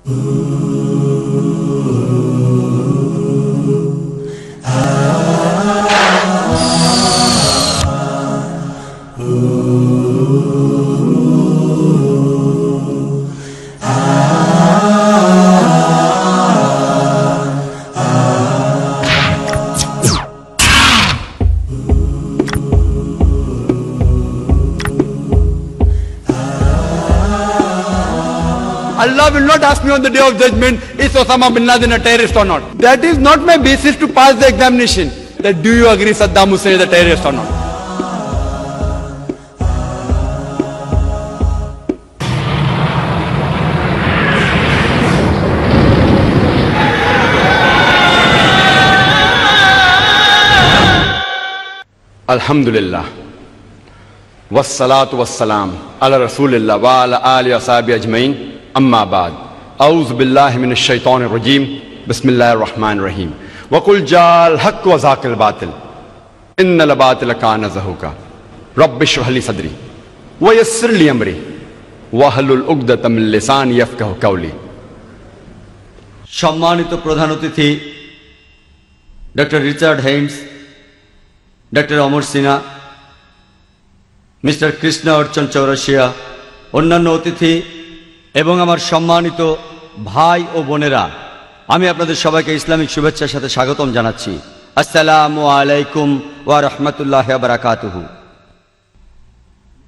Allah will not ask me on the day of judgment, is Osama bin Laden a terrorist or not? That is not my basis to pass the examination. That do you agree Saddam Hussein is a terrorist or not? Alhamdulillah. Wassalatu wassalam ala Rasulillah wa ala alihi wa sahbihi ajmain. Amma ba'd. A'udhu billahi minash shaitanir rajim. Bismillahir rahmanir rahim. Wa qul ja'al haqq wa zaqal batil. Innal batila kana zahuqa. Rabbi shrah li sadri wa yassir li amri wahlul 'uqdatam min lisani yafqahu qawli. সম্মানিত প্রধান অতিথি doctor Richard Haynes, doctor অমর Sinha, mister Krishna অর্চন চৌরাশিয়া, অন্যান্য অতিথি এবং আমার সম্মানিত ভাই ও বোনেরা, আমি আপনাদের সবাইকে ইসলামিক শুভেচ্ছার সাথে স্বাগতম জানাচ্ছি। আসসালামু আলাইকুম ওয়া রাহমাতুল্লাহি ওয়া বারাকাতুহু।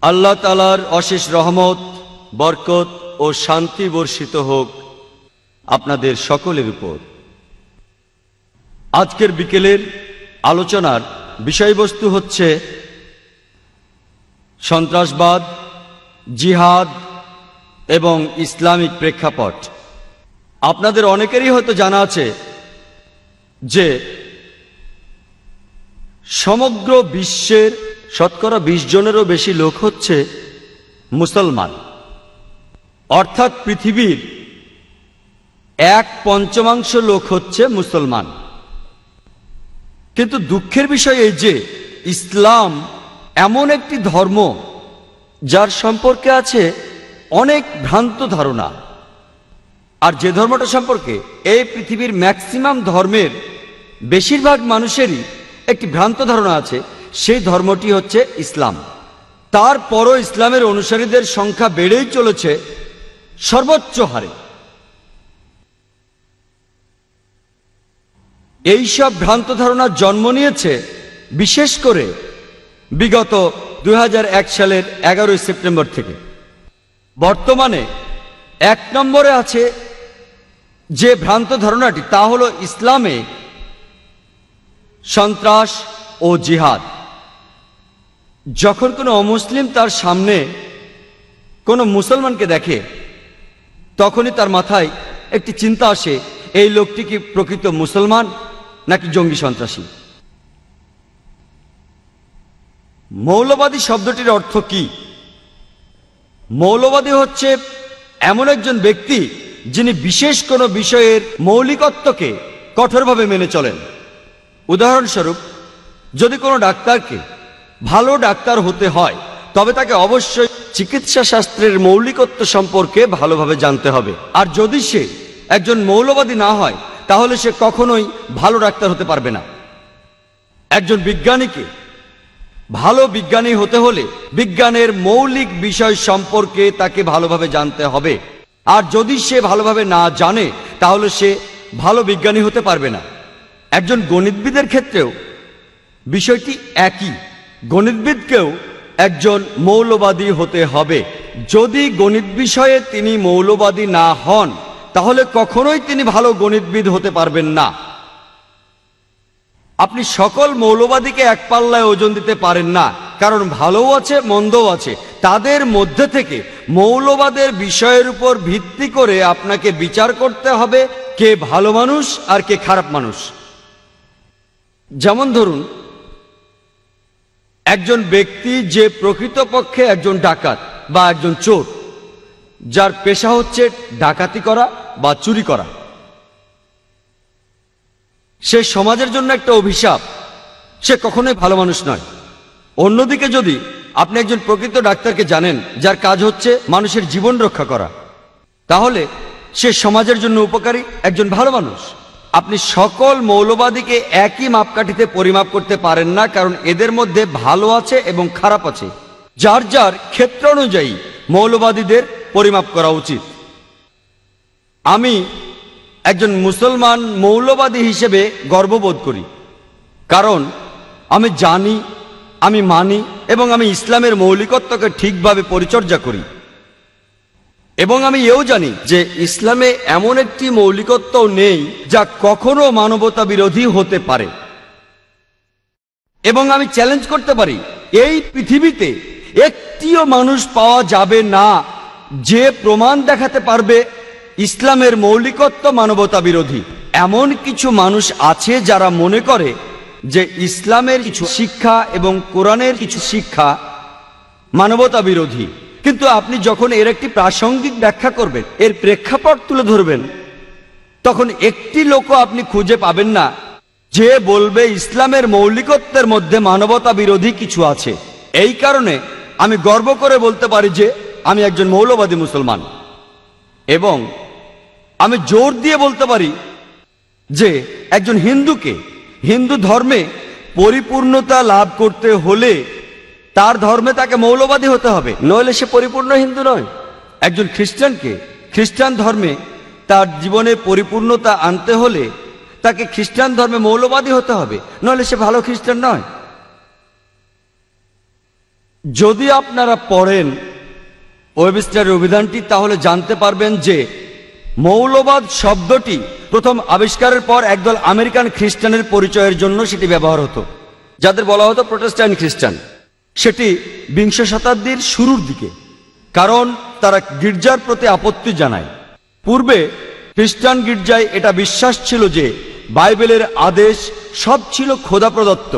আল্লাহ তাআলার অশেষ রহমত, বরকত ও শান্তি বর্ষিত হোক আপনাদের সকলের উপর। আজকের বিকেলের আলোচনার বিষয়বস্তু হচ্ছে সন্ত্রাসবাদ, জিহাদ এবং ইসলামিক প্রেক্ষাপট। আপনাদের অনেকেরই হয়তো জানা আছে যে সমগ্র বিশ্বের শতকরা 20 জনেরও বেশি লোক হচ্ছে মুসলমান, অর্থাৎ পৃথিবীর 1/5 লোক হচ্ছে মুসলমান। কিন্তু দুঃখের বিষয় এই যে ইসলাম এমন একটি ধর্ম যার সম্পর্কে আছে অনেক ভ্রান্ত ধারণা, আর যে ধর্মটা সম্পর্কে এই পৃথিবীর ম্যাক্সিমাম ধর্মের বেশিরভাগ মানুষেরই একটি ভ্রান্ত ধারণা আছে, সেই ধর্মটি হচ্ছে ইসলাম। তারপরও ইসলামের অনুসারীদের সংখ্যা বেড়েই চলেছে সর্বোচ্চ হারে। এইসব ভ্রান্ত ধারণা জন্ম নিয়েছে বিশেষ করে বিগত 2001 সালের 11 সেপ্টেম্বর থেকে। বর্তমানে 1 নম্বরে আছে যে ভ্রান্ত ধারণাটি, তা হলো ইসলামে সন্ত্রাস ও জিহাদ। যখন কোনো অমুসলিম তার সামনে কোনো মুসলমানকে দেখে, তখনই তার মাথায় একটি চিন্তা আসে, এই লোকটি কি প্রকৃত মুসলমান নাকি জঙ্গি সন্ত্রাসী। মৌলবাদী শব্দটির অর্থ কি? মৌলবাদী হচ্ছে এমন একজন ব্যক্তি যিনি বিশেষ কোনো বিষয়ের মৌলিকত্বকে কঠোরভাবে মেনে চলেন। উদাহরণস্বরূপ, যদি কোনো ডাক্তারকে ভালো ডাক্তার হতে হয় তবে তাকে অবশ্যই চিকিৎসা শাস্ত্রের মৌলিকত্ব সম্পর্কে ভালোভাবে জানতে হবে। আর যদি সে একজন মৌলবাদী না হয় তাহলে সে কখনোই ভালো ডাক্তার হতে পারবে না। একজন বিজ্ঞানীকে ভালো বিজ্ঞানী হতে হলে বিজ্ঞানের মৌলিক বিষয় সম্পর্কে তাকে ভালোভাবে জানতে হবে, আর যদি সে ভালোভাবে না জানে তাহলে সে ভালো বিজ্ঞানী হতে পারবে না। একজন গণিতবিদের ক্ষেত্রেও বিষয়টি একই। গণিতবিদকেও একজন মৌলবাদী হতে হবে। যদি গণিত বিষয়ে তিনি মৌলবাদী না হন তাহলে কখনোই তিনি ভালো গণিতবিদ হতে পারবেন না। আপনি সকল মৌলবাদীকে এক পাল্লায় ওজন দিতে পারেন না, কারণ ভালোও আছে মন্দও আছে। তাদের মধ্যে থেকে মৌলবাদের বিষয়ের উপর ভিত্তি করে আপনাকে বিচার করতে হবে কে ভালো মানুষ আর কে খারাপ মানুষ। যেমন ধরুন, একজন ব্যক্তি যে প্রকৃতপক্ষে একজন ডাকাত বা একজন চোর, যার পেশা হচ্ছে ডাকাতি করা বা চুরি করা, সে সমাজের জন্য একটা অভিশাপ, সে কখনোই ভালো মানুষ নয়। অন্যদিকে যদি আপনি একজন প্রকৃত ডাক্তারকে জানেন যার কাজ হচ্ছে মানুষের জীবন রক্ষা করা, তাহলে সে সমাজের জন্য উপকারী, একজন ভালো মানুষ। আপনি সকল মৌলবাদীকে একই মাপকাঠিতে পরিমাপ করতে পারেন না, কারণ এদের মধ্যে ভালো আছে এবং খারাপ আছে। যার যার ক্ষেত্র অনুযায়ী মৌলবাদীদের পরিমাপ করা উচিত। আমি একজন মুসলমান মৌলবাদী হিসেবে গর্ববোধ করি, কারণ আমি জানি, আমি মানি এবং আমি ইসলামের মৌলিকত্বকে ঠিকভাবে পরিচর্যা করি। এবং আমি এও জানি যে ইসলামে এমন একটি মৌলিকত্ব নেই যা কখনো মানবতা বিরোধী হতে পারে। এবং আমি চ্যালেঞ্জ করতে পারি, এই পৃথিবীতে একটিও মানুষ পাওয়া যাবে না যে প্রমাণ দেখাতে পারবে ইসলামের মৌলিকত্ব মানবতা বিরোধী। এমন কিছু মানুষ আছে যারা মনে করে যে ইসলামের কিছু শিক্ষা এবং কোরআনের কিছু শিক্ষা মানবতা বিরোধী, কিন্তু আপনি যখন এর একটি প্রাসঙ্গিক ব্যাখ্যা করবেন, এর প্রেক্ষাপট তুলে ধরবেন, তখন একটি লোকও আপনি খুঁজে পাবেন না যে বলবে ইসলামের মৌলিকত্বের মধ্যে মানবতা বিরোধী কিছু আছে। এই কারণে আমি গর্ব করে বলতে পারি যে আমি একজন মৌলবাদী মুসলমান, এবং আমি জোর দিয়ে বলতে পারি যে একজন হিন্দুকে হিন্দু ধর্মে পরিপূর্ণতা লাভ করতে হলে তার ধর্মে তাকে মৌলবাদী হতে হবে, নইলে সে পরিপূর্ণ হিন্দু নয়। একজন খ্রিস্টানকে খ্রিস্টান ধর্মে তার জীবনে পরিপূর্ণতা আনতে হলে তাকে খ্রিস্টান ধর্মে মৌলবাদী হতে হবে, নইলে সে ভালো খ্রিস্টান নয়। যদি আপনারা পড়েন ওয়েবস্টারের অভিধানটি, তাহলে জানতে পারবেন যে মৌলবাদ শব্দটি প্রথম আবিষ্কারের পর একদল আমেরিকান খ্রিস্টানের পরিচয়ের জন্য সেটি ব্যবহার হতো, যাদের বলা হতো প্রোটেস্ট্যান্ট খ্রিস্টান। সেটি বিংশ শতাব্দীর শুরুর দিকে, কারণ তারা গির্জার প্রতি আপত্তি জানায়। পূর্বে খ্রিস্টান গির্জায় এটা বিশ্বাস ছিল যে বাইবেলের আদেশ সব ছিল খোদা প্রদত্ত,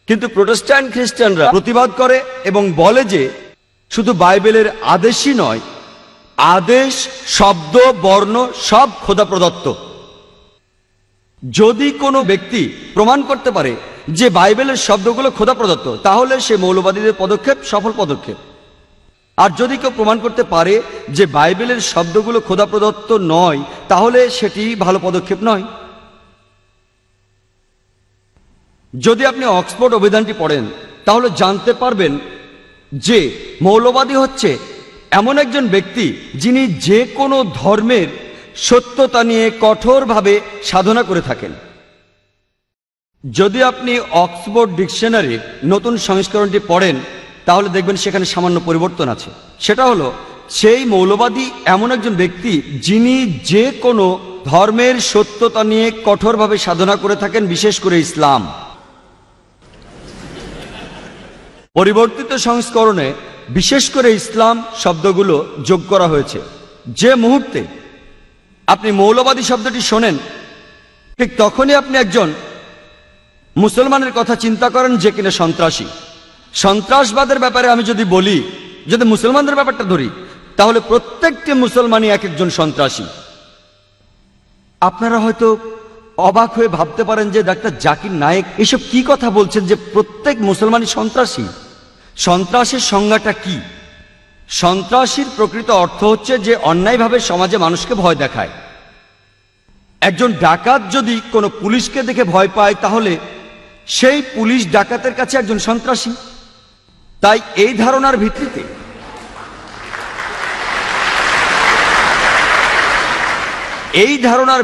কিন্তু প্রোটেস্ট্যান্ট খ্রিস্টানরা প্রতিবাদ করে এবং বলে যে শুধু বাইবেলের আদেশই নয়, আদেশ, শব্দ, বর্ণ সব খোদা প্রদত্ত। যদি কোনো ব্যক্তি প্রমাণ করতে পারে যে বাইবেলের শব্দগুলো খোদা প্রদত্ত, তাহলে সে মৌলবাদীদের পদক্ষেপ সফল পদক্ষেপ। আর যদি কেউ প্রমাণ করতে পারে যে বাইবেলের শব্দগুলো খোদা প্রদত্ত নয়, তাহলে সেটি ভালো পদক্ষেপ নয়। যদি আপনি অক্সফোর্ড অভিধানটি পড়েন, তাহলে জানতে পারবেন যে মৌলবাদী হচ্ছে এমন একজন ব্যক্তি যিনি যে কোনো ধর্মের সত্যতা নিয়ে কঠোরভাবে সাধনা করে থাকেন। যদি আপনি অক্সফোর্ড ডিকশনারির নতুন সংস্করণটি পড়েন, তাহলে দেখবেন সেখানে সামান্য পরিবর্তন আছে। সেটা হলো, সেই মৌলবাদী এমন একজন ব্যক্তি যিনি যে কোনো ধর্মের সত্যতা নিয়ে কঠোরভাবে সাধনা করে থাকেন, বিশেষ করে ইসলাম। পরিবর্তিত সংস্করণে বিশেষ করে ইসলাম শব্দগুলো যোগ করা হয়েছে। যে মুহূর্তে আপনি মৌলবাদী শব্দটি শোনেন, ঠিক তখনই আপনি একজন মুসলমানের কথা চিন্তা করেন যে কিনা সন্ত্রাসী। সন্ত্রাসবাদের ব্যাপারে আমি যদি বলি, যদি মুসলমানদের ব্যাপারটা ধরি, তাহলে প্রত্যেকটি মুসলমানই এক একজন সন্ত্রাসী। আপনারা হয়তো অবাক হয়ে ভাবতে পারেন যে ডাক্তার জাকির নায়েক এসব কি কথা বলছেন যে প্রত্যেক মুসলমানই সন্ত্রাসী। সন্ত্রাসের সংজ্ঞাটা কি? সন্ত্রাসীর প্রকৃত অর্থ হচ্ছে যে অন্যায়ভাবে সমাজে মানুষকে ভয় দেখায়। একজন ডাকাত যদি কোনো পুলিশকে দেখে ভয় পায়, তাহলে সেই পুলিশ ডাকাতের কাছে একজন সন্ত্রাসী। তাই এই ধারণার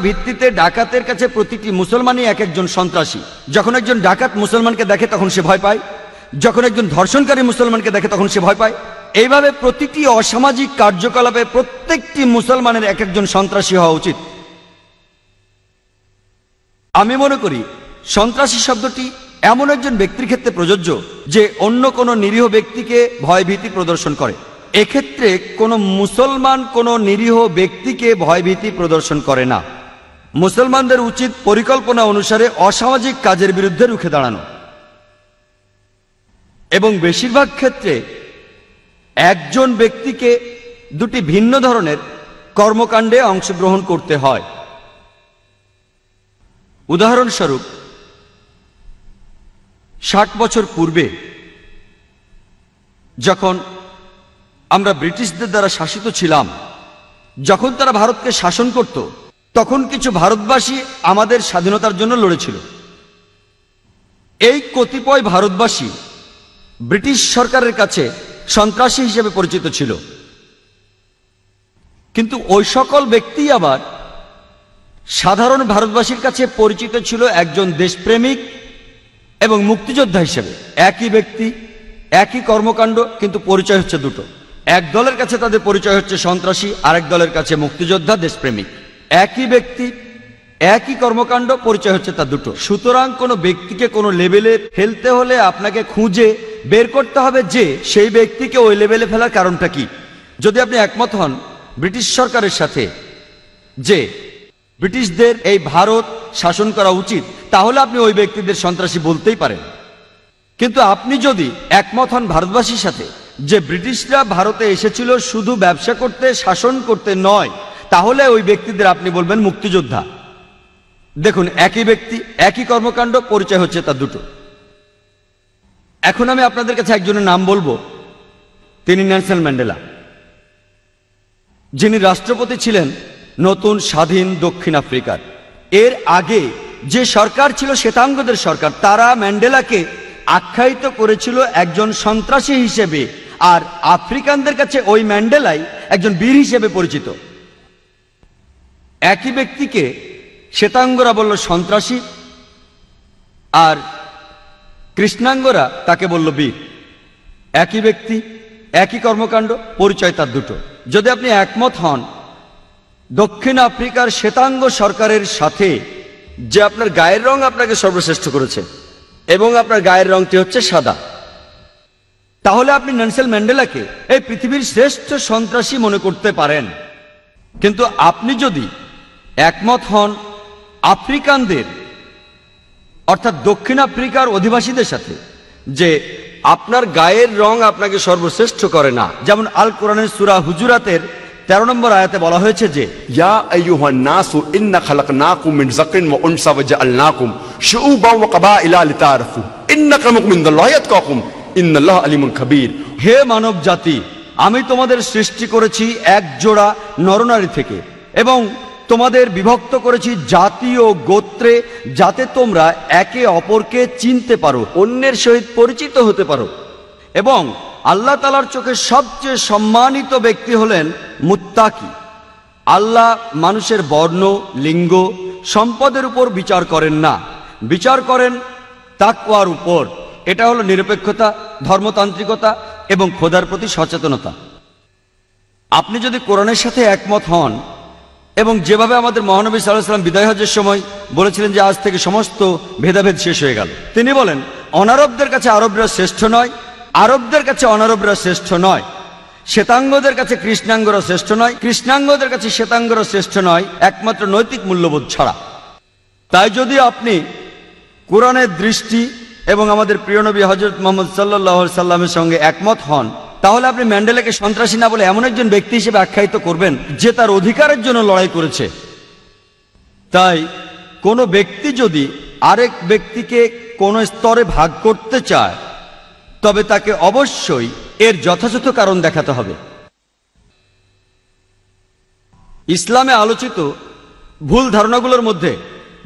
ভিত্তিতে ডাকাতের কাছে প্রতিটি মুসলমানই এক একজন সন্ত্রাসী। যখন একজন ডাকাত মুসলমানকে দেখে তখন সে ভয় পায়, যখন একজন ধর্ষণকারী মুসলমানকে দেখে তখন সে ভয় পায়। এইভাবে প্রতিটি অসামাজিক কার্যকলাপে প্রত্যেকটি মুসলমানের এক একজন সন্ত্রাসী হওয়া উচিত। আমি মনে করি সন্ত্রাসী শব্দটি এমন একজন ব্যক্তির ক্ষেত্রে প্রযোজ্য যে অন্য কোনো নিরীহ ব্যক্তিকে ভয়ভীতি প্রদর্শন করে। এক্ষেত্রে কোনো মুসলমান কোনো নিরীহ ব্যক্তিকে ভয়ভীতি প্রদর্শন করে না। মুসলমানদের উচিত পরিকল্পনা অনুসারে অসামাজিক কাজের বিরুদ্ধে রুখে দাঁড়ানো, এবং বেশিরভাগ ক্ষেত্রে একজন ব্যক্তিকে দুটি ভিন্ন ধরনের কর্মকাণ্ডে অংশগ্রহণ করতে হয়। উদাহরণস্বরূপ, 60 বছর পূর্বে যখন আমরা ব্রিটিশদের দ্বারা শাসিত ছিলাম, যখন তারা ভারতকে শাসন করত তখন কিছু ভারতবাসী আমাদের স্বাধীনতার জন্য লড়েছিল। এই কতিপয় ভারতবাসী ব্রিটিশ সরকারের কাছে সন্ত্রাসী হিসেবে পরিচিত ছিল, কিন্তু ওই সকল ব্যক্তি আবার সাধারণ ভারতবাসীর কাছে পরিচিত ছিল একজন দেশপ্রেমিক এবং মুক্তিযোদ্ধা হিসেবে। একই ব্যক্তি, একই কর্মকাণ্ড, কিন্তু পরিচয় হচ্ছে দুটো। এক দলের কাছে তাদের পরিচয় হচ্ছে সন্ত্রাসী, আরেক দলের কাছে মুক্তিযোদ্ধা, দেশপ্রেমিক। একই ব্যক্তি, একই কর্মকাণ্ড, পরিচয় হচ্ছে তা দুটো। সুতরাং কোনো ব্যক্তিকে কোনো লেভেলে ফেলতে হলে আপনাকে খুঁজে বের করতে হবে যে সেই ব্যক্তিকে ওই লেভেলে ফেলার কারণটা কি। যদি আপনি একমত হন ব্রিটিশ সরকারের সাথে যে ব্রিটিশদের এই ভারত শাসন করা উচিত, তাহলে আপনি ওই ব্যক্তিদের সন্ত্রাসী বলতেই পারেন। কিন্তু আপনি যদি একমত হন ভারতবাসীর সাথে যে ব্রিটিশরা ভারতে এসেছিল শুধু ব্যবসা করতে, শাসন করতে নয়, তাহলে ওই ব্যক্তিদের আপনি বলবেন মুক্তিযোদ্ধা। দেখুন, একই ব্যক্তি, একই কর্মকাণ্ড, পরিচয় হচ্ছে তা দুটো। এখন আমি আপনাদের কাছে একজনের নাম বলবো, তিনি নেলসন ম্যান্ডেলা, যিনি রাষ্ট্রপতি ছিলেন নতুন স্বাধীন দক্ষিণ আফ্রিকার। এর আগে যে সরকার ছিল শ্বেতাঙ্গদের সরকার, তারা ম্যান্ডেলাকে আখ্যায়িত করেছিল একজন সন্ত্রাসী হিসেবে, আর আফ্রিকানদের কাছে ওই ম্যান্ডেলাই একজন বীর হিসেবে পরিচিত। একই ব্যক্তিকে শ্বেতাঙ্গরা বলল সন্ত্রাসী, আর কৃষ্ণাঙ্গরা তাকে বলল বীর। একই ব্যক্তি, একই কর্মকাণ্ড, পরিচয় তার দুটো। যদি আপনি একমত হন দক্ষিণ আফ্রিকার শ্বেতাঙ্গ সরকারের সাথে যে আপনার গায়ের রং আপনাকে সর্বশ্রেষ্ঠ করেছে এবং আপনার গায়ের রংটি হচ্ছে সাদা, তাহলে আপনি নেলসন ম্যান্ডেলাকে এই পৃথিবীর শ্রেষ্ঠ সন্ত্রাসী মনে করতে পারেন। কিন্তু আপনি যদি একমত হন আফ্রিকানদের অর্থাৎ দক্ষিণ আফ্রিকার অধিবাসীদের সাথে যে আপনার গায়ের রং আপনাকে সর্বশ্রেষ্ঠ করে না, যেমন আল কোরআনের সূরা হুজুরাতের 13 নম্বর আয়াতে বলা হয়েছে যে ইয়া আইয়ুহান নাসু ইন্না খালাকনাকুম মিন যাকরিন ওয়া উনসা ওয়া জাআলনাকুম শুউবান ওয়া ক্বাবাইলা লিতাআরাফু ইন্না আক্রামাকুম ইনদাল্লাহি আতকাকুম ইন্নাল্লাহা আলিমুন খাবীর। হে মানব জাতি, আমি তোমাদের সৃষ্টি করেছি এক জোড়া নরনারী থেকে এবং তোমাদের বিভক্ত করেছি জাতি ও গোত্রে, যাতে তোমরা একে অপরকে চিনতে পারো, অন্যের সহিত পরিচিত হতে পারো। এবং আল্লাহ তাআলার চোখে সবচেয়ে সম্মানিত ব্যক্তি হলেন মুত্তাকি। আল্লাহ মানুষের বর্ণ, লিঙ্গ, সম্পদের উপর বিচার করেন না, বিচার করেন তাকওয়ার উপর। এটা হলো নিরপেক্ষতা, ধর্মতান্ত্রিকতা এবং খোদার প্রতি সচেতনতা। আপনি যদি কোরআনের সাথে একমত হন এবং যেভাবে আমাদের মহানবী সাল্লাল্লাহু আলাইহি ওয়াসাল্লাম বিদায় হজ্জের সময় বলেছিলেন যে আজ থেকে সমস্ত ভেদাভেদ শেষ হয়ে গেল, তিনি বলেন অনারবদের কাছে আরবরা শ্রেষ্ঠ নয়, আরবদের কাছে অনারবরা শ্রেষ্ঠ নয়, শ্বেতাঙ্গদের কাছে কৃষ্ণাঙ্গরা শ্রেষ্ঠ নয়, কৃষ্ণাঙ্গদের কাছে শ্বেতাঙ্গরা শ্রেষ্ঠ নয়, একমাত্র নৈতিক মূল্যবোধ ছাড়া। তাই যদি আপনি কোরআনের দৃষ্টি এবং আমাদের প্রিয় নবী হযরত মুহাম্মদ সাল্লাল্লাহু আলাইহি সাল্লামের সঙ্গে একমত হন, তাহলে আপনি ম্যান্ডেলাকে সন্ত্রাসী না বলে এমন একজন ব্যক্তি হিসেবে আখ্যায়িত করবেন যে তার অধিকারের জন্য লড়াই করেছে। তাই কোনো ব্যক্তি যদি আরেক ব্যক্তিকে কোনো স্তরে ভাগ করতে চায়, তবে তাকে অবশ্যই এর যথাযথ কারণ দেখাতে হবে। ইসলামে আলোচিত ভুল ধারণাগুলোর মধ্যে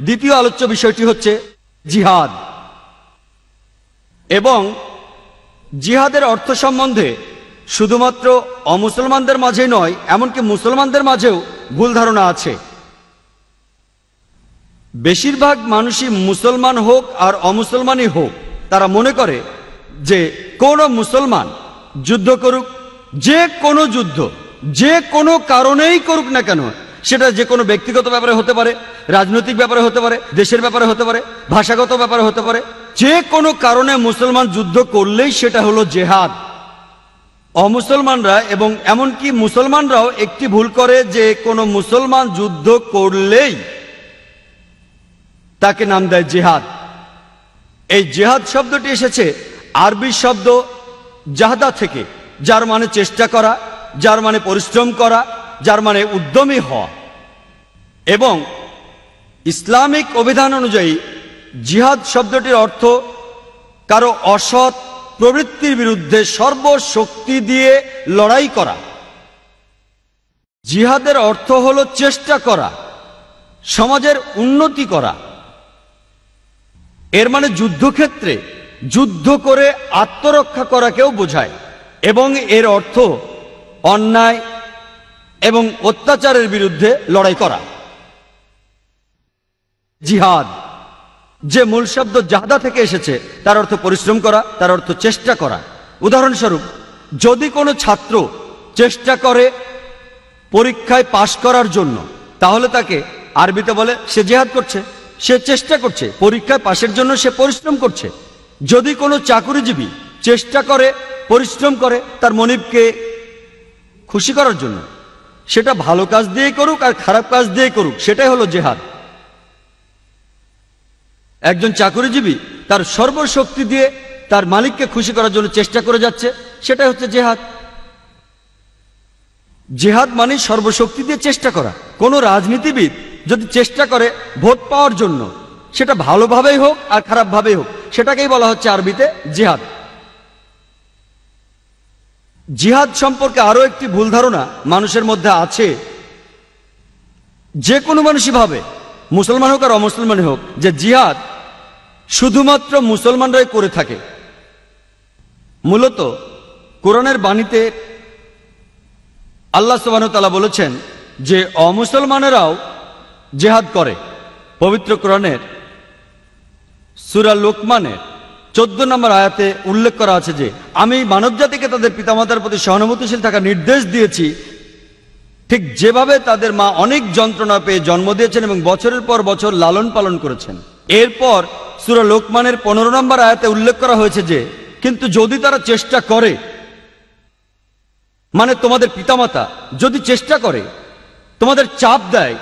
দ্বিতীয় আলোচ্য বিষয়টি হচ্ছে জিহাদ। এবং জিহাদের অর্থ সম্বন্ধে শুধুমাত্র অমুসলমানদের মাঝে নয়, এমনকি মুসলমানদের মাঝেও ভুল ধারণা আছে। বেশিরভাগ মানুষই, মুসলমান হোক আর অমুসলমানই হোক, তারা মনে করে যে কোনো মুসলমান যুদ্ধ করুক, যে কোনো যুদ্ধ যে কোনো কারণেই করুক না কেন, সেটা যে কোনো ব্যক্তিগত ব্যাপারে হতে পারে, রাজনৈতিক ব্যাপারে হতে পারে, দেশের ব্যাপারে হতে পারে, ভাষাগত ব্যাপারে হতে পারে, যে কোনো কারণে মুসলমান যুদ্ধ করলেই সেটা হলো জেহাদ। অমুসলমানরা এবং এমনকি মুসলমানরাও একটি ভুল করে যে কোনো মুসলমান যুদ্ধ করলেই তাকে নাম দেয় জেহাদ। এই জেহাদ শব্দটি এসেছে আরবি শব্দ জাহদা থেকে, যার মানে চেষ্টা করা, যার মানে পরিশ্রম করা, যার মানে উদ্যমী হওয়া। এবং ইসলামিক অভিধান অনুযায়ী জিহাদ শব্দটির অর্থ কারো অসৎ প্রবৃত্তির বিরুদ্ধে সর্বশক্তি দিয়ে লড়াই করা। জিহাদের অর্থ হলো চেষ্টা করা, সমাজের উন্নতি করা। এর মানে যুদ্ধক্ষেত্রে যুদ্ধ করে আত্মরক্ষা করাকেও বোঝায়, এবং এর অর্থ অন্যায় এবং অত্যাচারের বিরুদ্ধে লড়াই করা। জিহাদ, যে মূল শব্দ জাহাদা থেকে এসেছে, তার অর্থ পরিশ্রম করা, তার অর্থ চেষ্টা করা। উদাহরণস্বরূপ, যদি কোনো ছাত্র চেষ্টা করে পরীক্ষায় পাশ করার জন্য, তাহলে তাকে আরবিতে বলে সে জিহাদ করছে, সে চেষ্টা করছে, পরীক্ষায় পাশের জন্য সে পরিশ্রম করছে। যদি কোনো চাকুরিজীবী চেষ্টা করে পরিশ্রম করে তার মনিবকে খুশি করার জন্য, সেটা ভালো কাজ দিয়ে করুক আর খারাপ কাজ দিয়ে করুক, সেটাই হলো জিহাদ। একজন চাকুরিজীবী তার সর্বশক্তি দিয়ে তার মালিককে খুশি করার জন্য চেষ্টা করে যাচ্ছে, সেটাই হচ্ছে জিহাদ। জিহাদ মানে সর্বশক্তি দিয়ে চেষ্টা করা। কোনো রাজনীতিবিদ যদি চেষ্টা করে ভোট পাওয়ার জন্য, সেটা ভালোভাবেই হোক আর খারাপভাবেই হোক, সেটাকেই বলা হচ্ছে আরবিতে জিহাদ। জিহাদ সম্পর্কে আরো একটি ভুল ধারণা মানুষের মধ্যে আছে। যে কোনো মানুষই ভাবে, মুসলমান হোক আর অমুসলমান হোক, যে জিহাদ শুধুমাত্র মুসলমানরাই করে থাকে। মূলত কোরআনের বাণীতে আল্লাহ সুবহানাহু ওয়া তাআলা বলেছেন যে অমুসলমানেরাও জিহাদ করে। পবিত্র কোরআনের সূরা লোকমানের 14 নম্বর আয়াতে উল্লেখ করা আছে যে আমি মানবজাতিকে তাদের পিতামাতার প্রতি সহানুভূতিশীল থাকার নির্দেশ দিয়েছি, ঠিক যেভাবে তাদের মা অনেক যন্ত্রণা পেয়ে জন্ম দিয়েছেন এবং বছরের পর বছর লালন পালন করেছেন। এরপর সূরা লোকমানের 15 নম্বর আয়াতে উল্লেখ করা হয়েছে যে কিন্তু যদি তারা চেষ্টা করে, মানে তোমাদের পিতামাতা যদি চেষ্টা করে, তোমাদের চাপ দেয়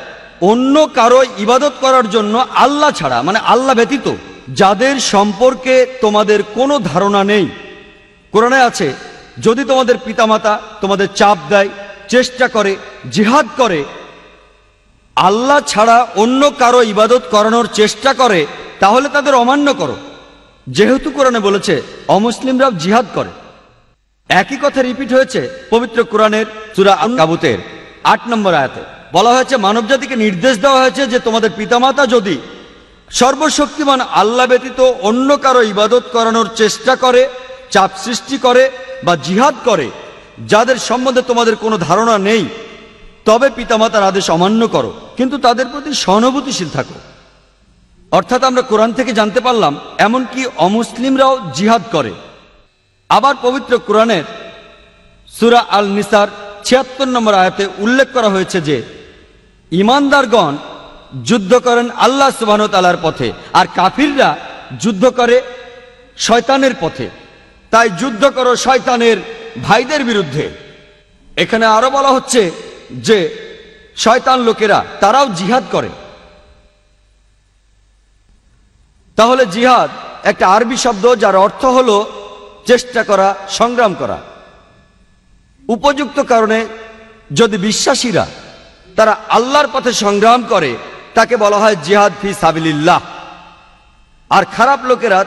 অন্য কারো ইবাদত করার জন্য আল্লাহ ছাড়া, মানে আল্লাহ ব্যতীত, যাদের সম্পর্কে তোমাদের কোনো ধারণা নেই। কোরআনে আছে যদি তোমাদের পিতামাতা তোমাদের চাপ দেয়, চেষ্টা করে, জিহাদ করে, আল্লাহ ছাড়া অন্য কারো ইবাদত করানোর চেষ্টা করে, তাহলে তাদের অমান্য করো। যেহেতু কোরআনে বলেছে অমুসলিমরাও জিহাদ করে, একই কথা রিপিট হয়েছে পবিত্র কোরআনের সূরা আনকাবুতের 8 নম্বর আয়াতে। বলা হয়েছে মানবজাতিকে নির্দেশ দেওয়া হয়েছে যে তোমাদের পিতামাতা যদি সর্বশক্তিমান আল্লাহ ব্যতীত অন্য কারো ইবাদত করানোর চেষ্টা করে, চাপ সৃষ্টি করে বা জিহাদ করে, যাদের সম্বন্ধে তোমাদের কোনো ধারণা নেই, তবে পিতামাতার আদেশ অমান্য করো, কিন্তু তাদের প্রতি সহানুভূতিশীল থাকো। অর্থাৎ আমরা কোরআন থেকে জানতে পারলাম এমনকি অমুসলিমরাও জিহাদ করে। আবার পবিত্র কোরআনের সূরা আল নিসার 76 নম্বর আয়াতে উল্লেখ করা হয়েছে যে ঈমানদারগণ যুদ্ধ করেন আল্লাহ সুবহানাহু ওয়া তাআলার পথে, আর কাফিররা যুদ্ধ করে শয়তানের পথে। তাই যুদ্ধ করো শয়তানের ভাইদের বিরুদ্ধে। এখানে আরো বলা হচ্ছে যে শয়তান লোকেরা তারাও জিহাদ করে। তাহলে জিহাদ একটা আরবি শব্দ যার অর্থ হলো চেষ্টা করা, সংগ্রাম করা। উপযুক্ত কারণে যদি বিশ্বাসীরা তারা আল্লাহর পথে সংগ্রাম করে, তাকে বলা হয় জিহাদ ফি সাবিলিল্লাহ। আর খারাপ লোকেরা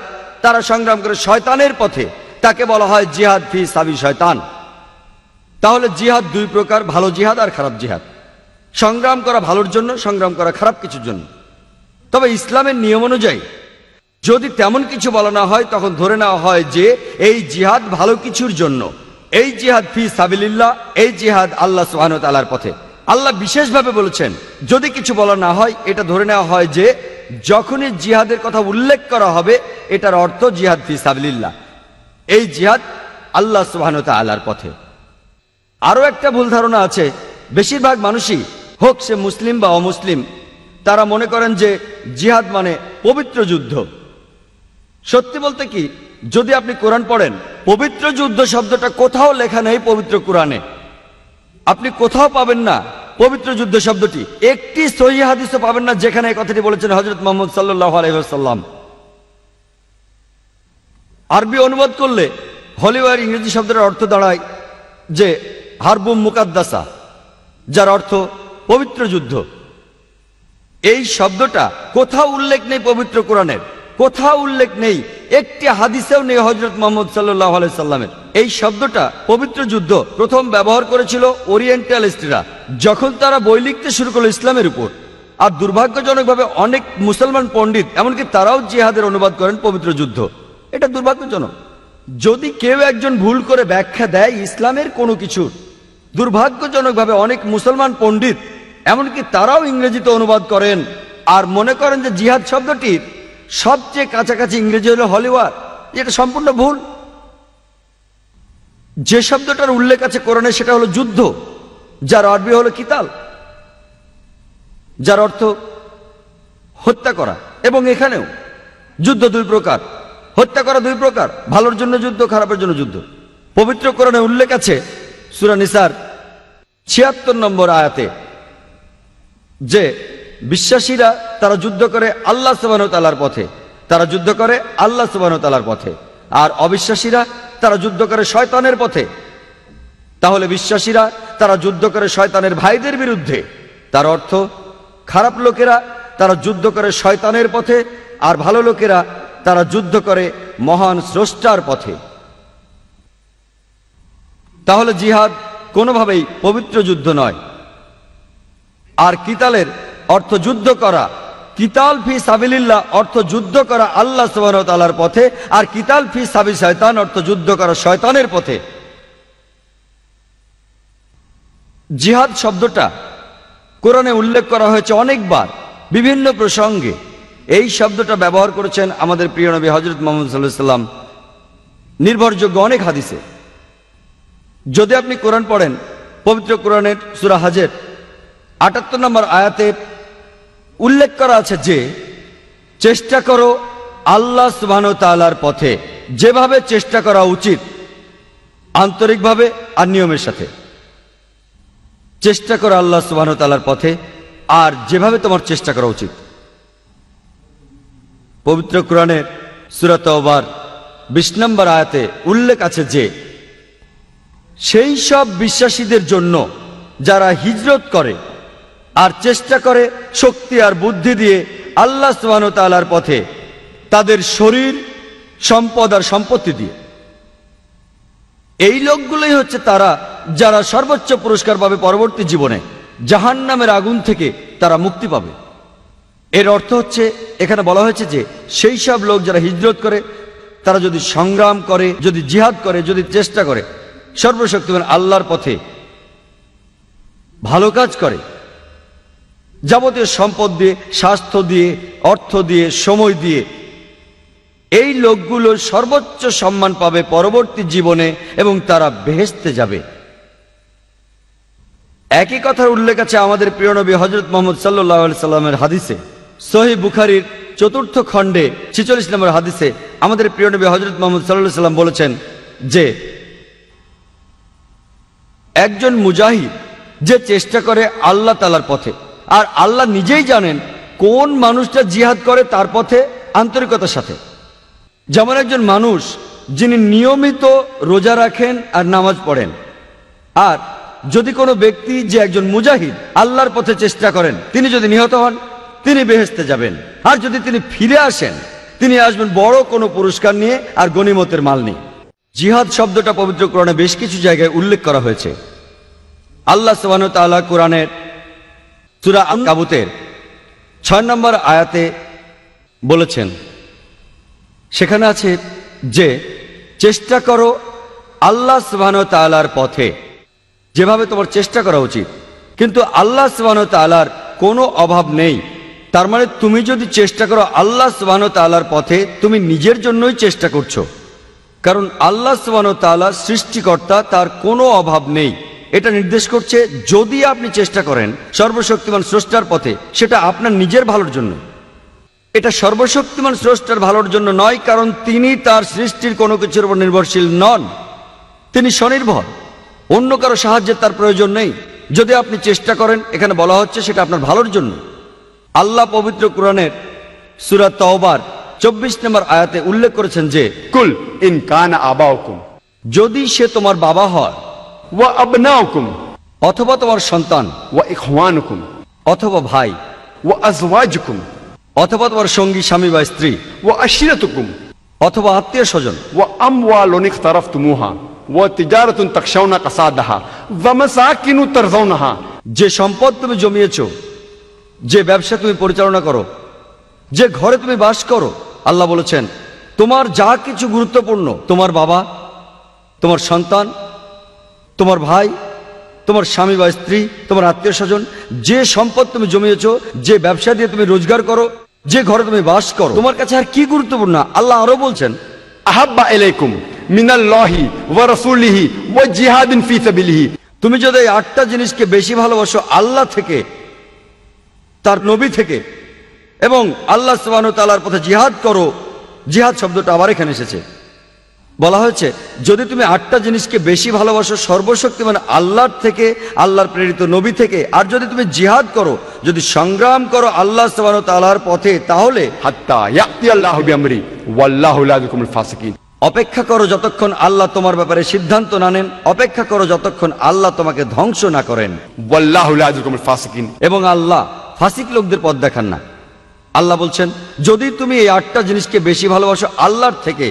তারা সংগ্রাম করে শয়তানের পথে, তাকে বলা হয় জিহাদ ফি সাবি শয়তান। তাহলে জিহাদ দুই প্রকার, ভালো জিহাদ আর খারাপ জিহাদ। সংগ্রাম করা ভালোর জন্য, সংগ্রাম করা খারাপ কিছুর জন্য। তবে ইসলামের নিয়ম অনুযায়ী যদি তেমন কিছু বলা না হয়, তখন ধরে নেওয়া হয় যে এই জিহাদ ভালো কিছুর জন্য, এই জিহাদ ফি সাবিলিল্লাহ, এই জিহাদ আল্লাহ সুবহানাহু ওয়া তাআলার পথে। আল্লাহ বিশেষভাবে বলেছেন যদি কিছু বলা না হয়, এটা ধরে নেওয়া হয় যে যখনই জিহাদের কথা উল্লেখ করা হবে, এটার অর্থ জিহাদ ফি সাবিলিল্লাহ, এই জিহাদ আল্লাহ সুবহানাহু ওয়া তাআলার পথে। আরো একটা ভুল ধারণা আছে, বেশিরভাগ মানুষই, হোক সে মুসলিম বা অমুসলিম, তারা মনে করেন যে জিহাদ মানে পবিত্র যুদ্ধ। সত্যি বলতে কি, যদি আপনি কোরআন পড়েন, পবিত্র যুদ্ধ শব্দটা কোথাও লেখা নেই পবিত্র কোরআনে। আপনি কোথাও পাবেন না পবিত্র যুদ্ধ শব্দটি। একটি সহিহ হাদিসও পাবেন না যেখানে এই কথাটি বলেছেন হযরত মুহাম্মদ সাল্লাল্লাহু আলাইহি ওয়াসাল্লাম। আরবি অনুবাদ করলে হলিওয়ার ইংরেজি শব্দের অর্থ দাঁড়ায় যে হারবুম মুকাদ্দাসা, যার অর্থ পবিত্র যুদ্ধ। এই শব্দটা কোথাও উল্লেখ নেই পবিত্র কোরআনের, কোথাও উল্লেখ নেই, একটি হাদিসেও নেই হযরত মুহাম্মদ সাল্লাল্লাহু আলাইহি সাল্লামের। এই শব্দটা পবিত্র যুদ্ধ প্রথম ব্যবহার করেছিল ওরিয়েন্টালিস্টরা, যখন তারা বই লিখতে শুরু করলো ইসলামের উপর, আর দুর্ভাগ্যজনকভাবে অনেক মুসলমান পণ্ডিত এমনকি তারাও জিহাদের অনুবাদ করেন পবিত্র যুদ্ধ। এটা দুর্ভাগ্যজনক। যদি কেউ একজন ভুল করে ব্যাখ্যা দেয় ইসলামের কোনো কিছু, দুর্ভাগ্যজনকভাবে অনেক মুসলমান পণ্ডিত এমনকি তারাও ইংরেজিতে অনুবাদ করেন আর মনে করেন যে জিহাদ শব্দটির সবচেয়ে কাছাকাছি ইংরেজি হলো হলিওয়ার। এটা সম্পূর্ণ ভুল। যে শব্দটার উল্লেখ আছে কোরআনে সেটা হলো যুদ্ধ, যার আরবি হলো কিতাল, যার অর্থ হত্যা করা। এবং এখানেও যুদ্ধ দুই প্রকার, হত্যা করা দুই প্রকার, ভালোর জন্য যুদ্ধ, খারাপের জন্য যুদ্ধ। পবিত্র কোরআনে উল্লেখ আছে সূরা নিসার ৭৬ নম্বর আয়াতে যে বিশ্বাসীরা তারা যুদ্ধ করে আল্লাহ সুবহানাহু ওয়া তাআলার পথে, তারা যুদ্ধ করে আল্লাহ সুবহানাহু ওয়া তাআলার পথে, আর অবিশ্বাসীরা তারা যুদ্ধ করে শয়তানের পথে। তাহলে বিশ্বাসীরা তারা যুদ্ধ করে শয়তানের ভাইদের বিরুদ্ধে, তার অর্থ খারাপ লোকেরা তারা যুদ্ধ করে শয়তানের পথে, আর ভালো লোকেরা তারা যুদ্ধ করে মহান স্রষ্টার পথে। তাহলে জিহাদ কোনোভাবেই পবিত্র যুদ্ধ নয়। আর কিতালের অর্থ যুদ্ধ করা, কিতাল ফি সাবিলিল্লাহ অর্থ যুদ্ধ করা আল্লাহ সুবহানাহু ওয়া তাআলার পথে, আর কিতাল ফি সাবিল শয়তান অর্থ যুদ্ধ করা শয়তানের পথে। জিহাদ শব্দটা কোরআনে উল্লেখ করা হয়েছে অনেকবার বিভিন্ন প্রসঙ্গে। এই শব্দটা ব্যবহার করেছেন আমাদের প্রিয় নবী হযরত মুহাম্মদ সাল্লাল্লাহু আলাইহি ওয়াসাল্লাম নির্ভরযোগ্য অনেক হাদিসে। যদি আপনি কোরআন পড়েন, পবিত্র কোরআনের সূরা হজের ৭৮ নম্বর আয়াতে উল্লেখ করা আছে যে চেষ্টা করো আল্লাহ সুবহানাহু ওয়া তাআলার পথে, যেভাবে চেষ্টা করা উচিত, আন্তরিকভাবে আর নিয়মের সাথে। চেষ্টা করো আল্লাহ সুবহানাহু ওয়া তাআলার পথে আর যেভাবে তোমার চেষ্টা করা উচিত। পবিত্র কোরআনের সূরা তাওবার ২০ নম্বর আয়াতে উল্লেখ আছে যে সেই সব বিশ্বাসীদের জন্য যারা হিজরত করে আর চেষ্টা করে শক্তি আর বুদ্ধি দিয়ে আল্লাহ সুবহানাহু ওয়া তাআলার পথে, তাদের শরীর, সম্পদ আর সম্পত্তি দিয়ে। এই লোকগুলোই হচ্ছে তারা যারা সর্বোচ্চ পুরস্কার পাবে পরবর্তী জীবনে, জাহান্নামের আগুন থেকে তারা মুক্তি পাবে। এর অর্থ হচ্ছে এখানে বলা হয়েছে যে সেই সব লোক যারা হিজরত করে, তারা যদি সংগ্রাম করে, যদি জিহাদ করে, যদি চেষ্টা করে সর্বশক্তিমান আল্লাহর পথে, ভালো কাজ করে, যাবতীয় সম্পদ দিয়ে, স্বাস্থ্য দিয়ে, অর্থ দিয়ে, সময় দিয়ে, এই লোকগুলো সর্বোচ্চ সম্মান পাবে পরবর্তী জীবনে এবং তারা বেহেশতে যাবে। একই কথার উল্লেখ আছে আমাদের প্রিয় নবী হযরত মুহাম্মদ সাল্লাল্লাহু আলাইহি সাল্লামের হাদিসে। সহিহ বুখারীর ৪র্থ খণ্ডে ৪৬ নম্বর হাদিসে আমাদের প্রিয় নবী হযরত মুহাম্মদ সাল্লাল্লাহু আলাইহি সাল্লাম বলেছেন যে একজন মুজাহিদ যে চেষ্টা করে আল্লাহ তাআলার পথে, আর আল্লাহ নিজেই জানেন কোন মানুষটা জিহাদ করে তার পথে আন্তরিকতার সাথে। যেমন একজন মানুষ যিনি নিয়মিত রোজা রাখেন আর নামাজ পড়েন, আর যদি কোনো ব্যক্তি যে একজন মুজাহিদ আল্লাহর পথে চেষ্টা করেন, তিনি যদি নিহত হন তিনি বেহেশতে যাবেন, আর যদি তিনি ফিরে আসেন তিনি আসবেন বড় কোনো পুরস্কার নিয়ে আর গনিমতের মাল নিয়ে। জিহাদ শব্দটা পবিত্র কোরআনে বেশ কিছু জায়গায় উল্লেখ করা হয়েছে। আল্লাহ সুবহানাহু ওয়া তাআলা কোরআনের সূরা আনকাবুতের ৬ নম্বর আয়াতে বলেছেন, সেখানে আছে যে চেষ্টা করো আল্লাহ সুবহানাহু ওয়া তাআলার পথে, যেভাবে তোমার চেষ্টা করা উচিত। কিন্তু আল্লাহ সুবহানাহু ওয়া তাআলার কোনো অভাব নেই। তার মানে তুমি যদি চেষ্টা করো আল্লাহ সুবহানাহু ওয়া তাআলার পথে, তুমি নিজের জন্যই চেষ্টা করছো, কারণ আল্লাহ সুবহানাহু ওয়া তাআলা সৃষ্টিকর্তা, তার কোনো অভাব নেই। এটা নির্দেশ করছে যদি আপনি চেষ্টা করেন সর্বশক্তিমান স্রষ্টার পথে, সেটা আপনার নিজের ভালোর জন্য। এটা সর্বশক্তিমান স্রষ্টার ভালোর জন্য নয়, কারণ তিনি তার সৃষ্টির কোনো কিছুর উপর নির্ভরশীল নন, তিনি স্বনির্ভর, অন্য কারো সাহায্যের তার প্রয়োজন নেই। যদি আপনি চেষ্টা করেন, এখানে বলা হচ্ছে সেটা আপনার ভালোর জন্য। আল্লাহ পবিত্র কোরআনের সূরা তাওবার ২৪ নম্বর আয়াতে উল্লেখ করেছেন যে কুল ইন কানা আবাউকুম, যদি সে তোমার বাবা হয়, ওয়া আবনাউকুম, অথবা তোমার সন্তান, ওয়া ইখওয়ানুকুম, অথবা ভাই, ওয়া আজওয়াজুকুম, অথবা তোমার সঙ্গী, স্বামী বা স্ত্রী, ওয়া আশিরাতুকুম, অথবা আত্মীয় স্বজন, ওয়া আমওয়ালুন ইখতারাফতুমুহা ওয়া তিজারাতুন তাখশাউনা কাসাদাহা ওয়া মাসাকিনু তারযাউনাহা যে সম্পদ তুমি জমিয়েছ, যে ব্যবসা তুমি পরিচালনা করো, যে ঘরে তুমি বাস করো, আল্লাহ বলেছেন তোমার যা কিছু গুরুত্বপূর্ণ, তোমার বাবা, তোমার সন্তান, তোমার ভাই, তোমার স্বামী বা স্ত্রী, তোমার আত্মীয় স্বজন, যে সম্পদ তুমি জমিয়েছ, যে ব্যবসা দিয়ে তুমি রোজগার করো, যে ঘরে তুমি বাস করো, তোমার কাছে আর কি গুরুত্বপূর্ণ? আল্লাহ আরো বলছেন আহাব্বা ইলাইকুম মিনাল্লাহি ওয়া রাসূলিহি ওয়া জিহাদিন ফি সাবিলিহি। তুমি যদি এই 8টা জিনিসকে বেশি ভালোবাসো আল্লাহ থেকে, তার নবী থেকে, এবং আল্লাহ সুবহানাহু ওয়া তাআলার পথে জিহাদ করো। জিহাদ শব্দটা আবার এখানে এসেছে, বলা হয়েছে যদি তুমি 8টা জিনিসকে বেশি ভালোবাসো সর্বশক্তিমান আল্লাহর থেকে, আল্লাহর প্রেরিত নবী থেকে, আর যদি তুমি জিহাদ করো, যদি সংগ্রাম করো আল্লাহ সুবহানাহু ওয়া তাআলার পথে, তাহলে হাত্তা ইয়াতি আল্লাহু বিআমরি ওয়াল্লাহু লা ইয়াহদিল ফাসিকিন। অপেক্ষা করো যতক্ষণ আল্লাহ তোমার ব্যাপারে সিদ্ধান্ত না নেন, অপেক্ষা করো যতক্ষণ আল্লাহ তোমাকে ধ্বংস না করেন। ওয়াল্লাহু লা ইয়াহদিল ফাসিকিন। এবং আল্লাহ ফাসিক লোকদের পথ দেখান না। আল্লাহ বলছেন যদি তুমি এই 8টা জিনিসকে বেশি ভালোবাসো আল্লাহর থেকে,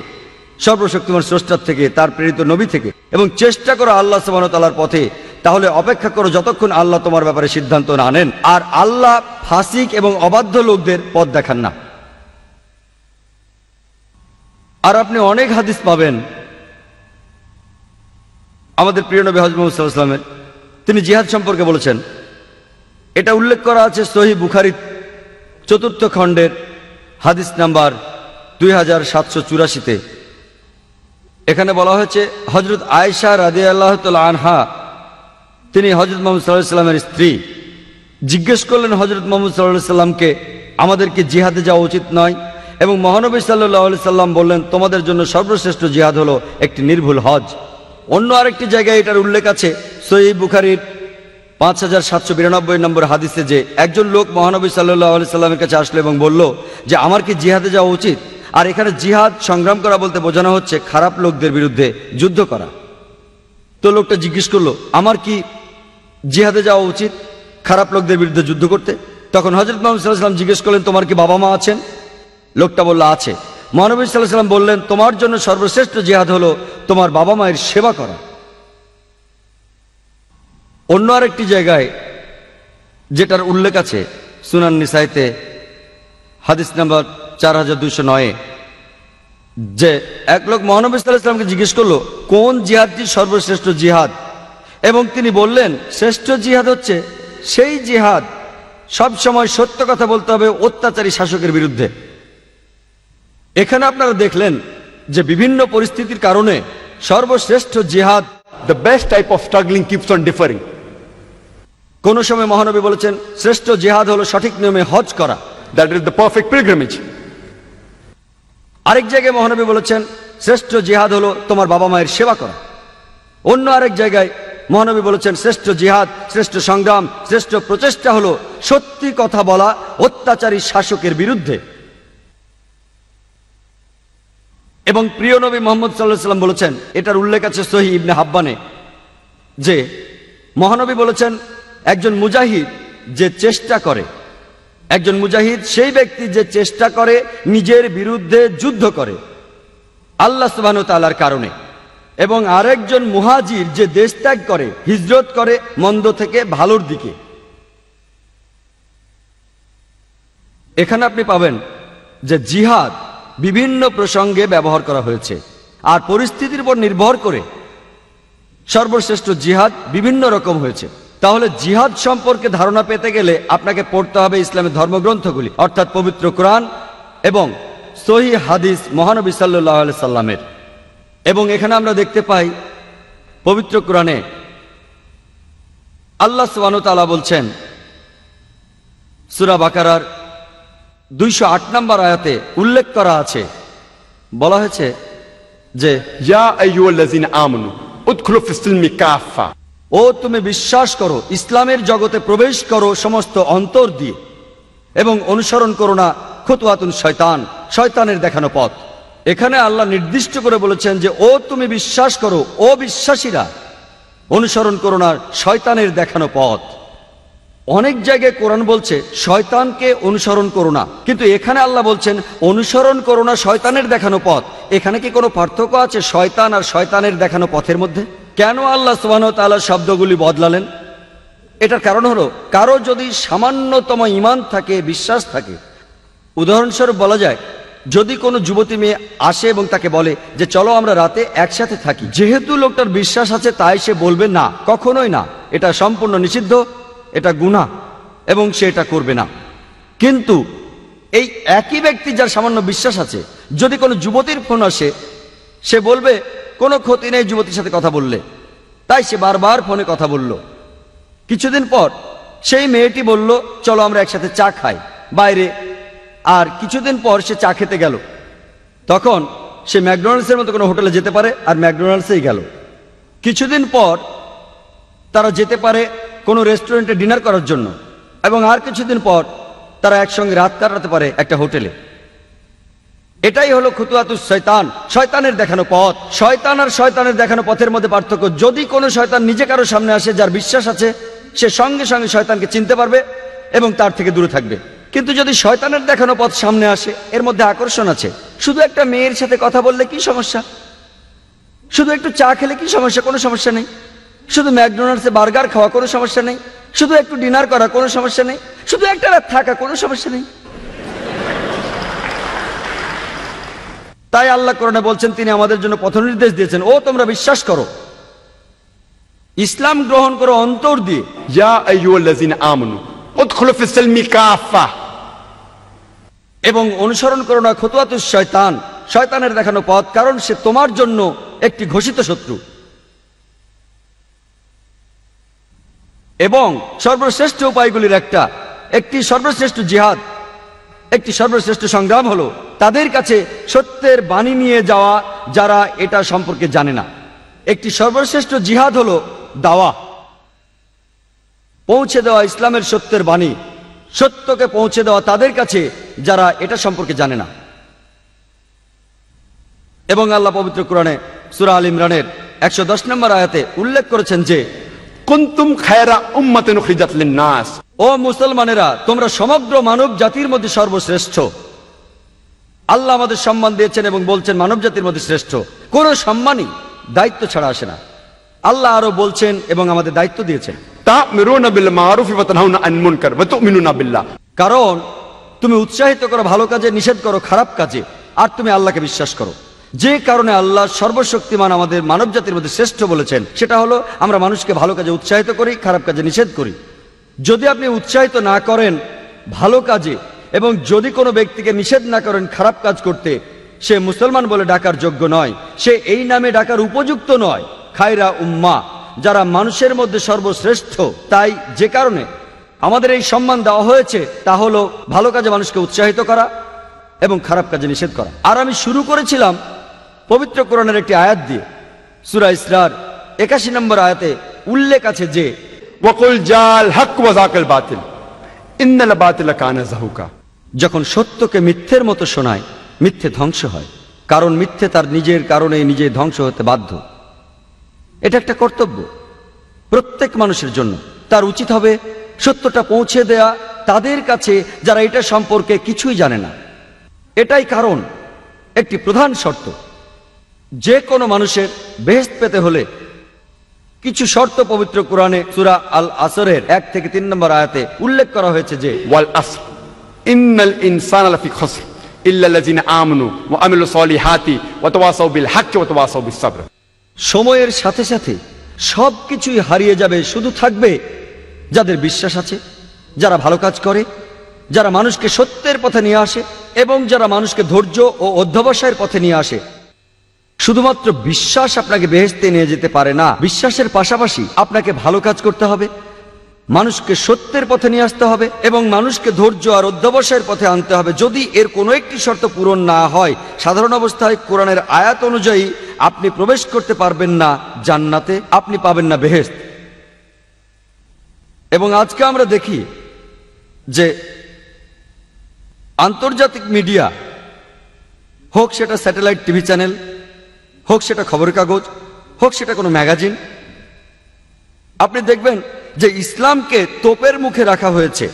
সর্বশক্তিমান স্রষ্টার থেকে, তার প্রেরিত নবী থেকে, এবং চেষ্টা করো আল্লাহ সুবহানাহু ওয়া তাআলার পথে, তাহলে অপেক্ষা করো যতক্ষণ আল্লাহ তোমার ব্যাপারে সিদ্ধান্ত না নেন। আর আল্লাহ ফাসিক এবং অবাধ্য লোকদের পথ দেখান না। আর আপনি অনেক হাদিস পাবেন আমাদের প্রিয় নবী হযরত মুহাম্মদ সাল্লাল্লাহু আলাইহি ওয়াসাল্লামের, তিনি জিহাদ সম্পর্কে বলেছেন। এটা উল্লেখ করা আছে সহিহ বুখারী 4th খণ্ডের হাদিস নাম্বার 2784-তে। এখানে বলা হয়েছে হযরত আয়েশা রাদিয়াল্লাহু তাআলা আনহা, তিনি হযরত মুহাম্মদ সাল্লাল্লাহু আলাইহি ওয়াসাল্লামের স্ত্রী, জিজ্ঞেস করলেন হযরত মুহাম্মদ সাল্লাল্লাহু আলাইহি ওয়াসাল্লামকে আমাদেরকে জিহাদে যাওয়া উচিত নয়, এবং মহানবী সাল্লাল্লাহু আলাইহি সাল্লাম বললেন তোমাদের জন্য সর্বশ্রেষ্ঠ জিহাদ হলো একটি নির্ভুল হজ। অন্য আরেকটি জায়গায় এটার উল্লেখ আছে সহিহ বুখারীর 5792 নম্বর হাদিসে, যে একজন লোক মহানবী সাল্লাল্লাহু আলাইহি সাল্লামের কাছে আসলো এবং বলল যে আমার কি জিহাদে যাওয়া উচিত? আর এখানে জিহাদ সংগ্রাম করা বলতে বোঝানো হচ্ছে খারাপ লোকদের বিরুদ্ধে যুদ্ধ করা। তো লোকটা জিজ্ঞেস করলো আমার কি জিহাদে যাওয়া উচিত খারাপ লোকদের বিরুদ্ধে যুদ্ধ করতে? তখন হযরত মুহাম্মদ সাল্লাল্লাহু আলাইহি ওয়াসাল্লাম জিজ্ঞেস করলেন তোমার কি বাবা মা আছেন? লোকটা বলল আছে। মহানবী সাল্লাল্লাহু আলাইহি ওয়াসাল্লাম বললেন তোমার জন্য সর্বশ্রেষ্ঠ জিহাদ হলো তোমার বাবা মায়ের সেবা করা। অন্য আরেকটি জায়গায় যেটার উল্লেখ আছে সুনান নিসাইতে হাদিস নাম্বার 4209, যে এক লোক মহানবী সাল্লাল্লাহু আলাইহি ওয়াসাল্লামকে জিজ্ঞেস করলো কোন জিহাদটি সর্বশ্রেষ্ঠ জিহাদ, এবং তিনি বললেন শ্রেষ্ঠ জিহাদ হচ্ছে সেই জিহাদ সব সময় সত্য কথা বলতে হবে অত্যাচারী শাসকের বিরুদ্ধে। এখানে আপনারা দেখলেন যে বিভিন্ন পরিস্থিতির কারণে সর্বশ্রেষ্ঠ জিহাদ, The best type of struggling keeps on differing. কোন সময় মহানবী বলেছেন শ্রেষ্ঠ জিহাদ হলো সঠিক নিয়মে হজ করা, That is the perfect pilgrimage. আরেক জায়গায় মহানবী বলেছেন শ্রেষ্ঠ জিহাদ হলো তোমার বাবা মায়ের সেবা করা। অন্য আরেক জায়গায় মহানবী বলেছেন শ্রেষ্ঠ জিহাদ, শ্রেষ্ঠ সংগ্রাম, শ্রেষ্ঠ প্রচেষ্টা হলো সত্যি কথা বলা অত্যাচারী শাসকের বিরুদ্ধে। এবং প্রিয় নবী মুহাম্মদ সাল্লাল্লাহু আলাইহি ওয়াসাল্লাম বলেছেন, এটার উল্লেখ আছে সহিহ ইবনে হাব্বানে, যে মহানবী বলেছেন একজন মুজাহিদ যে চেষ্টা করে, একজন মুজাহিদ সেই ব্যক্তি যে চেষ্টা করে নিজের বিরুদ্ধে যুদ্ধ করে আল্লাহ সুবহানাহু ওয়া তাআলার কারণে, এবং আরেকজন মুহাজির যে দেশ ত্যাগ করে, হিজরত করে মন্দ থেকে ভালোর দিকে। এখানে আপনি পাবেন যে জিহাদ বিভিন্ন প্রসঙ্গে ব্যবহার করা হয়েছে, আর পরিস্থিতির উপর নির্ভর করে সর্বশ্রেষ্ঠ জিহাদ বিভিন্ন রকম হয়েছে। তাহলে জিহাদ সম্পর্কে ধারণা পেতে গেলে আপনাকে পড়তে হবে ইসলামের ধর্মগ্রন্থগুলি, অর্থাৎ পবিত্র কোরআন এবং সহিহ হাদিস মহানবী সাল্লাল্লাহু আলাইহি সাল্লামের। এবং এখানে আমরা দেখতে পাই পবিত্র কোরআনে আল্লাহ সুবহানাহু ওয়া তাআলা বলছেন সূরা বাকারার 208 নম্বর আয়াতে উল্লেখ করা আছে, বলা হয়েছে যে Ya ayyuhallazina amanu udkhulu fis-silmi kaffa. ও তুমি বিশ্বাস করো ইসলামের জগতে প্রবেশ করো সমস্ত অন্তর দিয়ে, এবং অনুসরণ করো না খুতুওয়াতুন শয়তান, শয়তানের দেখানো পথ। এখানে আল্লাহ নির্দিষ্ট করে বলেছেন যে ও তুমি বিশ্বাস করো, ও বিশ্বাসীরা অনুসরণ করো না শয়তানের দেখানো পথ। অনেক জায়গায় কোরআন বলছে শয়তানকে অনুসরণ করো না, কিন্তু এখানে আল্লাহ বলছেন অনুসরণ করো না শয়তানের দেখানো পথ। এখানে কি কোনো পার্থক্য আছে শয়তান আর শয়তানের দেখানো পথের মধ্যে? কেন আল্লাহ সুবহানাহু ওয়া তাআলা শব্দগুলি বদলালেন? এটার কারণ হলো, কারো যদি সামান্যতম ঈমান থাকে, বিশ্বাস থাকে, উদাহরণস্বরূপ বলা যায়, যদি কোনো যুবতী মেয়ে আসে এবং তাকে বলে যে চলো আমরা রাতে একসাথে থাকি, যেহেতু লোকটার বিশ্বাস আছে তাই সে বলবে না, কখনোই না, এটা সম্পূর্ণ নিষিদ্ধ, এটা গুনাহ এবং সে এটা করবে না। কিন্তু এই একই ব্যক্তি যার সামান্য বিশ্বাস আছে, যদি কোনো যুবতীর ফোন আসে, সে বলবে কোনো ক্ষতি নেই যুবতীর সাথে কথা বললে, তাই সে বারবার ফোনে কথা বলল। কিছুদিন পর সেই মেয়েটি বলল চলো আমরা একসাথে চা খাই বাইরে, আর কিছুদিন পর সে চা খেতে গেল। তখন সে ম্যাকডোনাল্ডসের মতো কোনো হোটেলে যেতে পারে আর ম্যাকডোনাল্ডসেই গেল। কিছুদিন পর তারা যেতে পারে কোনো রেস্টুরেন্টে ডিনার করার জন্য, এবং আর কিছুদিন পর তারা একসঙ্গে রাত কাটাতে পারে একটা হোটেলে। এটাই হলো খুতুয়াতুস শয়তান, শয়তানের দেখানো পথ। শয়তান আর শয়তানের দেখানো পথের মধ্যে পার্থক্য, যদি কোনো শয়তান নিজে কারো সামনে আসে যার বিশ্বাস আছে, সে সঙ্গে সঙ্গে শয়তানকে চিনতে পারবে এবং তার থেকে দূরে থাকবে। কিন্তু যদি শয়তানের দেখানো পথ সামনে আসে, এর মধ্যে আকর্ষণ আছে, শুধু একটা মেয়ের সাথে কথা বললে কি সমস্যা, শুধু একটু চা খেলে কি সমস্যা, কোনো সমস্যা নেই, শুধু ম্যাকডোনাল্ডসে বার্গার খাওয়া কোনো সমস্যা নেই, শুধু একটু ডিনার করা কোনো সমস্যা নেই, শুধু একটা রাত থাকা কোনো সমস্যা নেই। তাই আল্লাহ কোরআনে বলছেন, তিনি আমাদের জন্য পথ নির্দেশ দিয়েছেন, ও তোমরা বিশ্বাস করো, ইসলাম গ্রহণ করো অন্তর দিয়ে। ইয়া আইয়ুহাল্লাযীনা আমানু উদখুলু ফিস-সিলমি কাফা, এবং অনুসরণ করো না খুতুয়াতুশ শয়তান, শয়তানের দেখানো পথ, কারণ সে তোমার জন্য একটি ঘোষিত শত্রু। এবং সর্বশ্রেষ্ঠ উপায়গুলির একটি সর্বশ্রেষ্ঠ জিহাদ, একটি সর্বশ্রেষ্ঠ সংগ্রাম হলো তাদের কাছে সত্যের বাণী নিয়ে যাওয়া যারা এটা সম্পর্কে জানে না। একটি সর্বশ্রেষ্ঠ জিহাদ হলো দাওয়া, পৌঁছে দেওয়া ইসলামের সত্যের বাণী, সত্যকে পৌঁছে দেওয়া তাদের কাছে যারা এটা সম্পর্কে জানে না। এবং আল্লাহ পবিত্র কোরআনে সূরা আল ইমরানের 110 নম্বর আয়াতে উল্লেখ করেছেন যে কুনতুম খায়রা উম্মাতিন উখরিজাত লিন-নাস, ও মুসলমানেরা, তোমরা সমগ্র মানব জাতির মধ্যে সর্বশ্রেষ্ঠ। আল্লাহ আমাদের সম্মান দিয়েছেন এবং বলছেন মানব জাতির মধ্যে শ্রেষ্ঠ। কোন সম্মানই দায়িত্ব ছাড়া আসে না। আল্লাহ আরো বলছেন এবং আমাদের দায়িত্ব দিয়েছেন, তা'মিরুনা বিল মারুফ ওয়া তানহাউনা আনিল মুনকার ওয়া তু'মিনুনা বিল্লাহ, কারণ তুমি উৎসাহিত করো ভালো কাজে, নিষেধ করো খারাপ কাজে, আর তুমি আল্লাহকে বিশ্বাস করো। যে কারণে আল্লাহ সর্বশক্তিমান আমাদের মানব জাতির মধ্যে শ্রেষ্ঠ বলেছেন, সেটা হলো আমরা মানুষকে ভালো কাজে উৎসাহিত করি, খারাপ কাজে নিষেধ করি। যদি আপনি উৎসাহিত না করেন ভালো কাজে এবং যদি কোনো ব্যক্তিকে নিষেধ না করেন খারাপ কাজ করতে, সে মুসলমান বলে ডাকার যোগ্য নয়, সে এই নামে ডাকার উপযুক্ত নয়। খায়রা উম্মাহ, যারা মানুষের মধ্যে সর্বশ্রেষ্ঠ। তাই যে কারণে আমাদের এই সম্মান দেওয়া হয়েছে তা হলো ভালো কাজে মানুষকে উৎসাহিত করা এবং খারাপ কাজে নিষেধ করা। আর আমি শুরু করেছিলাম পবিত্র কোরআনের একটি আয়াত দিয়ে। সূরা ইসরার 81 নম্বর আয়াতে উল্লেখ আছে যে ওয়াকুল জাল হক ওয়া যাকাল বাতিল ইন্নাল বাতিলা কানা যাহুকা, যখন সত্যকে মিথ্যের মতো শোনায়, মিথ্যে ধ্বংস হয়, কারণ মিথ্যে তার নিজের কারণে নিজে ধ্বংস হতে বাধ্য। এটা একটা কর্তব্য প্রত্যেক মানুষের জন্য। তার উচিত হবে সত্যটা পৌঁছে দেয়া তাদের কাছে যারা এটা সম্পর্কে কিছুই জানে না। এটাই কারণ একটি প্রধান শর্ত, যে কোনো মানুষের বেহেশত পেতে হলে কিছু শর্ত পবিত্র কোরআনে সূরা আল আসরের 1 থেকে 3 নম্বর আয়াতে উল্লেখ করা হয়েছে যে ওয়াল আসর ইন্নাল ইনসানা লাফি খসর ইল্লাল্লাযিনা আমানু ওয়া আমিলুস সলিহাতি ওয়া তাওয়াসাউ বিল হক্কি ওয়া তাওয়াসাউ বিস সাবর। সময়ের সাথে সাথে সবকিছুই হারিয়ে যাবে, শুধু থাকবে যাদের বিশ্বাস আছে, যারা ভালো কাজ করে, যারা মানুষকে সত্যের পথে নিয়ে আসে এবং যারা মানুষকে ধৈর্য ও অধ্যবসায়ের পথে নিয়ে আসে। শুধুমাত্র বিশ্বাস আপনাকে বেহেশতে নিয়ে যেতে পারে না, বিশ্বাসের পাশাপাশি আপনাকে ভালো কাজ করতে হবে, মানুষকে সত্যের পথে নিয়ে আসতে হবে এবং মানুষকে ধৈর্য আর অধ্যবসায়ের পথে আনতে হবে। যদি এর কোনো একটি শর্ত পূরণ না হয়, সাধারণ অবস্থায় কোরআনের আয়াত অনুযায়ী আপনি প্রবেশ করতে পারবেন না জান্নাতে, আপনি পাবেন না বেহেশত। এবং আজকে আমরা দেখি যে আন্তর্জাতিক মিডিয়া, হোক সেটা স্যাটেলাইট টিভি চ্যানেল, হোক সেটা খবরের কাগজ, হোক সেটা কোনো ম্যাগাজিন, আপনি দেখবেন যে ইসলামকে তোপের মুখে রাখা হয়েছে।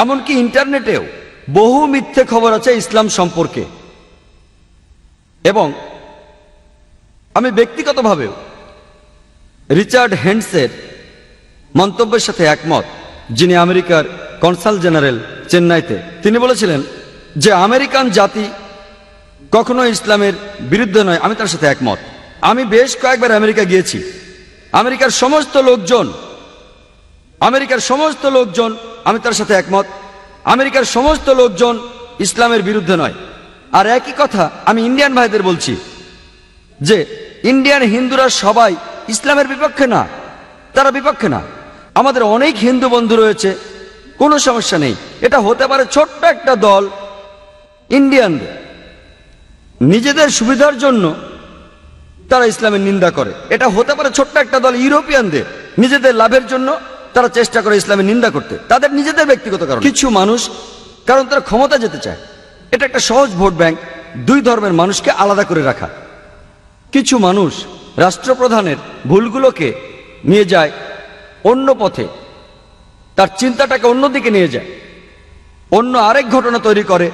এমনকি ইন্টারনেটেও বহু মিথ্যে খবর আছে ইসলাম সম্পর্কে। এবং আমি ব্যক্তিগতভাবেও রিচার্ড হেন্ডসের মন্তব্যের সাথে একমত, যিনি আমেরিকার কনসাল জেনারেল চেন্নাইতে। তিনি বলেছিলেন যে আমেরিকান জাতি কখনো ইসলামের বিরুদ্ধে নয়। আমি তার সাথে একমত। আমি বেশ কয়েকবার আমেরিকা গিয়েছি। আমেরিকার সমস্ত লোকজন আমি তার সাথে একমত। আমেরিকার সমস্ত লোকজন ইসলামের বিরুদ্ধে নয়। আর একই কথা আমি ইন্ডিয়ান ভাইদের বলছি যে ইন্ডিয়ান হিন্দুরা সবাই ইসলামের বিপক্ষে না, তারা বিপক্ষে না। আমাদের অনেক হিন্দু বন্ধু রয়েছে, কোনো সমস্যা নেই। এটা হতে পারে ছোট্ট একটা দল ইন্ডিয়ানদের নিজেদের সুবিধার জন্য তারা ইসলামের নিন্দা করে। এটা হতে পারে ছোট্ট একটা দল ইউরোপিয়ানদের নিজেদের লাভের জন্য তারা চেষ্টা করে ইসলামের নিন্দা করতে, তাদের নিজেদের ব্যক্তিগত কারণ। কিছু মানুষ কারণ তারা ক্ষমতা যেতে চায়। এটা একটা সহজ ভোট ব্যাংক, দুই ধর্মের মানুষকে আলাদা করে রাখা। কিছু মানুষ রাষ্ট্রপ্রধানের ভুলগুলোকে নিয়ে যায় অন্য পথে, তার চিন্তাটাকে অন্যদিকে নিয়ে যায়, অন্য আরেক ঘটনা তৈরি করে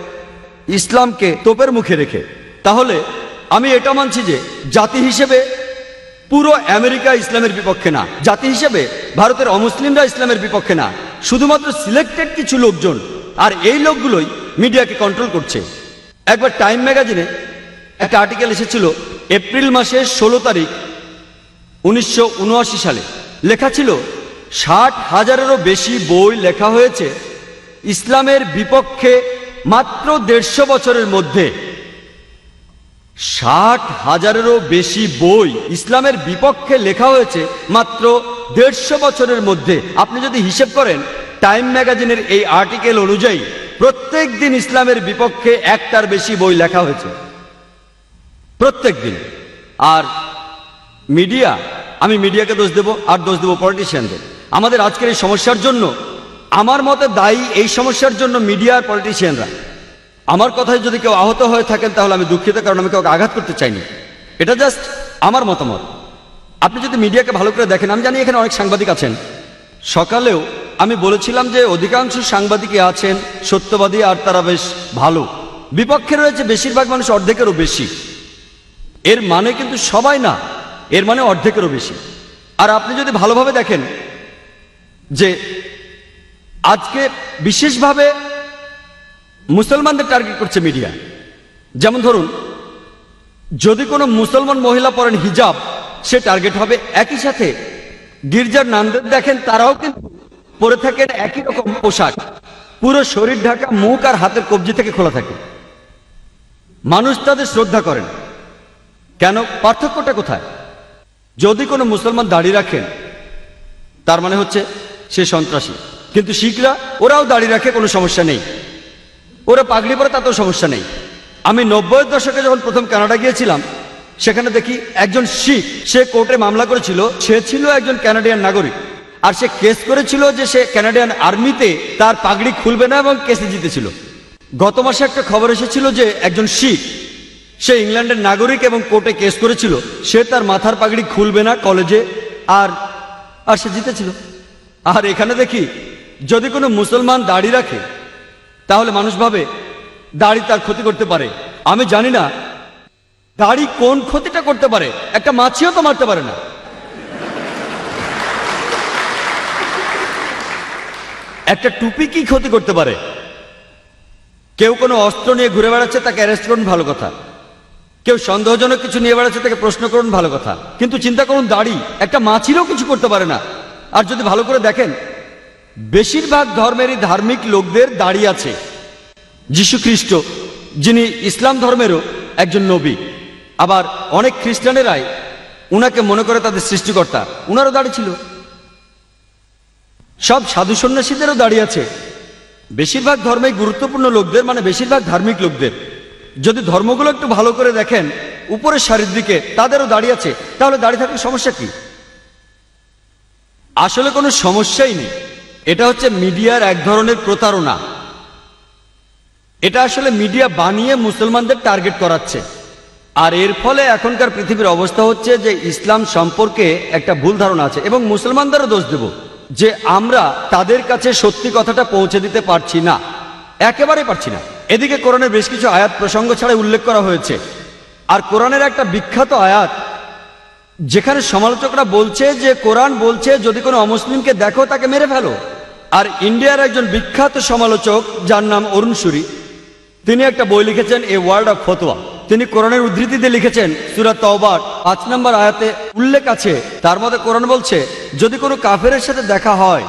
ইসলামকে তোপের মুখে রেখে। তাহলে আমি এটা মানছি যে জাতি হিসেবে পুরো আমেরিকা ইসলামের বিপক্ষে না, জাতি হিসেবে ভারতের অমুসলিমরা ইসলামের বিপক্ষে না, শুধুমাত্র সিলেক্টেড কিছু লোকজন, আর এই লোকগুলোই মিডিয়াকে কন্ট্রোল করছে। একবার টাইম ম্যাগাজিনে একটা আর্টিকেল এসেছিল এপ্রিল মাসের 16 তারিখ 1979 সালে। লেখা ছিল 60,000-এরও বেশি বই লেখা হয়েছে ইসলামের বিপক্ষে মাত্র 150 বছরের মধ্যে। 60,000-এরও বেশি বই ইসলামের বিপক্ষে লেখা হয়েছে মাত্র 150 বছরের মধ্যে। আপনি যদি হিসেব করেন টাইম ম্যাগাজিনের এই আর্টিকেল অনুযায়ী প্রত্যেক দিন ইসলামের বিপক্ষে একটার বেশি বই লেখা হয়েছে, প্রত্যেক দিন। আর মিডিয়া, আমি মিডিয়াকে দোষ দেব, আর দোষ দেব পলিটিশিয়ানদের। আমাদের আজকের এই সমস্যার জন্য আমার মতে দায়ী, এই সমস্যার জন্য মিডিয়া আর পলিটিশিয়ানরা। আমার কথায় যদি কেউ আহত হয়ে থাকেন তাহলে আমি দুঃখিত, কারণ আমি কাউকে আঘাত করতে চাইনি। এটা জাস্ট আমার মতামত। আপনি যদি মিডিয়াকে ভালো করে দেখেন, আমি জানি এখানে অনেক সাংবাদিক আছেন। সকালেও আমি বলেছিলাম যে অধিকাংশ সাংবাদিকই আছেন সত্যবাদী, আর তারা বেশ ভালো। বিপক্ষে রয়েছে বেশিরভাগ মানুষ, অর্ধেকেরও বেশি। এর মানে কিন্তু সবাই না, এর মানে অর্ধেকেরও বেশি। আর আপনি যদি ভালোভাবে দেখেন যে আজকে বিশেষভাবে মুসলমানদের টার্গেট করছে মিডিয়া। যেমন ধরুন, যদি কোনো মুসলমান মহিলা পরেন হিজাব, সে টার্গেট হবে। একই সাথে গির্জার নানদের দেখেন, তারাও কিন্তু পরে থাকেন একই রকম পোশাক, পুরো শরীর ঢাকা, মুখ আর হাতের কবজি থেকে খোলা থাকে। মানুষ তাদের শ্রদ্ধা করেন। কেন? পার্থক্যটা কোথায়? যদি কোনো মুসলমান দাড়ি রাখেন তার মানে হচ্ছে সে সন্ত্রাসী, কিন্তু শিখরা ওরাও দাড়ি রাখে, কোনো সমস্যা নেই। ওরা পাগড়ি পরে, তাতেও সমস্যা নেই। আমি 90-এর দশকে যখন প্রথম কানাডা গিয়েছিলাম, সেখানে দেখি একজন শিখ, সে কোর্টে মামলা করেছিল। সে ছিল একজন কানাডিয়ান নাগরিক, আর সে কেস করেছিল যে সে কানাডিয়ান আর্মিতে তার পাগড়ি খুলবে না, এবং কেসে জিতেছিল। গত মাসে একটা খবর এসেছিল যে একজন শিখ, সে ইংল্যান্ডের নাগরিক এবং কোর্টে কেস করেছিল, সে তার মাথার পাগড়ি খুলবে না কলেজে, আর সে জিতেছিল। আর এখানে দেখি যদি কোনো মুসলমান দাড়ি রাখে তাহলে মানুষ ভাবে দাড়ি তার ক্ষতি করতে পারে। আমি জানি না দাড়ি কোন ক্ষতিটা করতে পারে, একটা মাছিও তো মারতে পারে না। একটা টুপি কি ক্ষতি করতে পারে? কেউ কোনো অস্ত্র নিয়ে ঘুরে বেড়াচ্ছে, তাকে অ্যারেস্ট করুন, ভালো কথা। কেউ সন্দেহজনক কিছু নিয়ে বেড়াচ্ছে, তাকে প্রশ্ন করুন, ভালো কথা। কিন্তু চিন্তা করুন, দাড়ি একটা মাছিরও কিছু করতে পারে না। আর যদি ভালো করে দেখেন, বেশিরভাগ ধর্মেরই ধার্মিক লোকদের দাড়ি আছে। যীশু খ্রিস্ট, যিনি ইসলাম ধর্মেরও একজন নবী, আবার অনেক খ্রিস্টানেরাই উনাকে মনে করে তাদের সৃষ্টিকর্তা, উনারও দাড়ি ছিল। সব সাধু সন্ন্যাসীদেরও দাড়ি আছে। বেশিরভাগ ধর্মেই গুরুত্বপূর্ণ লোকদের, মানে বেশিরভাগ ধার্মিক লোকদের, যদি ধর্মগুলো একটু ভালো করে দেখেন, উপরের সারির দিকে তাদেরও দাড়ি আছে। তাহলে দাড়ি থাকলে সমস্যা কি? আসলে কোনো সমস্যাই নেই। এটা হচ্ছে মিডিয়ার এক ধরনের প্রতারণা। এটা আসলে মিডিয়া বানিয়ে মুসলমানদের টার্গেট করাচ্ছে। আর এর ফলে এখনকার পৃথিবীর অবস্থা হচ্ছে যে ইসলাম সম্পর্কে একটা ভুল ধারণা আছে, এবং মুসলমানদেরও দোষ দেব যে আমরা তাদের কাছে সত্যি কথাটা পৌঁছে দিতে পারছি না, একেবারে পারছি না। এদিকে কোরআনের বেশ কিছু আয়াত প্রসঙ্গ ছাড়াই উল্লেখ করা হয়েছে। আর কোরআনের একটা বিখ্যাত আয়াত যেখানে সমালোচকরা বলছে যে কোরআন বলছে যদি কোনো অমুসলিমকে দেখো তাকে মেরে ফেলো। আর ইন্ডিয়ার একজন বিখ্যাত সমালোচক যার নাম অরুণ সুরি, তিনি একটা বই লিখেছেন এ ওয়ার্ল্ড অফ ফতোয়া। তিনি কোরআনের উদ্ধৃতি দিয়ে লিখেছেন সূরা তাওবার 5 নম্বর আয়াতে উল্লেখ আছে, তার মধ্যে কোরআন বলছে যদি কোনো কাফেরের সাথে দেখা হয়,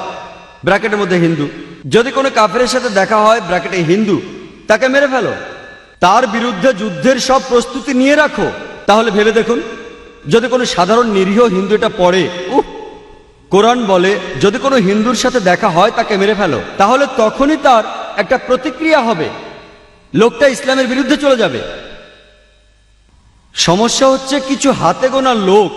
ব্র্যাকেটের মধ্যে হিন্দু, যদি কোনো কাফেরের সাথে দেখা হয় ব্র্যাকেটে হিন্দু, তাকে মেরে ফেলো, তার বিরুদ্ধে যুদ্ধের সব প্রস্তুতি নিয়ে রাখো। তাহলে ভেবে দেখুন, যদি কোনো সাধারণ নিরীহ হিন্দু এটা পড়ে, কোরআন বলে যদি কোনো হিন্দুর সাথে দেখা হয় তাকে মেরে ফেলো, তাহলে তখনই তার একটা প্রতিক্রিয়া হবে, লোকটা ইসলামের বিরুদ্ধে চলে যাবে। সমস্যা হচ্ছে কিছু হাতে গোনা লোক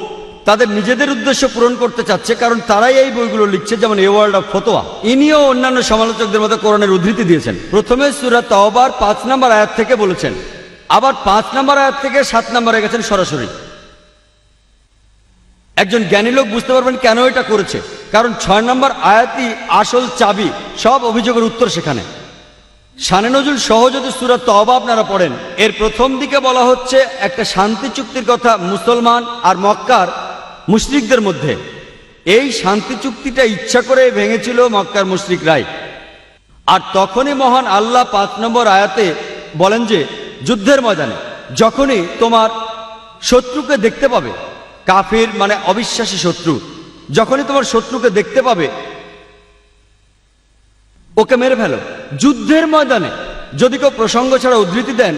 তাদের নিজেদের উদ্দেশ্য পূরণ করতে চাচ্ছে, কারণ তারাই এই বইগুলো লিখছে, যেমন এ ওয়ার্ল্ড অফ ফতোয়া। ইনিও অন্যান্য সমালোচকদের মতো কোরআনের উদ্ধৃতি দিয়েছেন। প্রথমে সূরা তাওবার 5 নম্বর আয়াত থেকে বলেছেন, আবার 5 নম্বর আয়াত থেকে 7 নম্বরে গেছেন সরাসরি। একজন জ্ঞানী লোক বুঝতে পারবেন কেন এটা করেছে, কারণ 6 নম্বর আয়াতই আসল চাবি, সব অভিযোগের উত্তর সেখানে। শানে নজুল সহ যদি সূরা তাওবা আপনারা পড়েন, এর প্রথম দিকে বলা হচ্ছে একটা শান্তি চুক্তির কথা মুসলমান আর মক্কার মুশরিকদের মধ্যে। এই শান্তি চুক্তিটা ইচ্ছা করে ভেঙেছিল মক্কার মুশরিকরাই। আর তখনই মহান আল্লাহ 5 নম্বর আয়াতে বলেন যে যুদ্ধের ময়দানে যখনই তোমার শত্রুকে দেখতে পাবে, কাফির মানে অবিশ্বাসী শত্রু, যখনই তোমার শত্রুকে দেখতে পাবে ওকে মেরে ফেলো। যুদ্ধের ময়দানে যদি কেউ প্রসঙ্গ ছাড়া উদ্ধৃতি দেন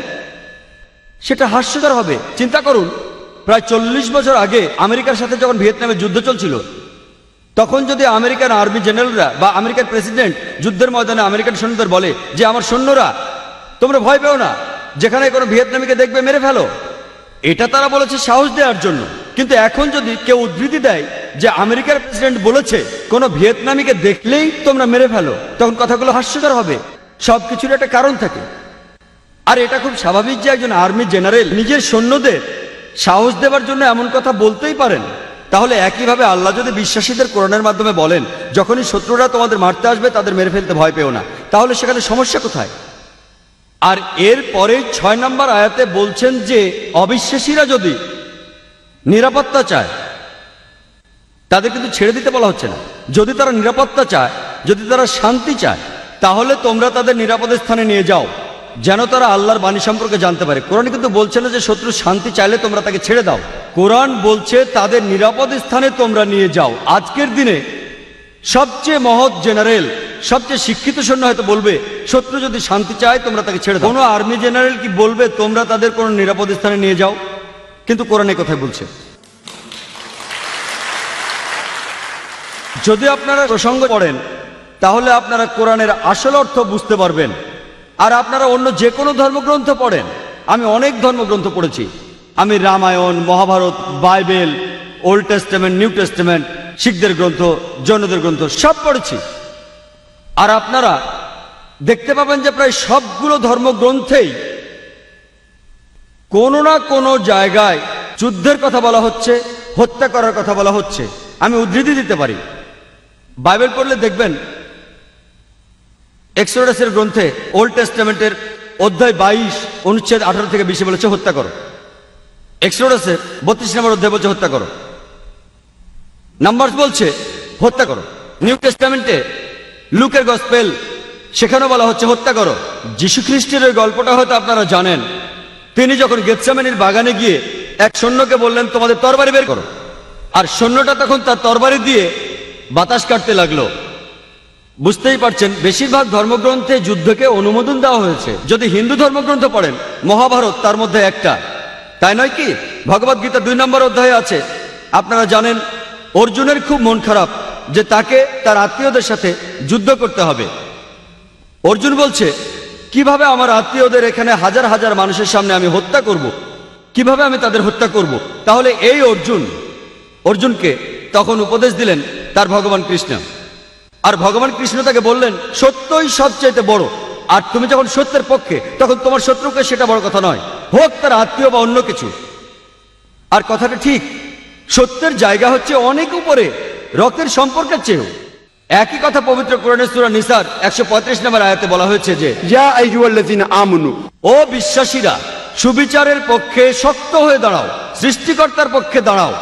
সেটা হাস্যকর হবে। চিন্তা করুন, প্রায় 40 বছর আগে আমেরিকার সাথে যখন ভিয়েতনামে যুদ্ধ চলছিল, তখন যদি আমেরিকান আর্মি জেনারেলরা বা আমেরিকার প্রেসিডেন্ট যুদ্ধের ময়দানে আমেরিকান সৈন্যদের বলে যে আমার সৈন্যরা তোমরা ভয় পেও না, যেখানে কোনো ভিয়েতনামীকে দেখবে মেরে ফেলো, এটা তারা বলেছে সাহস দেওয়ার জন্য। কিন্তু এখন যদি কেউ উদ্ধৃতি দেয় যে আমেরিকার প্রেসিডেন্ট বলেছে কোনো ভিয়েতনামীকে দেখলেই তোমরা মেরে ফেলো, তখন কথাগুলো হাস্যকর হবে। সবকিছুর একটা কারণ থাকে। আর এটা খুব স্বাভাবিক যে একজন আর্মি জেনারেল নিজের সৈন্যদের সাহস দেওয়ার জন্য এমন কথা বলতেই পারেন। তাহলে একইভাবে আল্লাহ যদি বিশ্বাসীদের কোরআনের মাধ্যমে বলেন যখনই শত্রুরা তোমাদের মারতে আসবে তাদের মেরে ফেলতে ভয় পেও না, তাহলে সেখানে সমস্যা কোথায়? আর এর পরে 6 নম্বর আয়াতে বলছেন যে অবিশ্বাসীরা যদি নিরাপত্তা চায় তাদের কিন্তু ছেড়ে দিতে বলা হচ্ছে না। যদি তারা নিরাপত্তা চায়, যদি তারা শান্তি চায়, তাহলে তোমরা তাদের নিরাপদ স্থানে নিয়ে যাও, যেন তারা আল্লাহর বাণী সম্পর্কে জানতে পারে। কোরআন কিন্তু বলছে না যে শত্রু শান্তি চাইলে তোমরা তাকে ছেড়ে দাও। কোরআন বলছে তাদের নিরাপদ স্থানে তোমরা নিয়ে যাও। আজকের দিনে সবচেয়ে মহৎ জেনারেল, সবচেয়ে শিক্ষিত সৈন্য হয়তো বলবে শত্রু যদি শান্তি চায় তোমরা তাকে ছেড়ে দাও। কোনো আর্মি জেনারেল কি বলবে তোমরা তাদের কোনো নিরাপদ স্থানে নিয়ে যাও? কিন্তু কোরআন এই কথাই বলছে। যদি আপনারা প্রসঙ্গ পড়েন তাহলে আপনারা কোরআনের আসল অর্থ বুঝতে পারবেন। আর আপনারা অন্য যে কোনো ধর্মগ্রন্থ পড়েন, আমি অনেক ধর্মগ্রন্থ পড়েছি, আমি Ramayana, Mahabharata, Bible, Old Testament, New Testament, শিখদের গ্রন্থ, জৈনদের গ্রন্থ সব পড়েছি। আর আপনারা দেখতে পাবেন যে প্রায় সবগুলো ধর্মগ্রন্থেই কোনো না কোনো জায়গায় যুদ্ধের কথা বলা হচ্ছে, হত্যা করার কথা বলা হচ্ছে। আমি উদ্ধৃতি দিতে পারি। বাইবেল পড়লে দেখবেন এক্সোডাসের গ্রন্থে ওল্ড টেস্টামেন্টের অধ্যায় 22 অনুচ্ছেদ 18 থেকে 20 বলেছে হত্যা করো। এক্সোডাসের 32 নম্বর অধ্যায় বলছে হত্যা করো। নাম্বারস বলছে হত্যা করো। নিউ টেস্টামেন্টে লুকের গসপেল সেখানেও বলা হচ্ছে হত্যা করো। যীশু খ্রিস্টের ওই গল্পটা হয়তো আপনারা জানেন। তিনি যখন গেতসেমানির বাগানে গিয়ে এক সৈন্যকে বললেন তোমাদের তরবারি বের করো, আর সৈন্যটা তখন তার তরবারি দিয়ে বাতাস কাটতে লাগলো। বুঝতেই পারছেন বেশিরভাগ ধর্মগ্রন্থে যুদ্ধকে অনুমোদন দেওয়া হয়েছে। যদি হিন্দু ধর্মগ্রন্থ পড়েন, মহাভারত তার মধ্যে একটা, তাই নয় কি? ভগবদ গীতা 2 নম্বর অধ্যায়ে আছে। আপনারা জানেন অর্জুনের খুব মন খারাপ যে তাকে তার আত্মীয়দের সাথে যুদ্ধ করতে হবে। অর্জুন বলছে কিভাবে আমার আত্মীয়দের এখানে হাজার হাজার মানুষের সামনে আমি হত্যা করব, কিভাবে আমি তাদের হত্যা করব? তাহলে এই অর্জুনকে তখন উপদেশ দিলেন তার ভগবান কৃষ্ণ। আর ভগবান কৃষ্ণ তাকে বললেন সত্যই সবচাইতে বড়, আর তুমি যখন সত্যের পক্ষে তখন তোমার শত্রুকে সেটা বড় কথা নয়, হোক তার আত্মীয় বা অন্য কিছু। আর কথাটা ঠিক, সত্যের জায়গা হচ্ছে অনেক উপরে, রক্তের সম্পর্কের চেয়েও। একই কথা পবিত্র কোরআনের সূরা নিসার 135 নম্বর আয়াতে বলা হয়েছে যে ইয়া আইয়ুহাল্লাযীনা আমানু, ও বিশ্বাসীরা সুবিচারের পক্ষে শক্ত হয়ে দাঁড়াও, সৃষ্টিকর্তার পক্ষে দাঁড়াও।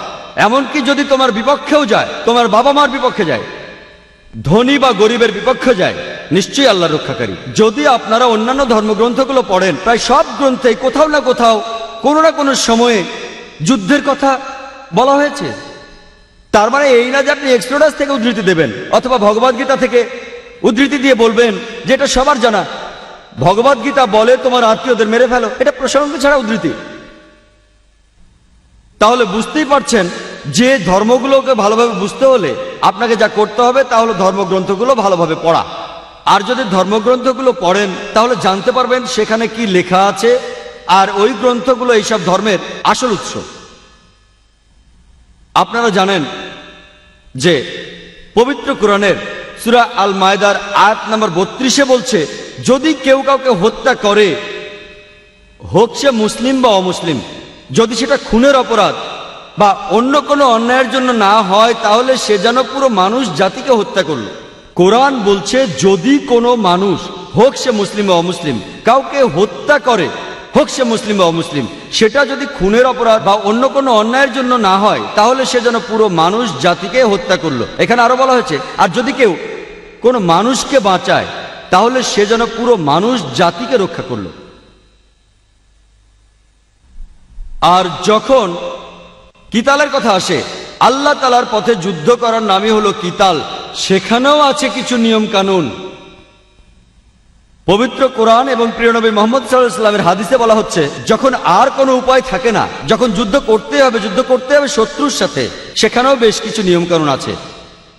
এমনকি যদি তোমার বিপক্ষেও যায়, তোমার বাবা মার বিপক্ষে যায়, ধনী বা গরিবের বিপক্ষে যায়, নিশ্চয়ই আল্লাহ রক্ষাকারী। যদি আপনারা অন্যান্য ধর্মগ্রন্থগুলো পড়েন, প্রায় সব গ্রন্থে কোথাও না কোথাও কোনো না কোনো সময়ে যুদ্ধের কথা বলা হয়েছে। তার মানে এই না যে আপনি এক্সোডাস থেকে উদ্ধৃতি দেবেন অথবা ভগবদ্গীতা থেকে উদ্ধৃতি দিয়ে বলবেন যে এটা সবার জানা। ভগবদ্গীতা বলে তোমার আত্মীয়দের মেরে ফেলো, এটা প্রসঙ্গ ছাড়া উদ্ধৃতি। তাহলে বুঝতেই পারছেন যে ধর্মগুলোকে ভালোভাবে বুঝতে হলে আপনাকে যা করতে হবে তা হলো ধর্মগ্রন্থগুলো ভালোভাবে পড়া। আর যদি ধর্মগ্রন্থগুলো পড়েন তাহলে জানতে পারবেন সেখানে কি লেখা আছে, আর ওই গ্রন্থগুলো এইসব ধর্মের আসল উৎস। আপনারা জানেন যে পবিত্র কোরআনের সূরা আল মায়দার আয়াত নম্বর 32-এ বলছে, যদি কেউ কাউকে হত্যা করে, হোক সে মুসলিম বা অমুসলিম, যদি সেটা খুনের অপরাধ বা অন্য কোনো অন্যায়ের জন্য না হয়, তাহলে সে যেন পুরো মানুষ জাতিকে হত্যা করল। কোরআন বলছে যদি কোনো মানুষ, হোক সে মুসলিম বা অমুসলিম, কাউকে হত্যা করে, হোক সে মুসলিম বা অমুসলিম, সেটা যদি খুনের অপরাধ বা অন্য কোনো অন্যায়ের জন্য না হয়, তাহলে সে যেন পুরো মানুষ জাতিকে হত্যা করলো। এখানে আরো বলা হয়েছে, আর যদি কেউ কোনো মানুষকে বাঁচায়, তাহলে সে যেন পুরো মানুষ জাতিকে রক্ষা করলো। আর যখন কিতালের কথা আসে, আল্লাহ তাআলার পথে যুদ্ধ করার নামই হলো কিতাল। সেখানেও আছে কিছু নিয়ম কানুন। পবিত্র কোরআন এবং প্রিয় নবী মুহাম্মদ সাল্লাল্লাহু আলাইহি ওয়াসাল্লামের হাদিসে বলা হচ্ছে, যখন আর কোনো উপায় থাকে না, যখন যুদ্ধ করতে হবে শত্রুর সাথে, সেখানেও বেশ কিছু নিয়ম কানুন আছে।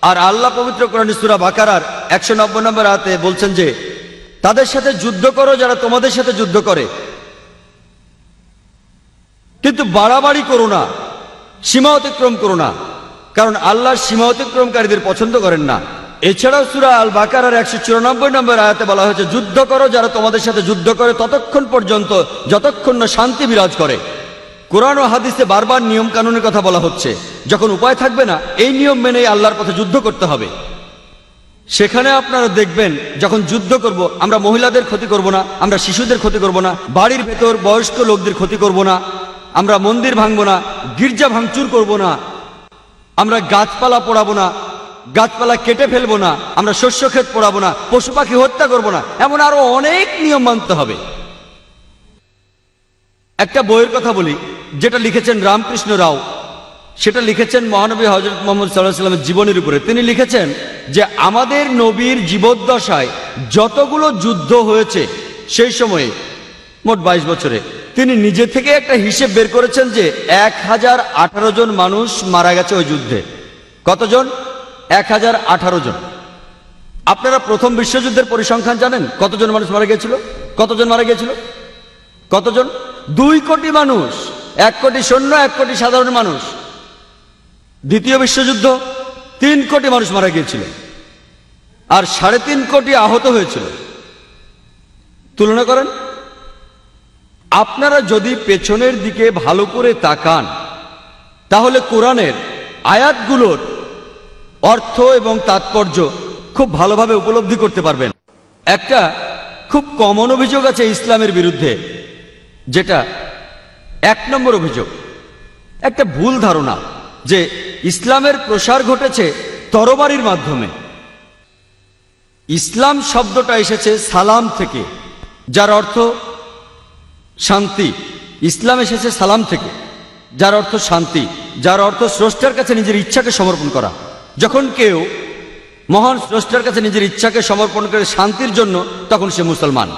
আর আল্লাহ পবিত্র কোরআনের সূরা বাকারার 190 নম্বর আয়াতে বলছেন যে তাদের সাথে যুদ্ধ করো যারা তোমাদের সাথে যুদ্ধ করে, কিন্তু বাড়াবাড়ি করো না, সীমা অতিক্রম করো না, কারণ আল্লাহ সীমা অতিক্রমকারীদের পছন্দ করেন না। এছাড়াও সূরা আল বাকারার 194 নম্বর আয়াতে বলা হয়েছে, যুদ্ধ করো যারা তোমাদের সাথে যুদ্ধ করে ততক্ষণ পর্যন্ত যতক্ষণ না শান্তি বিরাজ করে। কোরআন ও হাদিসে বারবার নিয়ম কানুনের কথা বলা হচ্ছে। যখন উপায় থাকবে না, এই নিয়ম মেনেই আল্লাহর পথে যুদ্ধ করতে হবে। সেখানে আপনারা দেখবেন যখন যুদ্ধ করব, আমরা মহিলাদের ক্ষতি করব না, আমরা শিশুদের ক্ষতি করব না, বাড়ির ভেতর বয়স্ক লোকদের ক্ষতি করব না, আমরা মন্দির ভাঙবো না, গির্জা ভাঙচুর করব না, আমরা গাছপালা পোড়াবো না, গাছপালা কেটে ফেলবো না, আমরা শস্য ক্ষেত পোড়াবো না, পশু পাখি হত্যা করবো না, এমন আরো অনেক নিয়ম মানতে হবে। একটা বইয়ের কথা বলি যেটা লিখেছেন রামকৃষ্ণ রাও, সেটা লিখেছেন মহানবী হযরত মুহাম্মদ সাল্লাল্লাহু আলাইহি ওয়াসাল্লামের জীবনের উপরে। তিনি লিখেছেন যে আমাদের নবীর জীবদ্দশায় যতগুলো যুদ্ধ হয়েছে সেই সময়ে মোট 22 বছরে, তিনি নিজে থেকে একটা হিসেব বের করেছেন যে 1018 জন মানুষ মারা গেছে ওই যুদ্ধে। কতজন? 1018 জন। আপনারা প্রথম বিশ্বযুদ্ধের পরিসংখ্যান জানেন? কতজন মানুষ মারা গিয়েছিল? কতজন মারা গিয়েছিল? কতজন? 2 কোটি মানুষ, 1 কোটি সৈন্য, 1 কোটি সাধারণ মানুষ। দ্বিতীয় বিশ্বযুদ্ধ 3 কোটি মানুষ মারা গিয়েছিল আর 3.5 কোটি আহত হয়েছিল। তুলনা করেন। আপনারা যদি পেছনের দিকে ভালো করে তাকান, তাহলে কোরআনের আয়াতগুলোর অর্থ এবং তাৎপর্য খুব ভালোভাবে উপলব্ধি করতে পারবেন। একটা খুব কমন অভিযোগ আছে ইসলামের বিরুদ্ধে, যেটা 1 নম্বর অভিযোগ, একটা ভুল ধারণা যে ইসলামের প্রসার ঘটেছে তরবারির মাধ্যমে। ইসলাম শব্দটা এসেছে সালাম থেকে, যার অর্থ শান্তি। ইসলাম এসেছে সালাম থেকে, যার অর্থ শান্তি, যার অর্থ স্রষ্টার কাছে নিজের ইচ্ছাকে সমর্পণ করা। যখন কেউ মহান স্রষ্টার কাছে নিজের ইচ্ছাকে সমর্পণ করে শান্তির জন্য, তখন সে মুসলমান।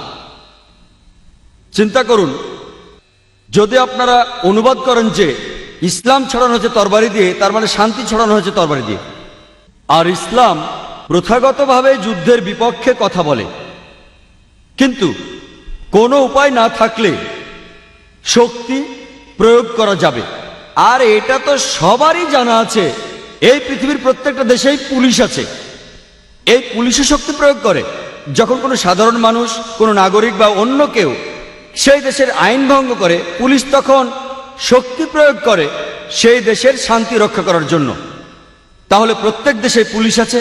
চিন্তা করুন, যদি আপনারা অনুবাদ করেন যে ইসলাম ছড়ানো হয়েছে তরবারি দিয়ে, তার মানে শান্তি ছড়ানো হয়েছে তরবারি দিয়ে। আর ইসলাম প্রথাগতভাবে যুদ্ধের বিপক্ষে কথা বলে, কিন্তু কোনো উপায় না থাকলে শক্তি প্রয়োগ করা যাবে। আর এটা তো সবারই জানা আছে, এই পৃথিবীর প্রত্যেকটা দেশেই পুলিশ আছে, এই পুলিশও শক্তি প্রয়োগ করে। যখন কোনো সাধারণ মানুষ, কোনো নাগরিক বা অন্য কেউ সেই দেশের আইন ভঙ্গ করে, পুলিশ তখন শক্তি প্রয়োগ করে সেই দেশের শান্তি রক্ষা করার জন্য। তাহলে প্রত্যেক দেশে পুলিশ আছে,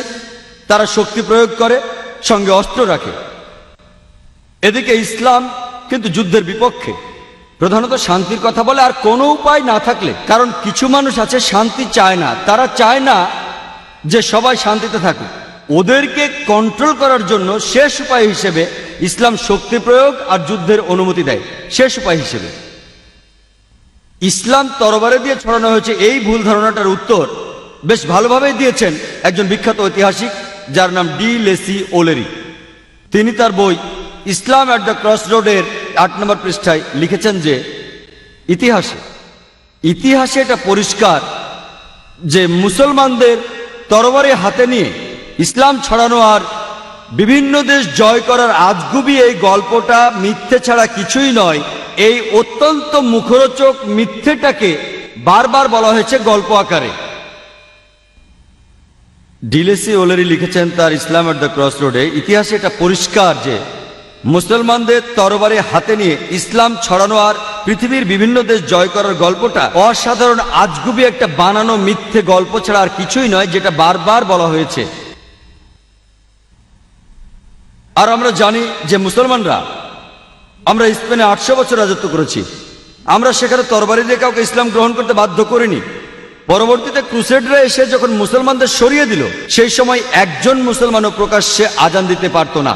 তারা শক্তি প্রয়োগ করে, সঙ্গে অস্ত্র রাখে। এদিকে ইসলাম কিন্তু যুদ্ধের বিপক্ষে, প্রধানত শান্তির কথা বলে, আর কোনো উপায় না থাকলে। কারণ কিছু মানুষ আছে শান্তি চায় না, তারা চায় না যে সবাই শান্তিতে থাকুক। ওদেরকে কন্ট্রোল করার জন্য শেষ উপায় হিসেবে ইসলাম শক্তি প্রয়োগ আর যুদ্ধের অনুমতি দেয়। শেষ উপায় হিসেবে ইসলাম তরবারে দিয়ে ছড়ানো হয়েছে, এই ভুল ধারণাটার উত্তর বেশ ভালোভাবেই দিয়েছেন একজন বিখ্যাত ঐতিহাসিক যার নাম ডি লেসি ওলেরি। তিনি তার বই ইসলাম অ্যাট দ্য ক্রস রোডের 8 নম্বর পৃষ্ঠায় লিখেছেন যে ইতিহাসে এটা পরিষ্কার যে মুসলমানদের তরবারি হাতে নিয়ে ইসলাম ছড়ানো আর বিভিন্ন দেশ জয় করার আজগুবি এই গল্পটা মিথ্যে ছাড়া কিছুই নয়। এই অত্যন্ত মুখরোচক মিথ্যেটাকে বারবার বলা হয়েছে গল্প আকারে। ডিলেসি ওলেরি লিখেছেন তার ইসলাম অ্যাট দ্য ক্রস রোডে, ইতিহাসে এটা পরিষ্কার যে মুসলমানদের তরবারি হাতে নিয়ে ইসলাম ছড়ানো আর পৃথিবীর বিভিন্ন দেশ জয় করার গল্পটা অসাধারণ আজগুবি একটা বানানো মিথ্যে গল্প ছাড়া আর কিছুই নয়, যেটা বারবার বলা হয়েছে। আর আমরা জানি যে মুসলমানরা, আমরা স্পেনে 800 বছর রাজত্ব করেছি। আমরা সেখানে তরবারি দিয়ে কাউকে ইসলাম গ্রহণ করতে বাধ্য করিনি। পরবর্তীতে ক্রুসেডরা এসে যখন মুসলমানদের সরিয়ে দিল, সেই সময় একজন মুসলমানও প্রকাশ্যে আজান দিতে পারত না।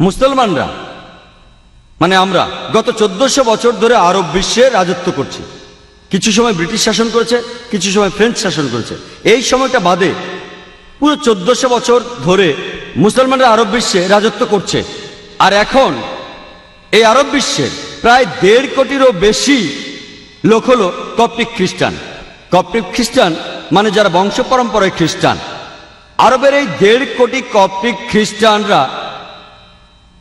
মুসলমানরা মানে আমরা গত 1400 বছর ধরে আরব বিশ্বে রাজত্ব করছি। কিছু সময় ব্রিটিশ শাসন করেছে, কিছু সময় ফ্রেঞ্চ শাসন করেছে। এই সময়টা বাদে পুরো 1400 বছর ধরে মুসলমানরা আরব বিশ্বে রাজত্ব করছে। আর এখন এই আরব বিশ্বের প্রায় 1.5 কোটিরও বেশি লোক হলো কপ্টিক খ্রিস্টান। কপ্টিক খ্রিস্টান মানে যারা বংশ পরম্পরায় খ্রিস্টান। আরবের এই 1.5 কোটি কপ্টিক খ্রিস্টানরা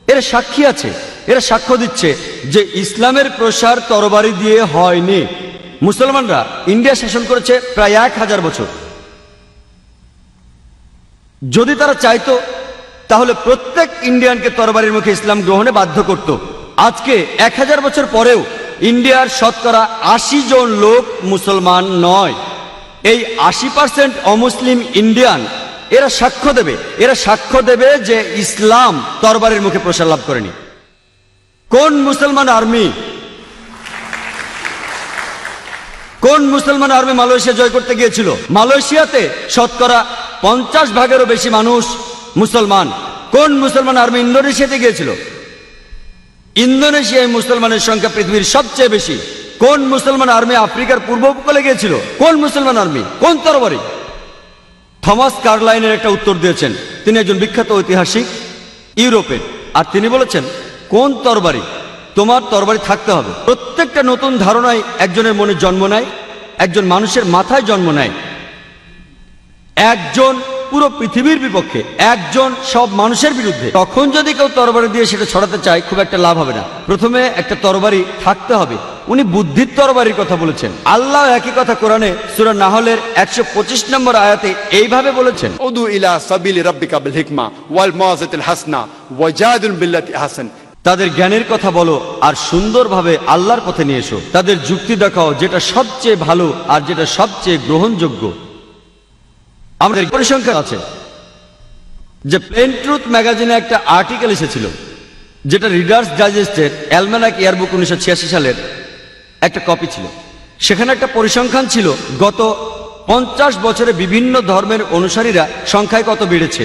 এরা সাক্ষী আছে, এরা সাক্ষ্য দিচ্ছে যে ইসলামের প্রসার তরবারি দিয়ে হয়নি। মুসলমানরা ইন্ডিয়া শাসন করেছে প্রায় 1000 বছর। যদি তারা চাইতো তাহলে প্রত্যেক ইন্ডিয়ানকে তরবারির মুখে ইসলাম গ্রহণে বাধ্য করত। আজকে 1000 বছর পরেও ইন্ডিয়ার শতকরা 80 জন লোক মুসলমান নয়। এই 80% অমুসলিম ইন্ডিয়ান এরা সাক্ষ্য দেবে যে ইসলাম তরবারির মুখে প্রসার লাভ করেনি। কোন মুসলমান আর্মি মালয়েশিয়া জয় করতে গিয়েছিল? মালয়েশিয়াতে শতকরা 50 ভাগেরও বেশি মানুষ মুসলমান। কোন মুসলমান আর্মি ইন্দোনেশিয়াতে গিয়েছিল? ইন্দোনেশিয়ায় মুসলমানের সংখ্যা পৃথিবীর সবচেয়ে বেশি। কোন মুসলমান আর্মি আফ্রিকার পূর্ব উপকূলে গিয়েছিল? কোন মুসলমান আর্মি? কোন তরবারি? থমাস কার্লাইনের একটা উত্তর দিয়েছেন। তিনি একজন বিখ্যাত ঐতিহাসিক ইউরোপের, আর তিনি বলেছেন কোন তরবারি? তোমার তরবারি থাকতে হবে। প্রত্যেকটা নতুন ধারণায় একজনের মনে জন্ম নেয়, একজন মানুষের মাথায় জন্ম নেয়। একজন পুরো পৃথিবীর বিপক্ষে, একজন সব মানুষের বিরুদ্ধে। তখন যদি কেউ তরবারি দিয়ে সেটা ছড়াতে চায়, খুব একটা লাভ হবে না। প্রথমে একটা তরবারি থাকতে হবে। উনি বুদ্ধির তরবারির কথা বলেছেন। আল্লাহ একই কথা কোরআনে সূরা নাহলের 125 নম্বর আয়াতে এইভাবে বলেছেন, উদু ইলা সাবিলি রাব্বিকা বিল হিকমা ওয়াল মাউযাতিল হাসনা ওয়াজাদিল বিল্লাতি আহসান। তাদের জ্ঞানের কথা বলো আর সুন্দরভাবে আল্লাহর পথে নিয়ে এসো। তাদের যুক্তি দেখাও যেটা সবচেয়ে ভালো আর যেটা সবচেয়ে গ্রহণযোগ্য। আমাদের পরিসংখ্যান আছে যে প্লেন ট্রুথ ম্যাগাজিনে একটা আর্টিকেল এসেছিল, যেটা রিডার্স ডাইজেস্টের অ্যালমানাক ইয়ারবুক 1986 সালের একটা কপি ছিল। সেখানে একটা পরিসংখ্যান ছিল গত 50 বছরে বিভিন্ন ধর্মের অনুসারীরা সংখ্যায় কত বেড়েছে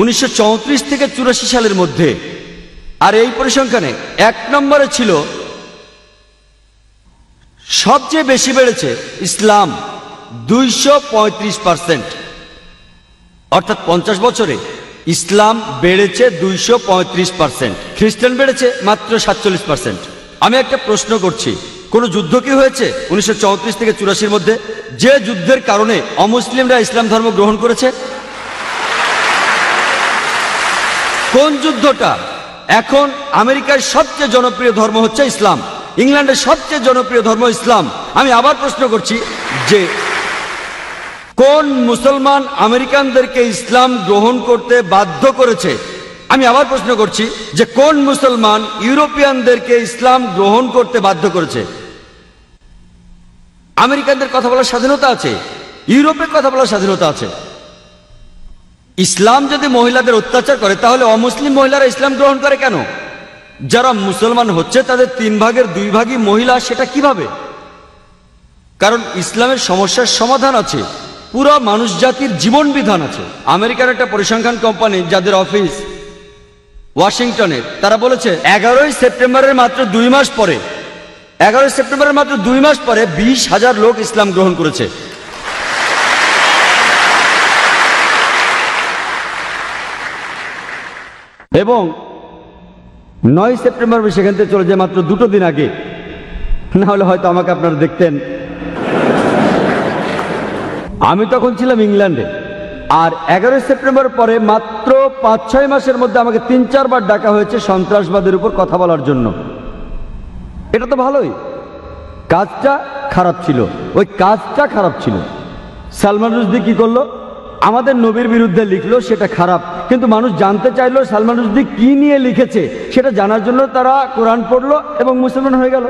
1934 থেকে 84 সালের মধ্যে। আর এই পরিসংখ্যানে 1 নম্বরে ছিল সবচেয়ে বেশি বেড়েছে ইসলাম, 235%। অর্থাৎ 50 বছরে ইসলাম বেড়েছে 235%, খ্রিস্টান বেড়েছে মাত্র 47%। আমি একটা প্রশ্ন করছি, কোন যুদ্ধ কি হয়েছে 1934 থেকে 84 মধ্যে, যে যুদ্ধের কারণে অমুসলিমরা ইসলাম ধর্ম গ্রহণ করেছে? কোন যুদ্ধটা? এখন আমেরিকার সবচেয়ে জনপ্রিয় ধর্ম হচ্ছে ইসলাম, ইংল্যান্ডের সবচেয়ে জনপ্রিয় ধর্ম ইসলাম। আমি আবার প্রশ্ন করছি যে কোন মুসলমান আমেরিকানদেরকে ইসলাম গ্রহণ করতে বাধ্য করেছে? আমি আবার প্রশ্ন করছি যে কোন মুসলমান ইউরোপিয়ানদেরকে ইসলাম গ্রহণ করতে বাধ্য করেছে? আমেরিকানদের কথা বলার স্বাধীনতা আছে, ইউরোপের কথা বলার স্বাধীনতা আছে। ইসলাম যদি মহিলাদের অত্যাচার করে, তাহলে অমুসলিম মহিলারা ইসলাম গ্রহণ করে কেন? যারা মুসলমান হচ্ছে তাদের 3 ভাগের 2 ভাগই মহিলা, সেটা কিভাবে? কারণ ইসলামের সমস্যার সমাধান আছে, পুরো মানুষ জাতির জীবন বিধান আছে। আমেরিকার একটা পরিসংখ্যান কোম্পানি যাদের অফিস ওয়াশিংটনে, তারা বলেছে 11ই সেপ্টেম্বরের মাত্র 2 মাস পরে 20,000 লোক ইসলাম গ্রহণ করেছে। এবং 9 সেপ্টেম্বর সেখান থেকে চলে যায় মাত্র 2 দিন আগে, না হলে হয়তো আমাকে আপনারা দেখতেন। আমি তখন ছিলাম ইংল্যান্ডে, আর 11 সেপ্টেম্বর পরে মাত্র 5-6 মাসের মধ্যে আমাকে 3-4 বার ডাকা হয়েছে সন্ত্রাসবাদের উপর কথা বলার জন্য। এটা তো ভালোই, কাজটা খারাপ ছিল, ওই কাজটা খারাপ ছিল। সালমান রুশদি কি করলো? আমাদের নবীর বিরুদ্ধে লিখলো, সেটা খারাপ, কিন্তু মানুষ জানতে চাইলো সালমান রুশদি কি নিয়ে লিখেছে, সেটা জানার জন্য তারা কোরআন পড়লো এবং মুসলমান হয়ে গেল।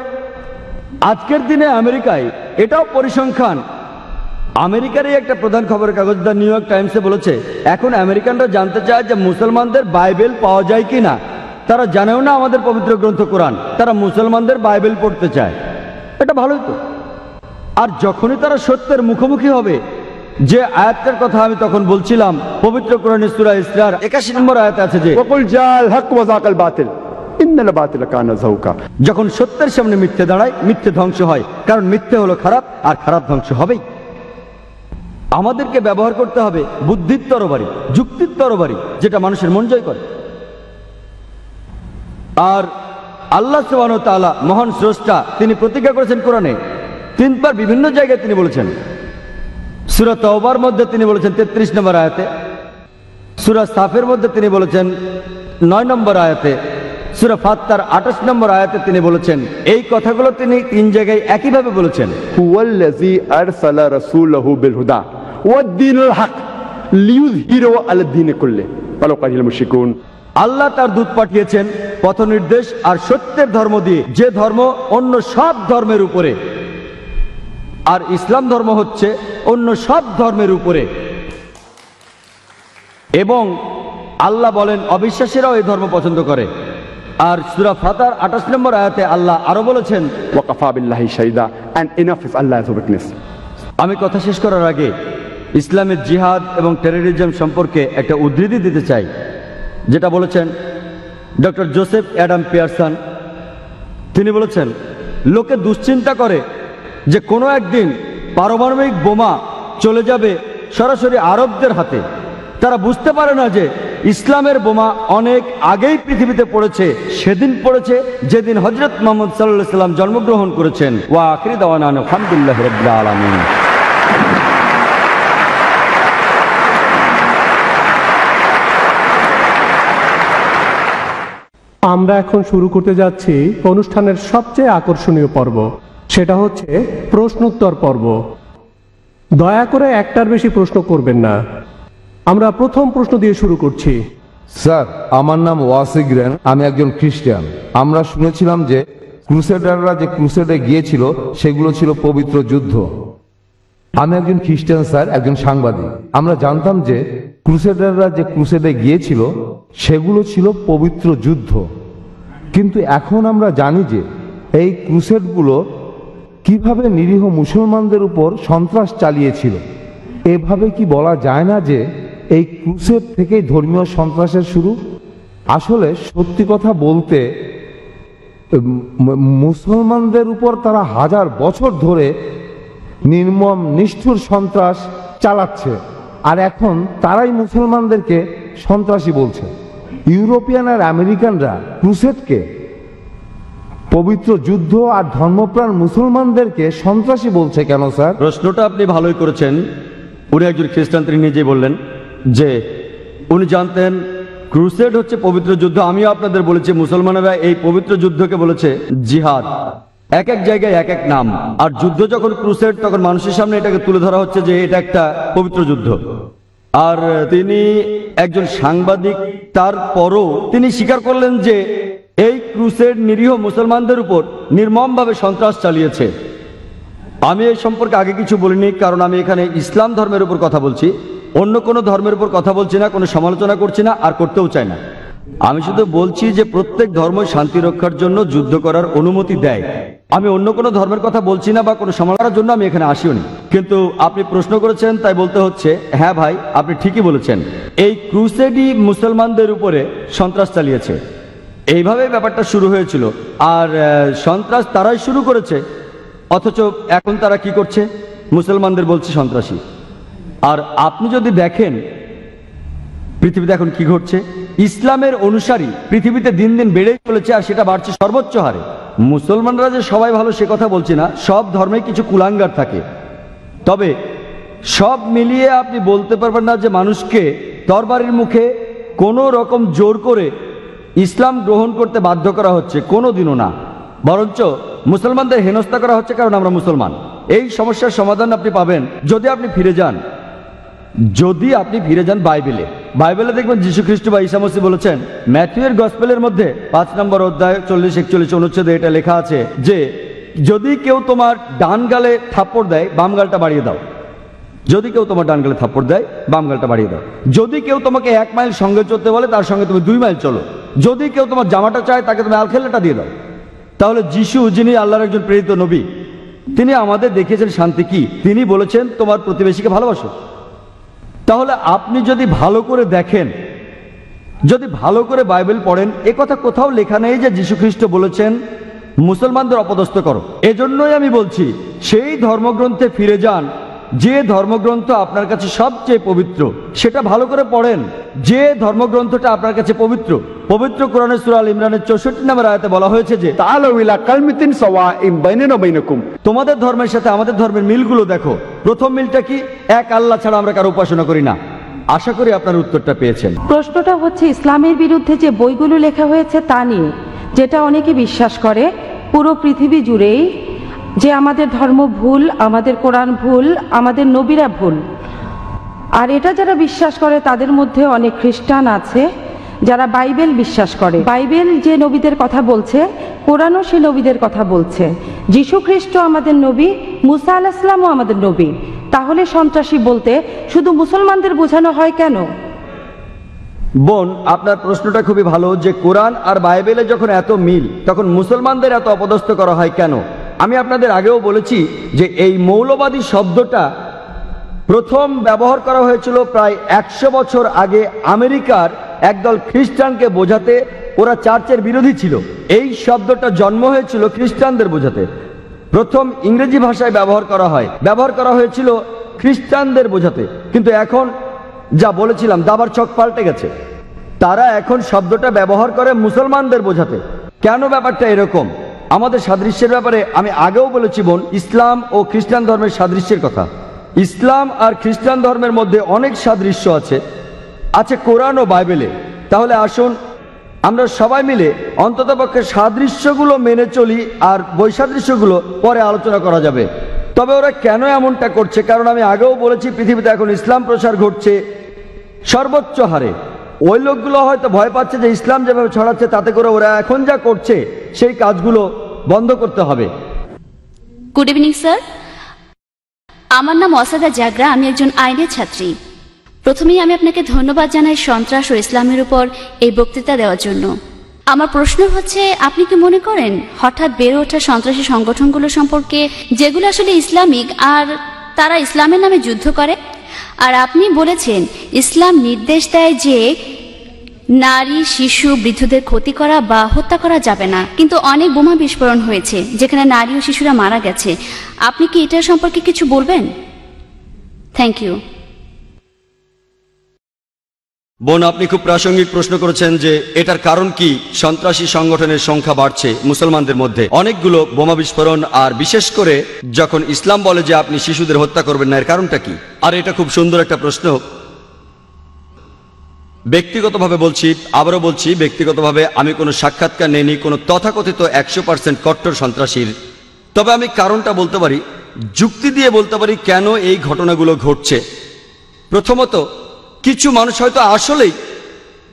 আজকের দিনে আমেরিকায় এটাও পরিসংখ্যান, আমেরিকারই একটা প্রধান খবরের কাগজ দ্য নিউ ইয়র্ক টাইমসে বলেছে এখন আমেরিকানরা জানতে চায় যে মুসলমানদের বাইবেল পাওয়া যায় কি না। তারা জানেও না আমাদের পবিত্র গ্রন্থ কোরআন, তারা মুসলমানদের বাইবেল পড়তে চায়। এটা ভালোই তো। আর যখনই তারা সত্যের মুখোমুখি হবে, যে আয়াতটার কথা আমি তখন বলছিলাম, পবিত্র কোরআনের সূরা ইসরার 81 নম্বর আয়াতে আছে যে ওয়াকুল জাল হক ওয়া যাকাল বাতিল ইন্নাল বাতিল কানা যাউকা। যখন সত্যের সামনে মিথ্যে দাঁড়ায়, মিথ্যে ধ্বংস হয়, কারণ মিথ্যে হলো খারাপ আর খারাপ ধ্বংস হবেই। আমাদেরকে ব্যবহার করতে হবে বুদ্ধির তরবারি, যুক্তির তরবারি, যেটা মানুষের মন জয় করে। আর আল্লাহ সুবহানাহু ওয়া তাআলা মহান স্রষ্টা, তিনি প্রতিজ্ঞা করেছেন কোরআনে 3 বার বিভিন্ন জায়গায় তিনি বলেছেন। সূরা তাওবার মধ্যে তিনি বলেছেন 33 নম্বর আয়াতে, সূরা সাফের মধ্যে তিনি বলেছেন 9 নম্বর আয়াতে, সূরা ফাত্তার 28 নম্বর আয়াতে তিনি বলেছেন। এই কথাগুলো তিনি 3 জায়গায় একইভাবে বলেছেন। হুয়াল্লাযী আরসালা রাসূলাহু বিল হুদা ওয়াদ দীনিল হক লিইয়ুযহিরাহু আলাদ দীনি কুল্লিহি ওয়ালাউ কারিহাল মুশরিকুন। আল্লাহ তার দূত পাঠিয়েছেন পথ নির্দেশ আর সত্যের ধর্ম দিয়ে, যে ধর্ম অন্য সব ধর্মের উপরে, আর ইসলাম ধর্ম হচ্ছে অন্য সব ধর্মের উপরে। এবং আল্লাহ বলেন অবিশ্বাসীরাও এই ধর্ম পছন্দ করে। আর সূরা ফাতার 28 নম্বর আয়াতে আল্লাহ আরো বলেছেন ওয়াকাফা বিল্লাহি শাহিদা, and enough is Allah's witness. আমি কথা শেষ করার আগে ইসলামের জিহাদ এবং টেররিজম সম্পর্কে একটা উদ্ধৃতি দিতে চাই, যেটা বলেছেন ডক্টর জোসেফ অ্যাডাম পিয়ারসন। তিনি বলেছেন লোকে দুশ্চিন্তা করে যে কোনো একদিন পারমাণবিক বোমা চলে যাবে সরাসরি আরবদের হাতে। তারা বুঝতে পারে না যে ইসলামের বোমা অনেক আগেই পৃথিবীতে পড়েছে, সেদিন পড়েছে যেদিন হযরত মুহাম্মদ সাল্লাল্লাহু আলাইহি ওয়াসাল্লাম জন্মগ্রহণ করেছেন। ওয়া আখিরু দাওয়ানা আলহামদুলিল্লাহি রাব্বিল আলামিন। আমরা এখন শুরু করতে যাচ্ছি অনুষ্ঠানের সবচেয়ে আকর্ষণীয় পর্ব, সেটা হচ্ছে প্রশ্নোত্তর পর্ব। দয়া করে একটার বেশি প্রশ্ন করবেন না। আমরা প্রথম প্রশ্ন দিয়ে শুরু করছি। স্যার, আমার নাম ওয়াসিগ্রেন, আমি একজন খ্রিস্টান। আমরা শুনেছিলাম যে ক্রুসেডাররা যে ক্রুসেডে গিয়েছিল সেগুলো ছিল পবিত্র যুদ্ধ। আমি একজন খ্রিস্টান স্যার, একজন সাংবাদিক। আমরা জানতাম যে ক্রুসেডাররা যে ক্রুসেডে গিয়েছিল সেগুলো ছিল পবিত্র যুদ্ধ, কিন্তু এখন আমরা জানি যে এই ক্রুসেডগুলো কিভাবে নিরীহ মুসলমানদের উপর সন্ত্রাস চালিয়েছিল। এভাবে কি বলা যায় না যে এই ক্রুসেড থেকেই ধর্মীয় সন্ত্রাসের শুরু? আসলে সত্যি কথা বলতে মুসলমানদের উপর তারা 1000 বছর ধরে নির্মম নিষ্ঠুর সন্ত্রাস চালাচ্ছে, আর এখন তারাই মুসলমানদেরকে সন্ত্রাসী বলছে। ইউরোপিয়ান আর আমেরিকানরা ক্রুসেডকে পবিত্র যুদ্ধ আর ধর্মপ্রাণ মুসলমানদেরকে সন্ত্রাসী বলছে কেন স্যার? প্রশ্নটা আপনি ভালোই করেছেন। উনি একজন খ্রিস্টান, তিনি নিজেই বললেন যে উনি জানতেন ক্রুসেড হচ্ছে পবিত্র যুদ্ধ। আমিও আপনাদের বলেছি মুসলমানেরা এই পবিত্র যুদ্ধকে বলেছে জিহাদ। এক এক জায়গায় এক এক নাম। আর যুদ্ধ যখন ক্রুসেড, তখন মানুষের সামনে এটাকে তুলে ধরা হচ্ছে যে এটা একটা পবিত্র যুদ্ধ। আর তিনি একজন সাংবাদিক, তারপরও তিনি স্বীকার করলেন যে এই ক্রুসেড নিরীহ মুসলমানদের উপর নির্মমভাবে সন্ত্রাস চালিয়েছে। আমি এই সম্পর্কে আগে কিছু বলিনি, কারণ আমি এখানে ইসলাম ধর্মের উপর কথা বলছি, অন্য কোনো ধর্মের উপর কথা বলছি না, কোনো সমালোচনা করছি না, আর করতেও চাই না। আমি শুধু বলছি যে প্রত্যেক ধর্ম শান্তি রক্ষার জন্য যুদ্ধ করার অনুমতি দেয়। আমি অন্য কোনো ধর্মের কথা বলছি না বা কোনো সমালোচনার জন্য আমি এখানে আসিওনি, কিন্তু আপনি প্রশ্ন করেছেন তাই বলতে হচ্ছে হ্যাঁ ভাই, আপনি ঠিকই বলেছেন। এই ক্রুসেডই মুসলমানদের উপরে সন্ত্রাস চালিয়েছে, এইভাবে ব্যাপারটা শুরু হয়েছিল। আর সন্ত্রাস তারাই শুরু করেছে, অথচ এখন তারা কি করছে? মুসলমানদের বলছে সন্ত্রাসী। আর আপনি যদি দেখেন পৃথিবীতে এখন কি ঘটছে, ইসলামের অনুসারী পৃথিবীতে দিন দিন বেড়েই চলেছে, আর সেটা বাড়ছে সর্বোচ্চ হারে। মুসলমানরা যে সবাই ভালো সে কথা বলছি না, সব ধর্মে কিছু কুলাঙ্গার থাকে, তবে সব মিলিয়ে আপনি বলতে পারবেন না যে মানুষকে তরবারির মুখে কোনো রকম জোর করে ইসলাম গ্রহণ করতে বাধ্য করা হচ্ছে, কোনো দিনও না। বরঞ্চ মুসলমানদের হেনস্থা করা হচ্ছে কারণ আমরা মুসলমান। এই সমস্যার সমাধান আপনি পাবেন যদি আপনি ফিরে যান বাইবেলে দেখবেন যীশু খ্রিস্ট বা ঈসা মসীহ বলেছেন, ম্যাথিউয়ের গসপেলের মধ্যে 5 নম্বর অধ্যায় 40, 41, অনুচ্ছেদে এটা লেখা আছে যে যদি কেউ তোমার ডান গালে থাপ্পড় দেয় বাম গালটা বাড়িয়ে দাও। যদি কেউ তোমার ডান গালে থাপ্পড় দেয় বাম গালটা বাড়িয়ে দাও। যদি কেউ তোমাকে 1 মাইল সঙ্গে চলতে বলে তার সঙ্গে তুমি 2 মাইল চলো। যদি কেউ তোমার জামাটা চায় তাকে তুমি আলখেল্লাটা দিয়ে দাও। তাহলে যিশু, যিনি আল্লাহর একজন প্রেরিত নবী, তিনি আমাদের দেখিয়েছেন শান্তি কি। তিনি বলেছেন তোমার প্রতিবেশীকে ভালোবাসো। তাহলে আপনি যদি ভালো করে দেখেন, যদি ভালো করে বাইবেল পড়েন, একথা কোথাও লেখা নেই যে যীশু খ্রিস্ট বলেছেন মুসলমানদের অপদস্থ করো। এজন্যই আমি বলছি সেই ধর্মগ্রন্থে ফিরে যান যে ধর্মগ্রন্থ আপনার কাছে সবচেয়ে পবিত্র, সেটা ভালো করে পড়েন। যে ধর্মগ্রন্থটা আপনার কাছে পবিত্র, পবিত্র কোরআনের সূরা আল ইমরানের 64 নম্বর আয়াতে বলা হয়েছে যে তাআলাউ ইলা কালমাতিন সাওয়াইন বাইনানা ওয়া বাইনাকুম। তোমাদের ধর্মের সাথে আমাদের ধর্মের মিলগুলো দেখো। প্রথম মিলটা কি? এক আল্লাহ ছাড়া আমরা কারো উপাসনা করি না। আশা করি আপনার উত্তরটা পেয়েছেন। প্রশ্নটা হচ্ছে ইসলামের বিরুদ্ধে যে বইগুলো লেখা হয়েছে তা নিয়ে, যেটা অনেকে বিশ্বাস করে পুরো পৃথিবী জুড়েই যে আমাদের ধর্ম ভুল, আমাদের কোরআন ভুল, আমাদের নবীরা ভুল। আর এটা যারা বিশ্বাস করে তাদের মধ্যে অনেক খ্রিস্টান আছে যারা বাইবেল বিশ্বাস করে। বাইবেল যে নবীদের কথা বলছে, কোরআনও সে নবীদের কথা বলছে। যীশু খ্রিস্ট আমাদের নবী, মুসা আলাইহিস সালামও আমাদের নবী। তাহলে সন্ত্রাসী বলতে শুধু মুসলমানদের বোঝানো হয় কেন? বোন, আপনার প্রশ্নটা খুবই ভালো যে কোরআন আর বাইবেলে যখন এত মিল তখন মুসলমানদের এত অপদস্থ করা হয় কেন। আমি আপনাদের আগেও বলেছি যে এই মৌলবাদী শব্দটা প্রথম ব্যবহার করা হয়েছিল প্রায় 100 বছর আগে আমেরিকার একদল খ্রিস্টানকে বোঝাতে। ওরা চার্চের বিরোধী ছিল। এই শব্দটা জন্ম হয়েছিল খ্রিস্টানদের বোঝাতে। প্রথম ইংরেজি ভাষায় ব্যবহার করা হয়েছিল খ্রিস্টানদের বোঝাতে। কিন্তু এখন যা বলেছিলাম দাবার ছক পাল্টে গেছে। তারা এখন শব্দটা ব্যবহার করে মুসলমানদের বোঝাতে। কেন ব্যাপারটা এরকম? আমাদের সাদৃশ্যের ব্যাপারে আমি আগেও বলেছি বোন, ইসলাম ও খ্রিস্টান ধর্মের সাদৃশ্যের কথা। ইসলাম আর খ্রিস্টান ধর্মের মধ্যে অনেক সাদৃশ্য আছে কোরআন ও বাইবেলে। তাহলে আসুন আমরা সবাই মিলে অন্ততপক্ষে সাদৃশ্যগুলো মেনে চলি, আর বৈসাদৃশ্যগুলো পরে আলোচনা করা যাবে। তবে ওরা কেন এমনটা করছে? কারণ আমি আগেও বলেছি পৃথিবীতে এখন ইসলাম প্রসার ঘটছে সর্বোচ্চ হারে। ওই লোকগুলো হয়তো ভয় পাচ্ছে যে ইসলাম যেভাবে ছড়াচ্ছে তাতে করে ওরা এখন যা করছে সেই কাজগুলো বন্ধ করতে হবে। গুড ইভিনিং স্যার, আমার নাম অসাদা জাগরা, আমি একজন আইনের ছাত্রী। প্রথমেই আমি আপনাকে ধন্যবাদ জানাই সন্ত্রাস ও ইসলামের উপর এই বক্তৃতা দেওয়ার জন্য। আমার প্রশ্ন হচ্ছে, আপনি কি মনে করেন হঠাৎ বেড়ে ওঠা সন্ত্রাসী সংগঠনগুলো সম্পর্কে, যেগুলো আসলে ইসলামিক আর তারা ইসলামের নামে যুদ্ধ করে? আর আপনি বলেছেন ইসলাম নির্দেশ দেয় যে নারী, শিশু, বৃদ্ধদের ক্ষতি করা বা হত্যা করা যাবে না, কিন্তু অনেক বোমা বিস্ফোরণ হয়েছে যেখানে নারী ও শিশুরা মারা গেছে। আপনি কি এটার সম্পর্কে কিছু বলবেন? Thank you. বোন, আপনি খুব প্রাসঙ্গিক প্রশ্ন করেছেন যে এটার কারণ কি সন্ত্রাসী সংগঠনের সংখ্যা বাড়ছে মুসলমানদের মধ্যে। অনেকগুলো বোমা বিস্ফোরণ, আর বিশেষ করে যখন ইসলাম বলে যে আপনি শিশুদের হত্যা করবেন না, এর কারণটা কি? আর এটা খুব সুন্দর একটা প্রশ্ন। ব্যক্তিগতভাবে বলছি, আবারও বলছি, ব্যক্তিগতভাবে আমি কোনো সাক্ষাৎকার নেইনি কোনো তথাকথিত 100% কট্টর সন্ত্রাসীর। তবে আমি কারণটা বলতে পারি, যুক্তি দিয়ে বলতে পারি কেন এই ঘটনাগুলো ঘটছে। প্রথমত, কিছু মানুষ হয়তো আসলেই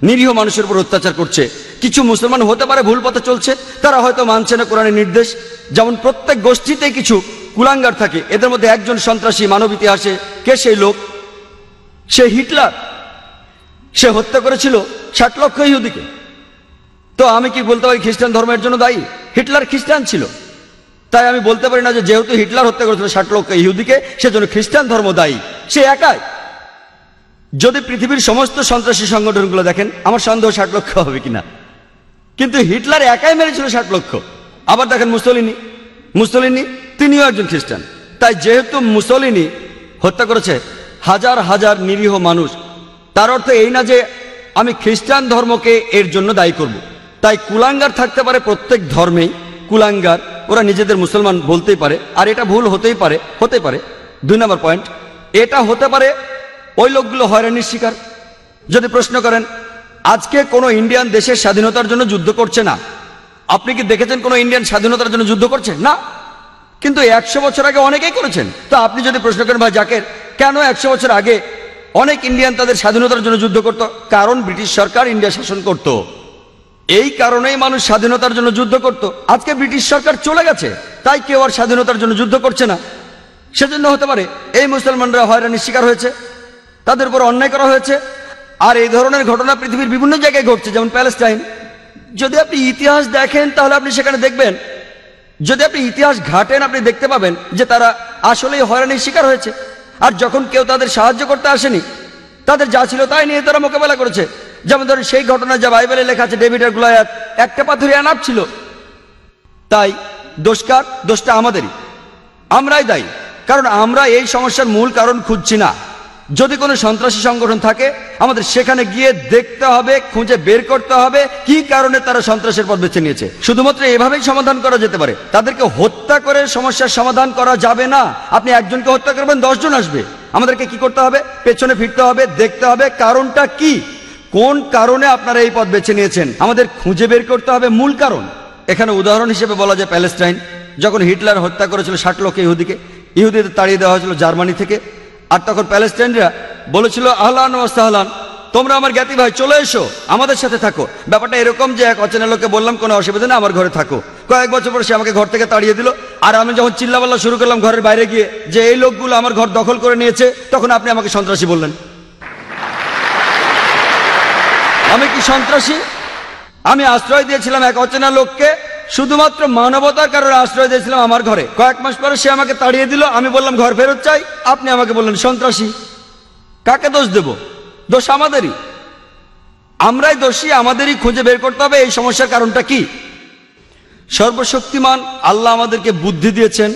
নিরীহ মানুষের উপর অত্যাচার করছে। কিছু মুসলমান হতে পারে ভুল পথে চলছে, তারা হয়তো মানছে না কোরআনের নির্দেশ। যেমন প্রত্যেক গোষ্ঠীতে কিছু কুলাঙ্গার থাকে, এদের মধ্যে একজন সন্ত্রাসী মানব ইতিহাসে। কে সেই লোক? সে হিটলার। সে হত্যা করেছিল 60 লক্ষ ইহুদিকে। তো আমি কি বলতে পারি খ্রিস্টান ধর্মের জন্য দায়ী? হিটলার খ্রিস্টান ছিল, তাই আমি বলতে পারি না যে যেহেতু হিটলার হত্যা করেছিল 60 লক্ষ ইহুদিকে, সেজন্য খ্রিস্টান ধর্ম দায়ী। সে একাই। যদি পৃথিবীর সমস্ত সন্ত্রাসী সংগঠনগুলো দেখেন, আমার সন্দেহ 60 লক্ষ হবে কিনা, কিন্তু হিটলার একাই মেরেছিল 60 লক্ষ। আবার দেখেন মুসলিনি তিনিও একজন খ্রিস্টান। তাই যেহেতু মুসলিনি হত্যা করেছে হাজার হাজার নিরীহ মানুষ, তার অর্থ এই না যে আমি খ্রিস্টান ধর্মকে এর জন্য দায়ী করব। তাই কুলাঙ্গার থাকতে পারে প্রত্যেক ধর্মেই, কুলাঙ্গার, ওরা নিজেদের মুসলমান বলতেই পারে, আর এটা ভুল হতে পারে। 2 নম্বর পয়েন্ট, এটা হতে পারে ওই লোকগুলো হয়রানির শিকার। যদি প্রশ্ন করেন আজকে কোনো ইন্ডিয়ান দেশের স্বাধীনতার জন্য যুদ্ধ করছে না, আপনি কি দেখেছেন কোনো ইন্ডিয়ান স্বাধীনতার জন্য যুদ্ধ করছে? না। কিন্তু 100 বছর আগে অনেকেই করেছেন। তো আপনি যদি প্রশ্ন করেন ভাই জাকের, কেন 100 বছর আগে অনেক ইন্ডিয়ান তাদের স্বাধীনতার জন্য যুদ্ধ করত? কারণ ব্রিটিশ সরকার ইন্ডিয়া শাসন করত, এই কারণেই মানুষ স্বাধীনতার জন্য যুদ্ধ করত। আজকে ব্রিটিশ সরকার চলে গেছে, তাই কেউ আর স্বাধীনতার জন্য যুদ্ধ করছে না। সেজন্য হতে পারে এই মুসলমানরা হয়রানির শিকার হয়েছে, তাদের উপর অন্যায় করা হয়েছে। আর এই ধরনের ঘটনা পৃথিবীর বিভিন্ন জায়গায় ঘটছে, যেমন প্যালেস্টাইন। যদি আপনি ইতিহাস দেখেন তাহলে আপনি সেখানে দেখবেন, যদি আপনি ইতিহাস ঘাটেন আপনি দেখতে পাবেন যে তারা আসলেই হয়রানির শিকার হয়েছে। আর যখন কেউ তাদের সাহায্য করতে আসেনি, তাদের যা ছিল তাই নিয়ে তারা মোকাবেলা করেছে। যেমন ধরেন সেই ঘটনা যা বাইবেলে লেখা আছে, ডেভিড আর গোলিয়াথ, একটা পাথরে আনাপ ছিল। তাই দোষটা আমাদেরই, আমরাই দায়ী, কারণ আমরা এই সমস্যার মূল কারণ খুঁজছি না। যদি কোনো সন্ত্রাসী সংগঠন থাকে আমাদের সেখানে গিয়ে দেখতে হবে, খুঁজে বের করতে হবে কি কারণে তারা সন্ত্রাসের পথ বেছে নিয়েছে। শুধুমাত্র এভাবেই সমাধান করা যেতে পারে। তাদেরকে হত্যা করে সমস্যার সমাধান করা যাবে না। আপনি একজনকে হত্যা করবেন 10 জন আসবে। আমাদেরকে কি করতে হবে? পেছনে ফিরতে হবে, দেখতে হবে কারণটা কি, কোন কারণে আপনারা এই পথ বেছে নিয়েছেন। আমাদের খুঁজে বের করতে হবে মূল কারণ। এখানে উদাহরণ হিসেবে বলা যায় প্যালেস্টাইন, যখন হিটলার হত্যা করেছিল 60 লক্ষ ইহুদিদের তাড়িয়ে দেওয়া হয়েছিল জার্মানি থেকে। আর তখন প্যালেস্টাইনরা বলেছিল আহলান ওয়া সাহলান, তোমরা আমার জ্ঞাতি ভাই, চলে এসো, আমাদের সাথে থাকো। ব্যাপারটা এরকম যে এক অচেনা লোককে বললাম কোনো অসুবিধা নেই, আমার ঘরে থাকো। কয়েক বছর পর সে আমাকে ঘর থেকে তাড়িয়ে দিল। আর আমি যখন চিল্লাপাল্লা শুরু করলাম ঘরের বাইরে গিয়ে যে এই লোকগুলো আমার ঘর দখল করে নিয়েছে, তখন আপনি আমাকে সন্ত্রাসী বললেন। আমি কি সন্ত্রাসী? আমি আশ্রয় দিয়েছিলাম এক অচেনা লোককে, শুধুমাত্র মানবতার কারণে আশ্রয় দিয়েছিলাম আমার ঘরে। কয়েক মাস পরে সে আমাকে তাড়িয়ে দিল, আমি বললাম ঘর ফেরত চাই, আপনি আমাকে বললেন সন্ত্রাসী। কাকে দোষ দেব? দোষ আমাদেরই, আমরাই দোষী। আমাদেরই খুঁজে বের করতে হবে এই সমস্যার কারণটা কি। সর্বশক্তিমান আল্লাহ আমাদেরকে বুদ্ধি দিয়েছেন,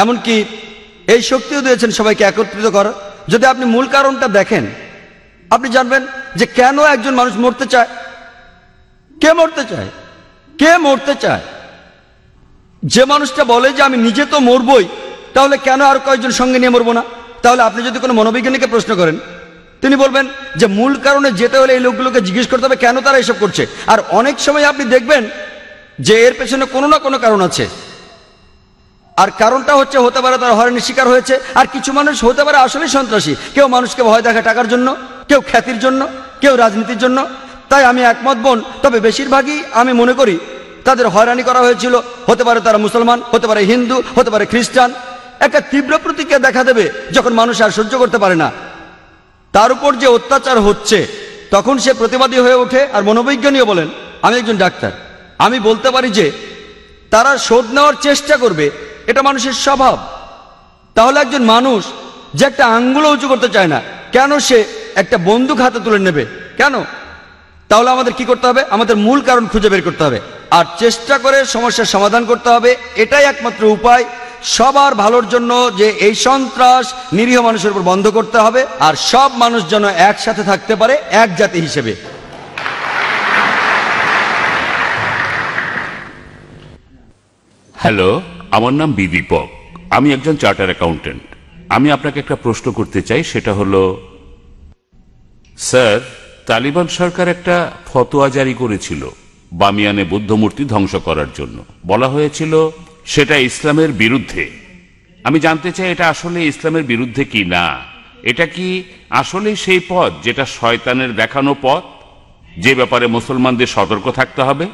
এমনকি এই শক্তিও দিয়েছেন সবাইকে একত্রিত করার। যদি আপনি মূল কারণটা দেখেন, আপনি জানবেন যে কেন একজন মানুষ মরতে চায়। কে মরতে চায়? কে মরতে চায়? যে মানুষটা বলে যে আমি নিজে তো মরবই, তাহলে কেন আর কয়েকজন সঙ্গে নিয়ে মরবো না? তাহলে আপনি যদি কোনো মনোবিজ্ঞানীকে প্রশ্ন করেন, তিনি বলবেন যে মূল কারণে যেতে হলে এই লোকগুলোকে জিজ্ঞেস করতে হবে কেন তারা এসব করছে। আর অনেক সময় আপনি দেখবেন যে এর পেছনে কোনো না কোনো কারণ আছে। আর কারণটা হতে পারে তারা হয়রানির শিকার হয়েছে। আর কিছু মানুষ হতে পারে আসলে সন্ত্রাসী। কেউ মানুষকে ভয় দেখা টাকার জন্য, কেউ খ্যাতির জন্য, কেউ রাজনীতির জন্য। তাই আমি একমত বোন, তবে বেশিরভাগই আমি মনে করি তাদের হয়রানি করা হয়েছিল। হতে পারে তারা মুসলমান, হতে পারে হিন্দু, হতে পারে খ্রিস্টান। একটা তীব্র প্রতিক্রিয়া দেখা দেবে যখন মানুষ আর সহ্য করতে পারে না, তার উপর যে অত্যাচার হচ্ছে, তখন সে প্রতিবাদী হয়ে ওঠে। আর মনোবিজ্ঞানীও বলেন, আমি একজন ডাক্তার, আমি বলতে পারি যে তারা শোধ নেওয়ার চেষ্টা করবে, এটা মানুষের স্বভাব। তাহলে একজন মানুষ যে একটা আঙ্গুলও উঁচু করতে চায় না, কেন সে একটা বন্দুক হাতে তুলে নেবে? কেন? তাহলে আমাদের কি করতে হবে? আমাদের মূল কারণ খুঁজে বের করতে হবে আর চেষ্টা করে সমস্যার সমাধান করতে হবে। এটাই একমাত্র উপায় সবার ভালোর জন্য, যে এই সন্ত্রাস নিরীহ মানুষের উপর বন্ধ করতে হবে আর সব মানুষ যেন একসাথে থাকতে পারে এক জাতি হিসেবে। হ্যালো, আমার নাম দীপক, আমি একজন চার্টার অ্যাকাউন্টেন্ট। আমি আপনাকে একটা প্রশ্ন করতে চাই, সেটা হলো, স্যার, তালিবান সরকার একটা ফতোয়া জারি করেছিল বামিয়ানে বুদ্ধ মূর্তি ধ্বংস করার জন্য। বলা হয়েছিল সেটা ইসলামের বিরুদ্ধে। আমি জানতে চাই এটা আসলে ইসলামের বিরুদ্ধে কি না। এটা কি আসলে সেই পথ যেটা শয়তানের দেখানো পথ, যে ব্যাপারে মুসলমানদের সতর্ক থাকতে হবে?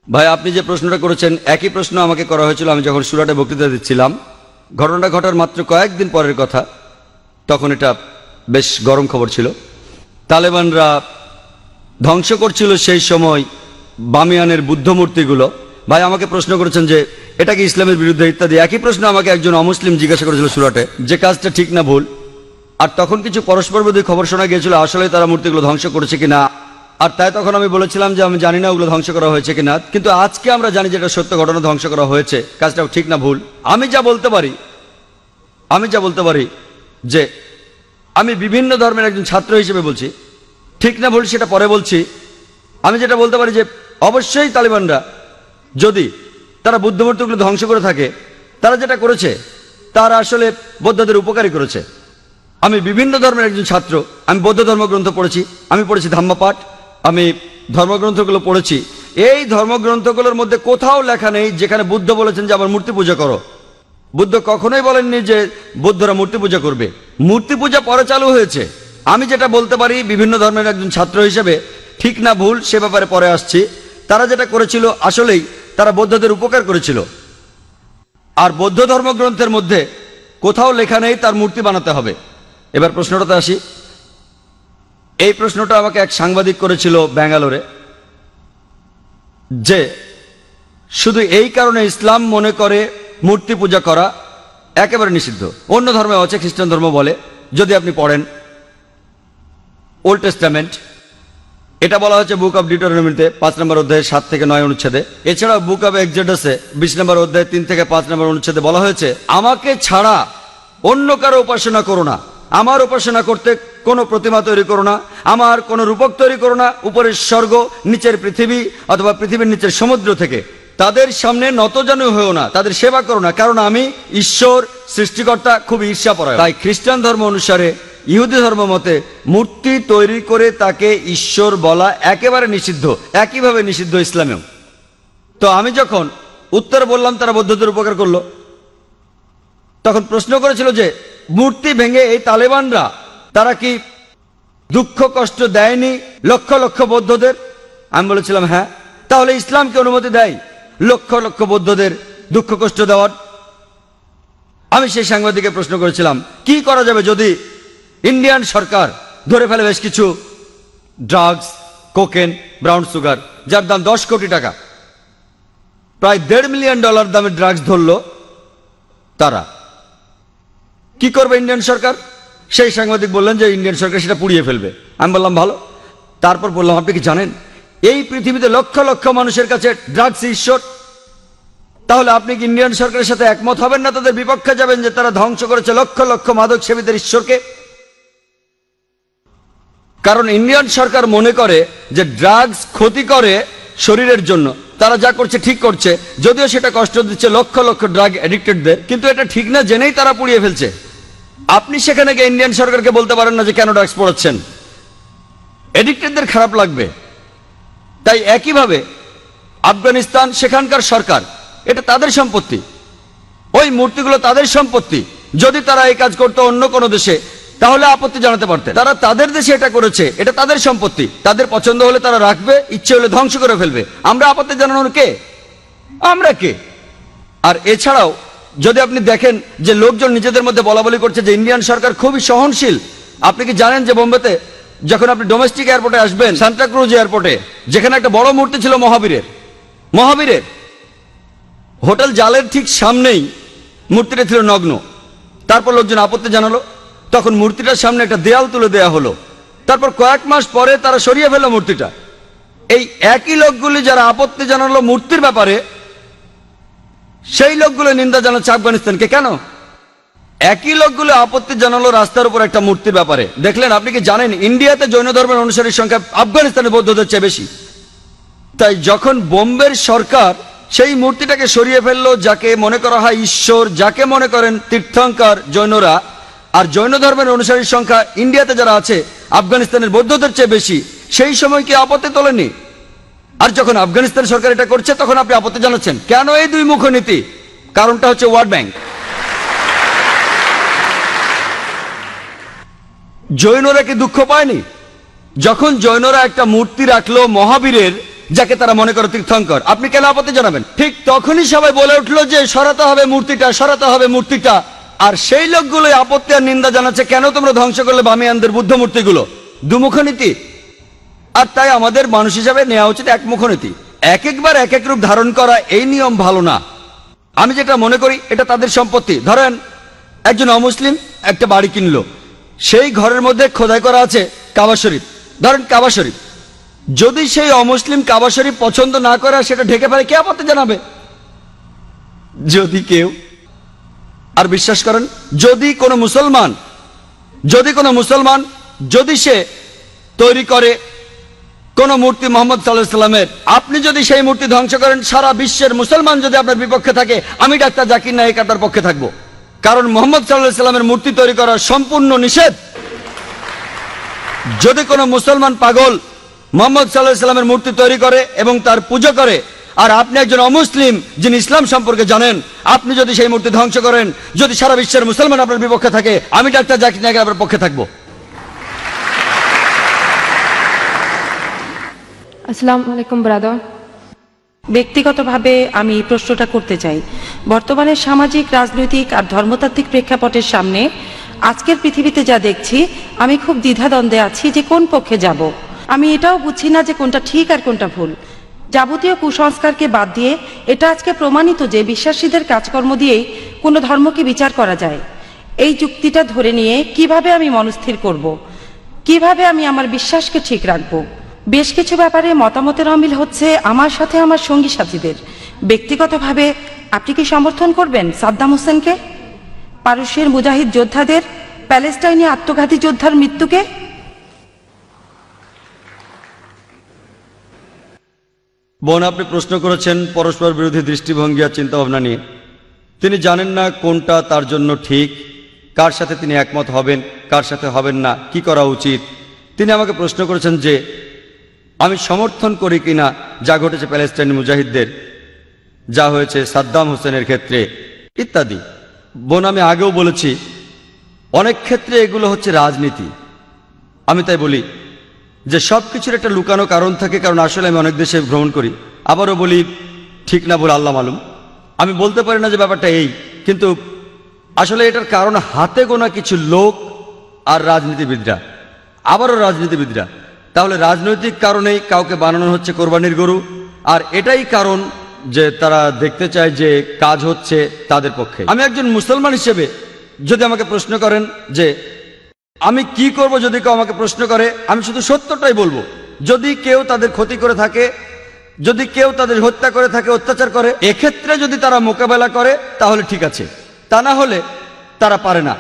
ভাই, আপনি যে প্রশ্নটা করেছেন একই প্রশ্ন আমাকে করা হয়েছিল আমি যখন সুরাটে বক্তৃতা দিচ্ছিলাম। ঘটনাটা ঘটার মাত্র কয়েকদিন পরের কথা। তখন এটা বেশ গরম খবর ছিল। তালেবানরা ধ্বংস করছিল সেই সময় বামিয়ানের বুদ্ধ মূর্তিগুলো, ভাই আমাকে প্রশ্ন করেছেন যে এটা কি ইসলামের বিরুদ্ধে ইত্যাদি। একই প্রশ্ন আমাকে একজন অমুসলিম জিজ্ঞাসা করেছিল সুরাটে, যে কাজটা ঠিক না ভুল। আর তখন কিছু পরস্পর বিরোধী খবর শোনা গিয়েছিল আসলে তারা মূর্তিগুলো ধ্বংস করেছে কিনা। আর তাই তখন আমি বলেছিলাম যে আমি জানি না ওগুলো ধ্বংস করা হয়েছে কিনা, কিন্তু আজকে আমরা জানি যে এটা সত্য ঘটনা, ধ্বংস করা হয়েছে। কাজটা ঠিক না ভুল, আমি যা বলতে পারি যে আমি বিভিন্ন ধর্মের একজন ছাত্র হিসেবে বলছি, ঠিক না ভুল সেটা পরে বলছি। আমি যেটা বলতে পারি যে অবশ্যই তালিবানরা যদি তারা বুদ্ধমূর্তিগুলো ধ্বংস করে থাকে, তারা যেটা করেছে তারা আসলে বৌদ্ধদের উপকারী করেছে। আমি বিভিন্ন ধর্মের একজন ছাত্র, আমি বৌদ্ধ ধর্মগ্রন্থ পড়েছি, আমি পড়েছি ধাম্মাপাঠ, আমি ধর্মগ্রন্থগুলো পড়েছি। এই ধর্মগ্রন্থগুলোর মধ্যে কোথাও লেখা নেই যেখানে বুদ্ধ বলেছেন যে আমার মূর্তি পূজা করো। বুদ্ধ কখনোই বলেননি যে বৌদ্ধরা মূর্তি পূজা করবে। মূর্তি পূজা পরে চালু হয়েছে। আমি যেটা বলতে পারি বিভিন্ন ধর্মের একজন ছাত্র হিসেবে, ঠিক না ভুল সে ব্যাপারে পরে আসছি। তারা যেটা করেছিল আসলেই তারা বৌদ্ধদের উপকার করেছিল। আর বৌদ্ধ ধর্মগ্রন্থের মধ্যে কোথাও লেখা নেই তার মূর্তি বানাতে হবে। এবার প্রশ্নটাতে আসি। এই প্রশ্নটা আমাকে এক সাংবাদিক করেছিল ব্যাঙ্গালোরে, যে শুধু এই কারণে ইসলাম মনে করে মূর্তি পূজা করা একেবারে নিষিদ্ধ। অন্য ধর্মে আছে, খ্রিস্টান ধর্ম বলে, যদি আপনি পড়েন ওল্ড টেস্টামেন্ট, এটা বলা হচ্ছে বুক অব ডিউটেরোনমিতে 5 নম্বর অধ্যায়ে 7 থেকে 9 অনুচ্ছেদে। এছাড়া বুক অব এক্সোডাসে 20 নম্বর অধ্যায়ে 3 থেকে 5 নম্বর অনুচ্ছেদে বলা হয়েছে আমাকে ছাড়া অন্য কারো উপাসনা করো না, আমার উপাসনা করতে কোনো প্রতিমা তৈরি করো না, আমার কোনো রূপক তৈরি করো না উপরের স্বর্গ নিচের পৃথিবী অথবা পৃথিবীর নিচের সমুদ্র থেকে। তাদের সামনে নতজানু হয়েও না, তাদের সেবা করো না, কারণ আমি ঈশ্বর সৃষ্টিকর্তা খুব ঈর্ষাপরায়ণ। তাই খ্রিস্টান ধর্ম অনুসারে, ইহুদি ধর্ম মতে মূর্তি তৈরি করে তাকে ঈশ্বর বলা একেবারে নিষিদ্ধ, একইভাবে নিষিদ্ধ ইসলামেও। তো আমি যখন উত্তর বললাম তারা বৌদ্ধদের উপকার করলো, তখন প্রশ্ন করেছিল যে মূর্তি ভেঙে এই তালেবানরা তারা কি দুঃখ কষ্ট দেয়নি লক্ষ লক্ষ বৌদ্ধদের? আমি বলেছিলাম হ্যাঁ। তাহলে ইসলাম কি অনুমতি দেয় লক্ষ লক্ষ বৌদ্ধদের দুঃখ কষ্ট দেওয়ার? আমি সেই সাংবাদিককে প্রশ্ন করেছিলাম কি করা যাবে যদি ইন্ডিয়ান সরকার ধরে ফেলে বেশ কিছু ড্রাগস, কোকেন, ব্রাউন সুগার, যার দাম 10 কোটি টাকা, প্রায় $1.5 মিলিয়ন দামের ড্রাগস ধরলো, তারা কি করবে ইন্ডিয়ান সরকার? সেই সাংবাদিক বললেন যে ইন্ডিয়ান সরকার সেটা পুড়িয়ে ফেলবে। আমি বললাম ভালো। তারপর বললাম আপনি কি জানেন এই পৃথিবীতে লক্ষ লক্ষ মানুষের কাছে ড্রাগস ঈশ্বর? তাহলে আপনি কি ইন্ডিয়ান সরকারের সাথে একমত হবেন না, তাদের বিপক্ষে যাবেন যে তারা ধ্বংস করেছে লক্ষ লক্ষ মাদক সেবীদের ঈশ্বরকে? কারণ ইন্ডিয়ান সরকার মনে করে যে ড্রাগস ক্ষতি করে শরীরের জন্য, তারা যা করছে ঠিক করছে, যদিও সেটা কষ্ট দিচ্ছে লক্ষ লক্ষ ড্রাগ অ্যাডিক্টেডদের, কিন্তু এটা ঠিক না জেনেই তারা পুড়িয়ে ফেলছে। আপনি সেখানে গিয়ে ইন্ডিয়ান সরকারকে বলতে পারেন না যে কেন ড্রাগস পড়াচ্ছেন, অ্যাডিক্টেডদের খারাপ লাগবে। তাই একইভাবে আফগানিস্তান, সেখানকার সরকার, এটা তাদের সম্পত্তি, ওই মূর্তিগুলো তাদের সম্পত্তি। যদি তারা এই কাজ করতো অন্য কোনো দেশে তাহলে আপত্তি জানাতে পারতেন। তারা তাদের দেশে এটা করেছে, এটা তাদের সম্পত্তি, তাদের পছন্দ হলে তারা রাখবে, ইচ্ছে হলে ধ্বংস করে ফেলবে। আমরা আপত্তি জানানোর কে? আমরা কে? আর এছাড়াও যদি আপনি দেখেন যে লোকজন নিজেদের মধ্যে বলাবলি করছে যে ইন্ডিয়ান সরকার খুবই সহনশীল। আপনি কি জানেন যে বোম্বেতে যখন আপনি ডোমেস্টিক এয়ারপোর্টে আসবেন, সান্টা ক্রুজ এয়ারপোর্টে, যেখানে একটা বড় মূর্তি ছিল মহাবীরের হোটেল জালের ঠিক সামনেই মূর্তিটা ছিল নগ্ন। তারপর লোকজন আপত্তি জানালো, তখন মূর্তিটার সামনে একটা দেয়াল তুলে দেয়া হলো। তারপর কয়েক মাস পরে তারা সরিয়ে ফেললো মূর্তিটা। এই একই লোকগুলি যারা আপত্তি জানালো মূর্তির ব্যাপারে, সেই লোকগুলো নিন্দা জানাচ্ছে আফগানিস্তানকে। কেন? একই লোকগুলো আপত্তি জানালো রাস্তার উপর একটা মূর্তির ব্যাপারে। দেখলেন? আপনি কি জানেন ইন্ডিয়াতে জৈন ধর্মের অনুসারীর সংখ্যা আফগানিস্তানের বৌদ্ধদের চেয়ে বেশি? তাই যখন বোম্বের সরকার সেই মূর্তিটাকে সরিয়ে ফেললো, যাকে মনে করা হয় ঈশ্বর, যাকে মনে করেন তীর্থঙ্কর জৈনরা, আর জৈন ধর্মের অনুসারীর সংখ্যা ইন্ডিয়াতে যারা আছে আফগানিস্তানের বৌদ্ধদের চেয়ে বেশি, সেই সময় কি আপত্তি তোলেনি? আর যখন আফগানিস্তান সরকার এটা করছে তখন আপনি আপত্তি জানাচ্ছেন কেন? এই দুই মুখ নীতি। কারণটা হচ্ছে ওয়ার্ল্ড ব্যাংক। জৈনরা কি দুঃখ পায়নি যখন জৈনরা একটা মূর্তি রাখলো মহাবীরের, যাকে তারা মনে করে তীর্থঙ্কর? আপনি কেন আপত্তি জানাবেন? ঠিক তখনই সবাই বলে উঠলো যে সরাতে হবে মূর্তিটা, সরাতে হবে মূর্তিটা। আর সেই লোকগুলো আপত্তি আর নিন্দা জানাচ্ছে কেন তোমরা ধ্বংস করলে বামিয়ানদের বুদ্ধ মূর্তিগুলো? দুমুখ নীতি। আর তাই আমাদের মানুষ হিসাবে নেওয়া উচিত একমুখনীতি। এক একবার এক এক রূপ ধারণ করা এই নিয়ম ভালো না। আমি যেটা মনে করি এটা তাদের সম্পত্তি। ধরেন একজন অমুসলিম একটা বাড়ি কিনলো, সেই ঘরের মধ্যে খোদাই করা আছে কাবা শরীফ, ধরেন কাবা শরীফ। যদি সেই অমুসলিম কাবা শরীফ পছন্দ না করে সেটা ঢেকে ফেলে, কে আপত্তি জানাবে? যদি কেউ, আর বিশ্বাস করেন যদি কোনো মুসলমান যদি সে তৈরি করে কোন মূর্তি মোহাম্মদ সাল্লাল্লাহু আলাইহি সাল্লামের, আপনি যদি সেই মূর্তি ধ্বংস করেন, সারা বিশ্বের মুসলমান যদি আপনার বিপক্ষে থাকে, আমি ডাক্তার জাকির নায়েক আপনার পক্ষে থাকবো। কারণ মোহাম্মদ সাল্লাল্লাহু আলাইহি সাল্লামের মূর্তি তৈরি করা সম্পূর্ণ নিষেধ। যদি কোনো মুসলমান পাগল মোহাম্মদ সাল্লাল্লাহু আলাইহি সাল্লামের মূর্তি তৈরি করে এবং তার পুজো করে, আর আপনি একজন অমুসলিম যিনি ইসলাম সম্পর্কে জানেন, আপনি যদি সেই মূর্তি ধ্বংস করেন, যদি সারা বিশ্বের মুসলমান আপনার বিপক্ষে থাকে, আমি ডাক্তার জাকির নায়েক আপনার পক্ষে থাকবো। আসসালামু আলাইকুম ব্রাদার। ব্যক্তিগতভাবে আমি এই প্রশ্নটা করতে চাই। বর্তমানে সামাজিক, রাজনৈতিক আর ধর্মতাত্ত্বিক প্রেক্ষাপটের সামনে আজকের পৃথিবীতে যা দেখছি, আমি খুব দ্বিধাদ্বন্দ্বে আছি যে কোন পক্ষে যাব। আমি এটাও বুঝছি না যে কোনটা ঠিক আর কোনটা ভুল। যাবতীয় কুসংস্কারকে বাদ দিয়ে এটা আজকে প্রমাণিত যে বিশ্বাসীদের কাজকর্ম দিয়েই কোনো ধর্মকে বিচার করা যায়। এই যুক্তিটা ধরে নিয়ে কিভাবে আমি মনস্থির করব, কিভাবে আমি আমার বিশ্বাসকে ঠিক রাখবো। বেশ কিছু ব্যাপারে মতামতের অমিল হচ্ছে আমার সাথে আমার সঙ্গী সাথীদের। ব্যক্তিগতভাবে আপনি কি সমর্থন করবেন সাদ্দাম হোসেনকে, পারস্যের মুজাহিদ যোদ্ধাদের, প্যালেস্টাইনে আত্মঘাতী যোদ্ধার মৃত্যুকে? বোন, আপনি প্রশ্ন করেছেন পরস্পর বিরোধী দৃষ্টিভঙ্গি আর চিন্তাভাবনা নিয়ে। তিনি জানেন না কোনটা তার জন্য ঠিক, কার সাথে তিনি একমত হবেন, কার সাথে হবেন না, কি করা উচিত। তিনি আমাকে প্রশ্ন করেছেন যে আমি সমর্থন করি কিনা যা ঘটেছে প্যালেস্টাইন মুজাহিদদের, যা হয়েছে সাদ্দাম হোসেনের ক্ষেত্রে ইত্যাদি। বোন, আমি আগেও বলেছি অনেক ক্ষেত্রে এগুলো হচ্ছে রাজনীতি। আমি তাই বলি যে সব কিছুর একটা লুকানো কারণ থাকে, কারণ আসলে আমি অনেক দেশে ভ্রমণ করি। আবারও বলি, ঠিক না বলে আল্লাহ মালুম, আমি বলতে পারি না যে ব্যাপারটা এই, কিন্তু আসলে এটার কারণ হাতে গোনা কিছু লোক আর রাজনীতিবিদরা, আবারও রাজনীতিবিদরা। তাহলে রাজনৈতিক কারণেই কাউকে বানানো হচ্ছে কোরবানির গরু, আর এটাই কারণ যে তারা দেখতে চায় যে কাজ হচ্ছে তাদের পক্ষে। আমি একজন মুসলমান হিসেবে যদি আমাকে প্রশ্ন করেন যে আমি কি করব, যদি কেউ আমাকে প্রশ্ন করে, আমি শুধু সত্যটাই বলবো। যদি কেউ তাদের ক্ষতি করে থাকে, যদি কেউ তাদের হত্যা করে থাকে, অত্যাচার করে, এক্ষেত্রে যদি তারা মোকাবেলা করে তাহলে ঠিক আছে, তা না হলে তারা পারে না।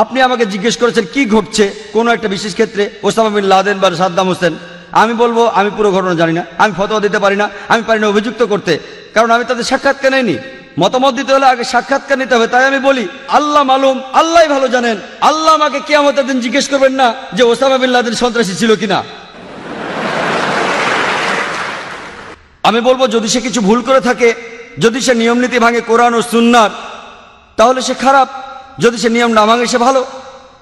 আপনি আমাকে জিজ্ঞেস করেছেন কি ঘটছে কোনো একটা বিশেষ ক্ষেত্রে, ওসামা বিন লাদেন বা সাদ্দাম হোসেন। আমি বলবো আমি পুরো ঘটনা জানি না, আমি ফতোয়া দিতে পারি না, আমি পারি না অভিযুক্ত করতে, কারণ আমি তাদের সাক্ষাৎকার নেইনি। মতামত দিতে হলে আগে সাক্ষাৎকার নিতে হবে। তাই আমি বলি আল্লাহ মালুম, আল্লাহই ভালো জানেন। আল্লাহ আমাকে কিয়ামতের দিন জিজ্ঞেস করবেন না যে ওসামা বিন লাদেন সন্ত্রাসী ছিল কিনা। আমি বলবো যদি সে কিছু ভুল করে থাকে, যদি সে নিয়ম নীতি ভাঙে কোরআন ও সুন্নাহর, তাহলে সে খারাপ। যদি সে নিয়ম না ভাঙে সে ভালো।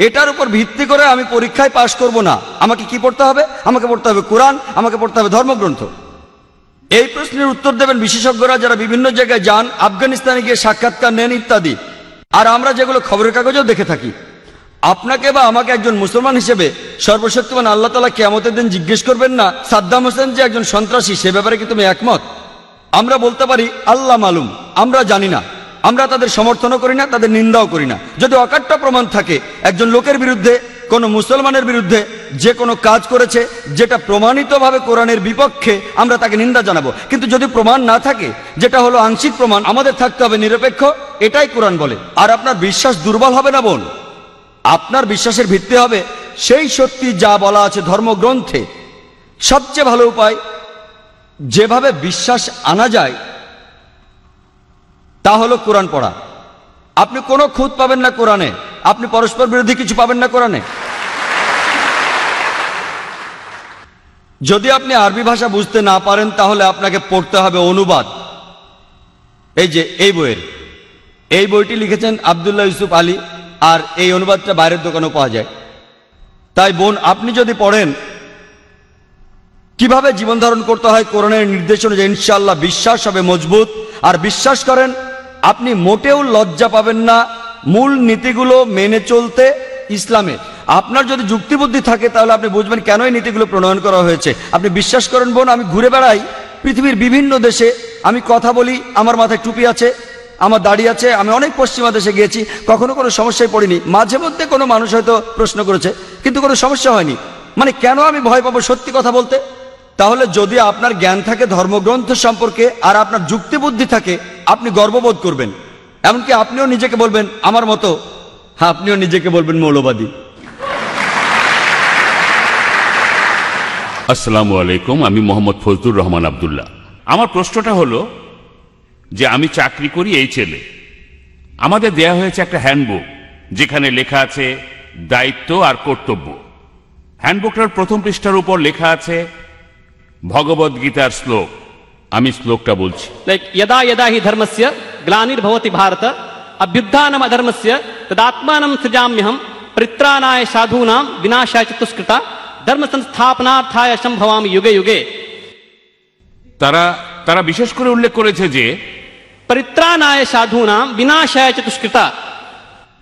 এটার উপর ভিত্তি করে আমি পরীক্ষায় পাশ করব না। আমাকে কি পড়তে হবে? আমাকে পড়তে হবে কোরআন, আমাকে পড়তে হবে ধর্মগ্রন্থ। এই প্রশ্নের উত্তর দেবেন বিশেষজ্ঞরা যারা বিভিন্ন জায়গায় যান, আফগানিস্তানে গিয়ে সাক্ষাৎকার নেন ইত্যাদি। আর আমরা যেগুলো খবরের কাগজেও দেখে থাকি। আপনাকে বা আমাকে একজন মুসলমান হিসেবে সর্বশক্তিমান আল্লাহ তাআলা কিয়ামতের দিন জিজ্ঞেস করবেন না সাদ্দাম হোসেন যে একজন সন্ত্রাসী, সে ব্যাপারে কি তুমি একমত? আমরা বলতে পারি আল্লাহ মালুম, আমরা জানি না। আমরা তাদের সমর্থনও করি না, তাদের নিন্দাও করি না। যদি অকাট্য প্রমাণ থাকে একজন লোকের বিরুদ্ধে, কোনো মুসলমানের বিরুদ্ধে যে কোনো কাজ করেছে যেটা প্রমাণিতভাবে কোরআনের বিপক্ষে, আমরা তাকে নিন্দা জানাবো। কিন্তু যদি প্রমাণ না থাকে, যেটা হলো আংশিক প্রমাণ, আমাদের থাকতে হবে নিরপেক্ষ। এটাই কোরআন বলে। আর আপনার বিশ্বাস দুর্বল হবে না বোন, আপনার বিশ্বাসের ভিত্তি হবে সেই সত্যি যা বলা আছে ধর্মগ্রন্থে। সবচেয়ে ভালো উপায় যেভাবে বিশ্বাস আনা যায় তা হলো কোরআন পড়া। আপনি কোনো খুঁত পাবেন না কোরআনে, আপনি পরস্পর বিরোধী কিছু পাবেন না কোরআনে। যদি আপনি আরবি ভাষা বুঝতে না পারেন তাহলে আপনাকে পড়তে হবে অনুবাদ। এই যে এই বইটি লিখেছেন আব্দুল্লাহ ইউসুফ আলী, আর এই অনুবাদটা বাইরের দোকানেও পাওয়া যায়। তাই বোন, আপনি যদি পড়েন কিভাবে জীবন ধারণ করতে হয় কোরআনের নির্দেশ অনুযায়ী, ইনশাআল্লাহ বিশ্বাস হবে মজবুত। আর বিশ্বাস করেন, আপনি মোটেও লজ্জা পাবেন না মূল নীতিগুলো মেনে চলতে ইসলামে। আপনার যদি যুক্তিবুদ্ধি থাকে তাহলে আপনি বুঝবেন কেন এই নীতিগুলো প্রণয়ন করা হয়েছে। আপনি বিশ্বাস করেন বোন, আমি ঘুরে বেড়াই পৃথিবীর বিভিন্ন দেশে, আমি কথা বলি, আমার মাথায় টুপি আছে, আমার দাড়ি আছে, আমি অনেক পশ্চিমা দেশে গিয়েছি, কখনো কোনো সমস্যায় পড়িনি। মাঝে মধ্যে কোনো মানুষ হয়তো প্রশ্ন করেছে, কিন্তু কোনো সমস্যা হয়নি। মানে কেন আমি ভয় পাবো সত্যি কথা বলতে? তাহলে যদি আপনার জ্ঞান থাকে ধর্মগ্রন্থ সম্পর্কে আর আপনার যুক্তিবুদ্ধি থাকে, আপনি গর্ববোধ করবেন। এমনকি আপনিও নিজেকে বলবেন আমার মতো, হ্যাঁ আপনিও নিজেকে বলবেন মৌলবাদী। আসসালামু আলাইকুম, আমি মোহাম্মদ ফজলুর রহমান আব্দুল্লাহ। আমার প্রশ্নটা হলো যে আমি চাকরি করি এই ছেলে, আমাদের দেয়া হয়েছে একটা হ্যান্ডবুক যেখানে লেখা আছে দায়িত্ব আর কর্তব্য। হ্যান্ডবুকটার প্রথম পৃষ্ঠার উপর লেখা আছে ভগবদ গীতার শ্লোক। আমি শ্লোকটা বলছি। यदा यदा हि धर्मस्य ग्लानिर्भवति भारत अभ्युत्थानम् अधर्मस्य तदात्मानं सृजाम्यहं परित्राणाय साधूनां विनाशाय च दुष्कृता धर्म संस्थापनार्थाय संभवामि युगे युगे। তারা বিশেষ করে উল্লেখ করেছে যে परित्राणाय साधूनां विनाशाय च दुष्कृता।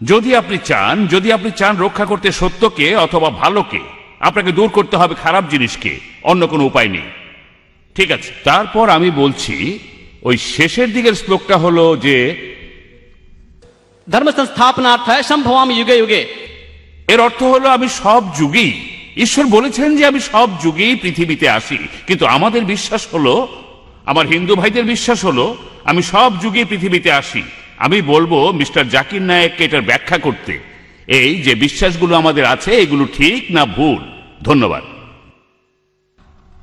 যদি আপনি চান রক্ষা করতে সত্যকে অথবা ভালোকে, আপনাকে দূর করতে হবে খারাপ জিনিসকে, অন্য কোনো উপায় নেই। ঠিক আছে, তারপর আমি বলছি ওই শেষের দিকের শ্লোকটা হলো যে धर्म संस्थापनार्थाय संभवामि युगे युगे। এর অর্থ হলো আমি সব যুগেই, ঈশ্বর বলেছেন যে আমি সব যুগেই পৃথিবীতে আসি, কিন্তু আমাদের বিশ্বাস হলো, আমার হিন্দু ভাইদের বিশ্বাস হলো আমি সব যুগেই পৃথিবীতে আসি। আমি বলবো মিস্টার জাকির নায়েককে এটার ব্যাখ্যা করতে, এই যে বিশ্বাসগুলো আমাদের আছে এগুলো ঠিক না ভুল। ধন্যবাদ।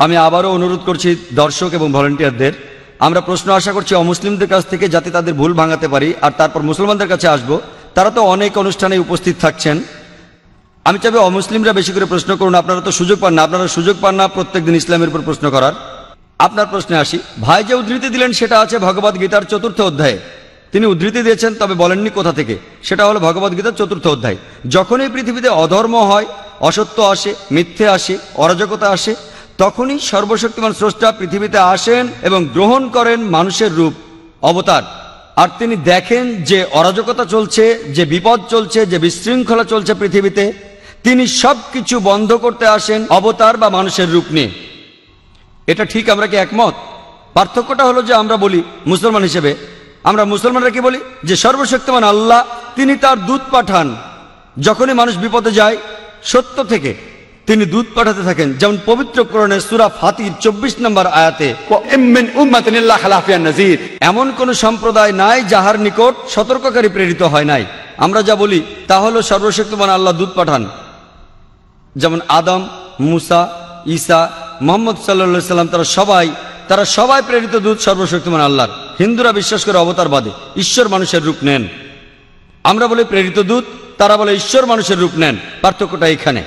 আমি আবারও অনুরোধ করছি দর্শক এবং ভলান্টিয়ারদের, আমরা প্রশ্ন আশা করছি অমুসলিমদের কাছ থেকে, যাতে তাদের ভুল ভাঙাতে পারি। আর তারপর মুসলমানদের কাছে আসব, তারা তো অনেক অনুষ্ঠানে উপস্থিত থাকছেন। আমি চাইবো অমুসলিমরা বেশি করে প্রশ্ন করুন, আপনারা তো সুযোগ পান না, প্রত্যেকদিন ইসলামের উপর প্রশ্ন করার। আপনার প্রশ্নে আসি। ভাই যে উদ্ধৃতি দিলেন সেটা আছে ভগবদ গীতার 4র্থ অধ্যায়ে। তিনি উদ্ধৃতি দিয়েছেন, তবে বলেননি কোথা থেকে। সেটা হলো ভগবদ গীতার 4র্থ অধ্যায়। যখনই পৃথিবীতে অধর্ম হয়, অসত্য আসে, মিথ্যে আসে, অরাজকতা আসে, তখনই সর্বশক্তিমান স্রষ্টা পৃথিবীতে আসেন এবং গ্রহণ করেন মানুষের রূপ, অবতার। আর তিনি দেখেন যে অরাজকতা চলছে, যে বিপদ চলছে, যে বিশৃঙ্খলা চলছে পৃথিবীতে, তিনি সবকিছু বন্ধ করতে আসেন অবতার বা মানুষের রূপ নিয়ে। এটা ঠিক, আমরা কি একমত? পার্থক্যটা হলো যে আমরা বলি মুসলমান হিসেবে, আমরা মুসলমানরা কি বলি যে সর্বশক্তিমান আল্লাহ তিনি তার দূত পাঠান। যখনই মানুষ বিপদে যায়, সত্য থেকে তিনি দূত পাঠাতে থাকেন। যেমন পবিত্র কোরআনের সূরা ফাতির 24 নম্বর আয়াতে, এমন কোন সম্প্রদায় নাই যাহার নিকট সতর্ককারী প্রেরিত হয় নাই। আমরা যা বলি তা হলো সর্বশক্তিমান আল্লাহ দূত পাঠান। যেমন আদম, মুসা, ঈসা, মুহাম্মদ সাল্লাল্লাহু আলাইহি সাল্লাম, তারা সবাই প্রেরিত দূত সর্বশক্তিমান আল্লাহর। হিন্দুরা বিশ্বাস করে অবতারবাদে, ঈশ্বর মানুষের রূপ নেন। আমরা বলি প্রেরিত দূত, তারা বলে ঈশ্বর মানুষের রূপ নেন। পার্থক্যটা এখানে।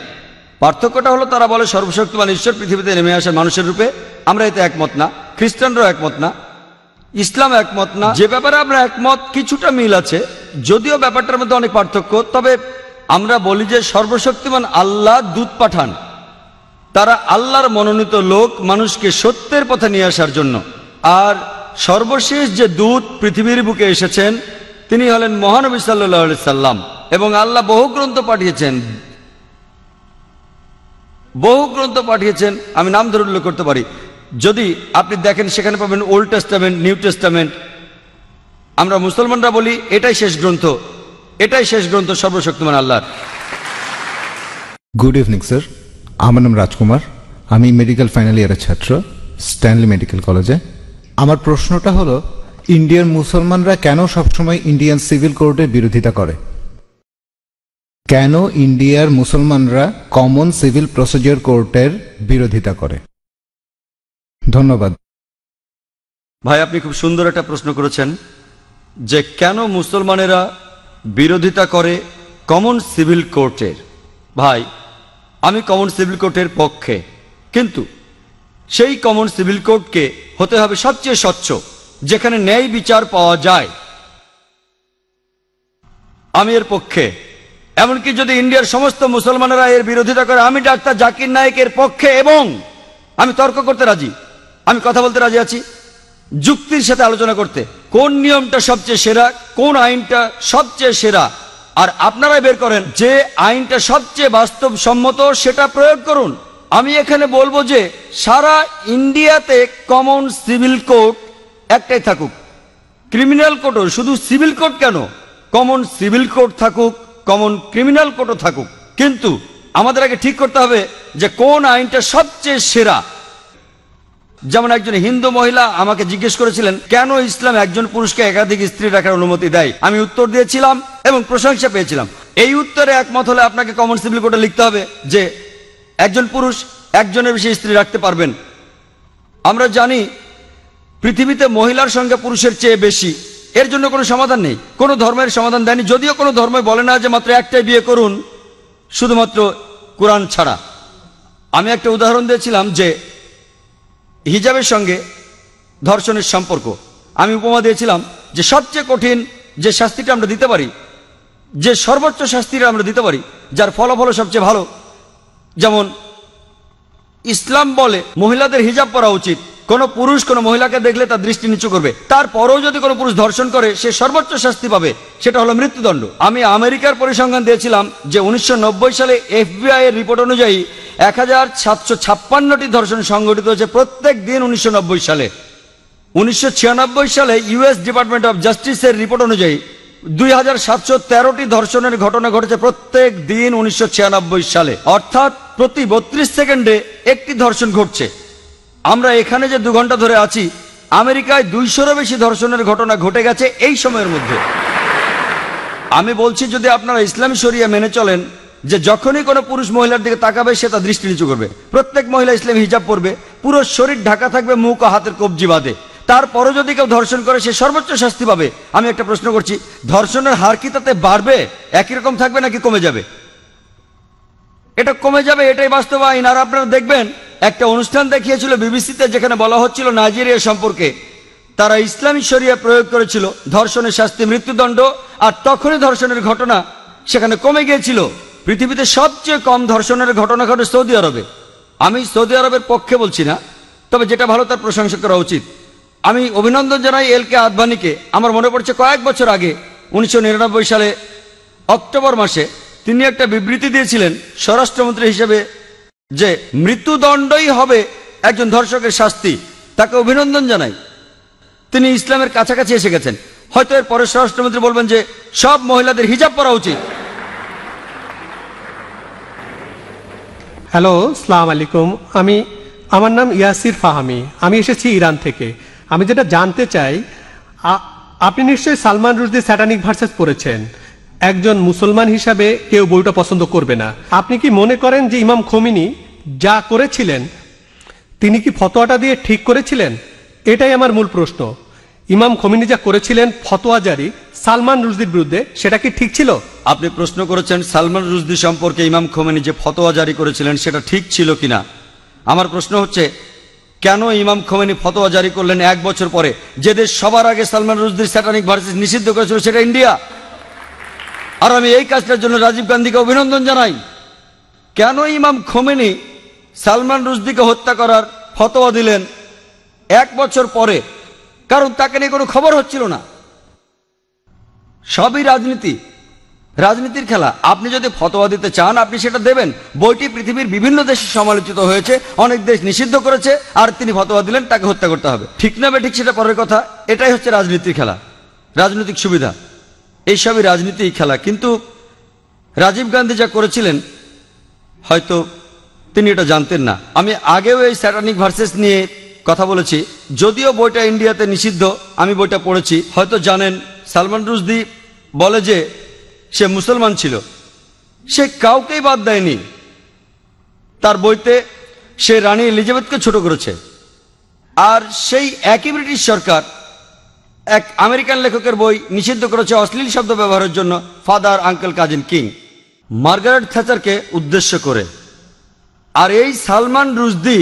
পার্থক্যটা হলো তারা বলে সর্বশক্তিমান ঈশ্বর পৃথিবীতে নেমে আসে মানুষের রূপে। আমরা এতে একমত না, খ্রিস্টানরাও একমত না, ইসলাম একমত না। যে ব্যাপারে আমরা একমত কিছুটা মিল আছে, যদিও ব্যাপারটার মধ্যে অনেক পার্থক্য। তবে আমরা বলি যে সর্বশক্তিমান আল্লাহ দূত পাঠান, তারা আল্লাহর মনোনীত লোক মানুষকে সত্যের পথে নিয়ে আসার জন্য। আর সর্বশেষ যে দূত পৃথিবীর বুকে এসেছেন তিনি হলেন মহানবী সাল্লাল্লাহু আলাইহি সাল্লাম। এবং আল্লাহ বহু গ্রন্থ পাঠিয়েছেন, আমি নাম ধরে উল্লেখ করতে পারি। যদি আপনি দেখেন সেখানে পাবেন ওল্ড টেস্টামেন্ট, নিউ টেস্টামেন্ট। আমরা মুসলমানরা বলি এটাই শেষ গ্রন্থ সর্বশক্তিমান আল্লাহর। গুড ইভিনিং স্যার, আমার নাম রাজকুমার, আমি মেডিকেল ফাইনাল ইয়ারের ছাত্র, স্ট্যানলি মেডিকেল কলেজে। আমার প্রশ্নটা হলো, ইন্ডিয়ান মুসলমানরা কেন সবসময় ইন্ডিয়ান সিভিল কোর্টের বিরোধিতা করে? কেন ইন্ডিয়ার মুসলমানরা কমন সিভিল প্রসিডিওর কোর্টের বিরোধিতা করে? ধন্যবাদ। ভাই, আপনি খুব সুন্দর একটা প্রশ্ন করেছেন যে কেন মুসলমানেরা বিরোধিতা করে কমন সিভিল কোর্টের। ভাই, আমি কমন সিভিল কোর্টের পক্ষে, কিন্তু সেই কমন সিভিল কোর্টকে হতে হবে সবচেয়ে স্বচ্ছ, যেখানে ন্যায় বিচার পাওয়া যায়। আমি এর পক্ষে। এমনকি যদি ইন্ডিয়ার সমস্ত মুসলমানেরা এর বিরোধিতা করে, আমি ডাক্তার জাকির নায়েকের পক্ষে, এবং আমি তর্ক করতে রাজি, আমি কথা বলতে রাজি আছি, যুক্তির সাথে আলোচনা করতে। কোন নিয়মটা সবচেয়ে সেরা, কোন আইনটা সবচেয়ে সেরা, আর আপনারাই বের করেন যে আইনটা সবচেয়ে বাস্তবসম্মত, সেটা প্রয়োগ করুন। আমি এখানে বলবো যে সারা ইন্ডিয়াতে কমন সিভিল কোড একটাই থাকুক, ক্রিমিনাল কোডও, শুধু সিভিল কোড কেন, কমন সিভিল কোড থাকুক, কমন ক্রিমিনাল কোডও থাকুক। কিন্তু আমাদের আগে ঠিক করতে হবে যে কোন আইনটা সবচেয়ে সেরা। যেমন একজন হিন্দু মহিলা আমাকে জিজ্ঞেস করেছিলেন কেন ইসলাম একজন পুরুষকে একাধিক স্ত্রী রাখার অনুমতি দেয়। আমি উত্তর দিয়েছিলাম এবং প্রশংসা পেয়েছিলাম। এই উত্তরে একমত হলে আপনাকে কমন সিভিল কোডে লিখতে হবে যে একজন পুরুষ একজনের বেশি স্ত্রী রাখতে পারবেন। আমরা জানি পৃথিবীতে মহিলার সংখ্যা পুরুষের চেয়ে বেশি, এর জন্য কোনো সমাধান নেই, কোনো ধর্মের সমাধান দেয়নি। যদিও কোনো ধর্ম বলে না যে মাত্র একটাই বিয়ে করুন, শুধুমাত্র কোরআন ছাড়া। আমি একটা উদাহরণ দিয়েছিলাম যে হিজাবের সঙ্গে ধর্ষণের সম্পর্ক। আমি উপমা দিয়েছিলাম যে সবচেয়ে কঠিন যে শাস্তিটা আমরা দিতে পারি, যে সর্বোচ্চ শাস্তিটা আমরা দিতে পারি, যার ফলাফল সবচেয়ে ভালো, যেমন ইসলাম বলে মহিলাদের হিজাব পরা উচিত। কোনো পুরুষ কোনো মহিলাকে দেখলে তার দৃষ্টি নিচু করবে, তারপরেও যদি কোনো পুরুষ ধর্ষণ করে সে সর্বোচ্চ শাস্তি পাবে, সেটা হলো মৃত্যুদণ্ড। আমি আমেরিকার পরিসংখ্যান দিয়েছিলাম যে 1990 সালে FBI এর রিপোর্ট অনুযায়ী 1756টি ধর্ষণ সংঘটিত হয়েছে প্রত্যেক দিন 1990 সালে। 1996 সালে US ডিপার্টমেন্ট অফ জাস্টিসের রিপোর্ট অনুযায়ী 2713টি ধর্ষণের ঘটনা ঘটেছে প্রত্যেক দিন 1996 সালে, অর্থাৎ প্রতি 32 সেকেন্ডে একটি ধর্ষণ ঘটছে। আমরা এখানে যে 2 ঘন্টা ধরে আছি, আমেরিকায় 200-এরও বেশি ধর্ষণের ঘটনা ঘটে গেছে এই সময়ের মধ্যে। আমি বলছি যদি আপনারা ইসলামী শরিয়া মেনে চলেন যে যখনই কোনো পুরুষ মহিলার দিকে তাকাবে সে তার দৃষ্টি নিচু করবে, প্রত্যেক মহিলা ইসলামী হিজাব পরবে, পুরো শরীর ঢাকা থাকবে মুখ ও হাতের কবজি বাঁধে, তারপরও যদি কেউ ধর্ষণ করে সে সর্বোচ্চ শাস্তি পাবে। আমি একটা প্রশ্ন করছি, ধর্ষণের হার কি তাতে বাড়বে, একই রকম থাকবে নাকি কমে যাবে? এটা কমে যাবে, এটাই বাস্তব আইন। আর আপনারা দেখবেন একটা অনুষ্ঠান দেখিয়েছিল বিবিসিতে, যেখানে বলা হচ্ছিল নাইজেরিয়া সম্পর্কে। তারা ইসলামী শরিয়া প্রয়োগ করেছিল, ধর্ষণের শাস্তি মৃত্যুদণ্ড, আর তখনই ধর্ষণের ঘটনা সেখানে কমে গিয়েছিল। পৃথিবীতে সবচেয়ে কম ধর্ষণের ঘটনা ঘটে সৌদি আরবে। আমি সৌদি আরবের পক্ষে বলছি না, তবে যেটা ভালো তার প্রশংসা করা উচিত। আমি অভিনন্দন জানাই LK আদভানিকে। আমার মনে পড়ছে কয়েক বছর আগে 1999 সালে অক্টোবর মাসে তিনি একটা বিবৃতি দিয়েছিলেন স্বরাষ্ট্রমন্ত্রী হিসেবে যে মৃত্যুদণ্ডই হবে একজন ধর্ষকের শাস্তি। তাকে অভিনন্দন জানাই, তিনি ইসলামের কাছাকাছি এসে গেছেন। হয়তো এর পরে স্বরাষ্ট্রমন্ত্রী বলবেন যে সব মহিলাদের হিজাব পরা উচিত। হ্যালো, আসসালামু আলাইকুম। আমার নাম ইয়াসির ফাহামি, আমি এসেছি ইরান থেকে। আমি যেটা জানতে চাই, আপনি নিশ্চয়ই সালমান রুশদির স্যাটানিক ভার্সেস পড়েছেন। একজন মুসলমান হিসাবে কেউ বইটা পছন্দ করবে না। আপনি কি মনে করেন যে ইমাম খোমেনি যা করেছিলেন তিনি কি ফতোয়াটা দিয়ে ঠিক করেছিলেন? এটাই আমার মূল প্রশ্ন। ইমাম খোমেনি যা করেছিলেন ফতোয়া জারি সালমান রুশদির বিরুদ্ধে, সেটা কি ঠিক ছিল? আপনি প্রশ্ন করেছেন সালমান রুশদি সম্পর্কে ইমাম খোমেনি যে ফতোয়া জারি করেছিলেন সেটা ঠিক ছিল কিনা। আমার প্রশ্ন হচ্ছে কেন ইমাম খোমেনি ফতোয়া জারি করলেন 1 বছর পরে? যে দেশ সবার আগে সালমান রুশদির স্যাটানিক ভার্সেস নিষিদ্ধ করেছিল সেটা ইন্ডিয়া। আর আমি এই কাজটার জন্য রাজীব গান্ধীকে অভিনন্দন জানাই। কেন ইমাম খোমেনি সালমান রুশদিকে হত্যা করার ফতোয়া দিলেন 1 বছর পরে? কারণ তাকে নিয়ে কোনো খবর হচ্ছিল না। সবই রাজনীতি, রাজনীতির খেলা। আপনি যদি ফতোয়া দিতে চান আপনি সেটা দেবেন। বইটি পৃথিবীর বিভিন্ন দেশে সমালোচিত হয়েছে, অনেক দেশ নিষিদ্ধ করেছে, আর তিনি ফতোয়া দিলেন তাকে হত্যা করতে হবে। ঠিক না বেঠিক সেটা পরের কথা। এটাই হচ্ছে রাজনীতির খেলা, রাজনৈতিক সুবিধা, এইসবই রাজনীতির খেলা। কিন্তু রাজীব গান্ধী যা করেছিলেন হয়তো তিনি এটা জানতেন না। আমি আগেও এই স্যাটানিক ভার্সেস নিয়ে কথা বলেছি, যদিও বইটা ইন্ডিয়াতে নিষিদ্ধ। আমি বইটা পড়েছি। হয়তো জানেন সালমান রুশদি বলে যে সে মুসলমান ছিল, সে কাউকেই বাদ দেয়নি। তার বইতে সে রানী এলিজাবেথকে ছোট করেছে। আর সেই একই ব্রিটিশ সরকার এক আমেরিকান লেখকের বই নিষিদ্ধ করেছে অশ্লীল শব্দ ব্যবহারের জন্য, father, uncle, cousin, king, Margaret থ্যাচারকে উদ্দেশ্য করে। আর এই সালমান রুশদি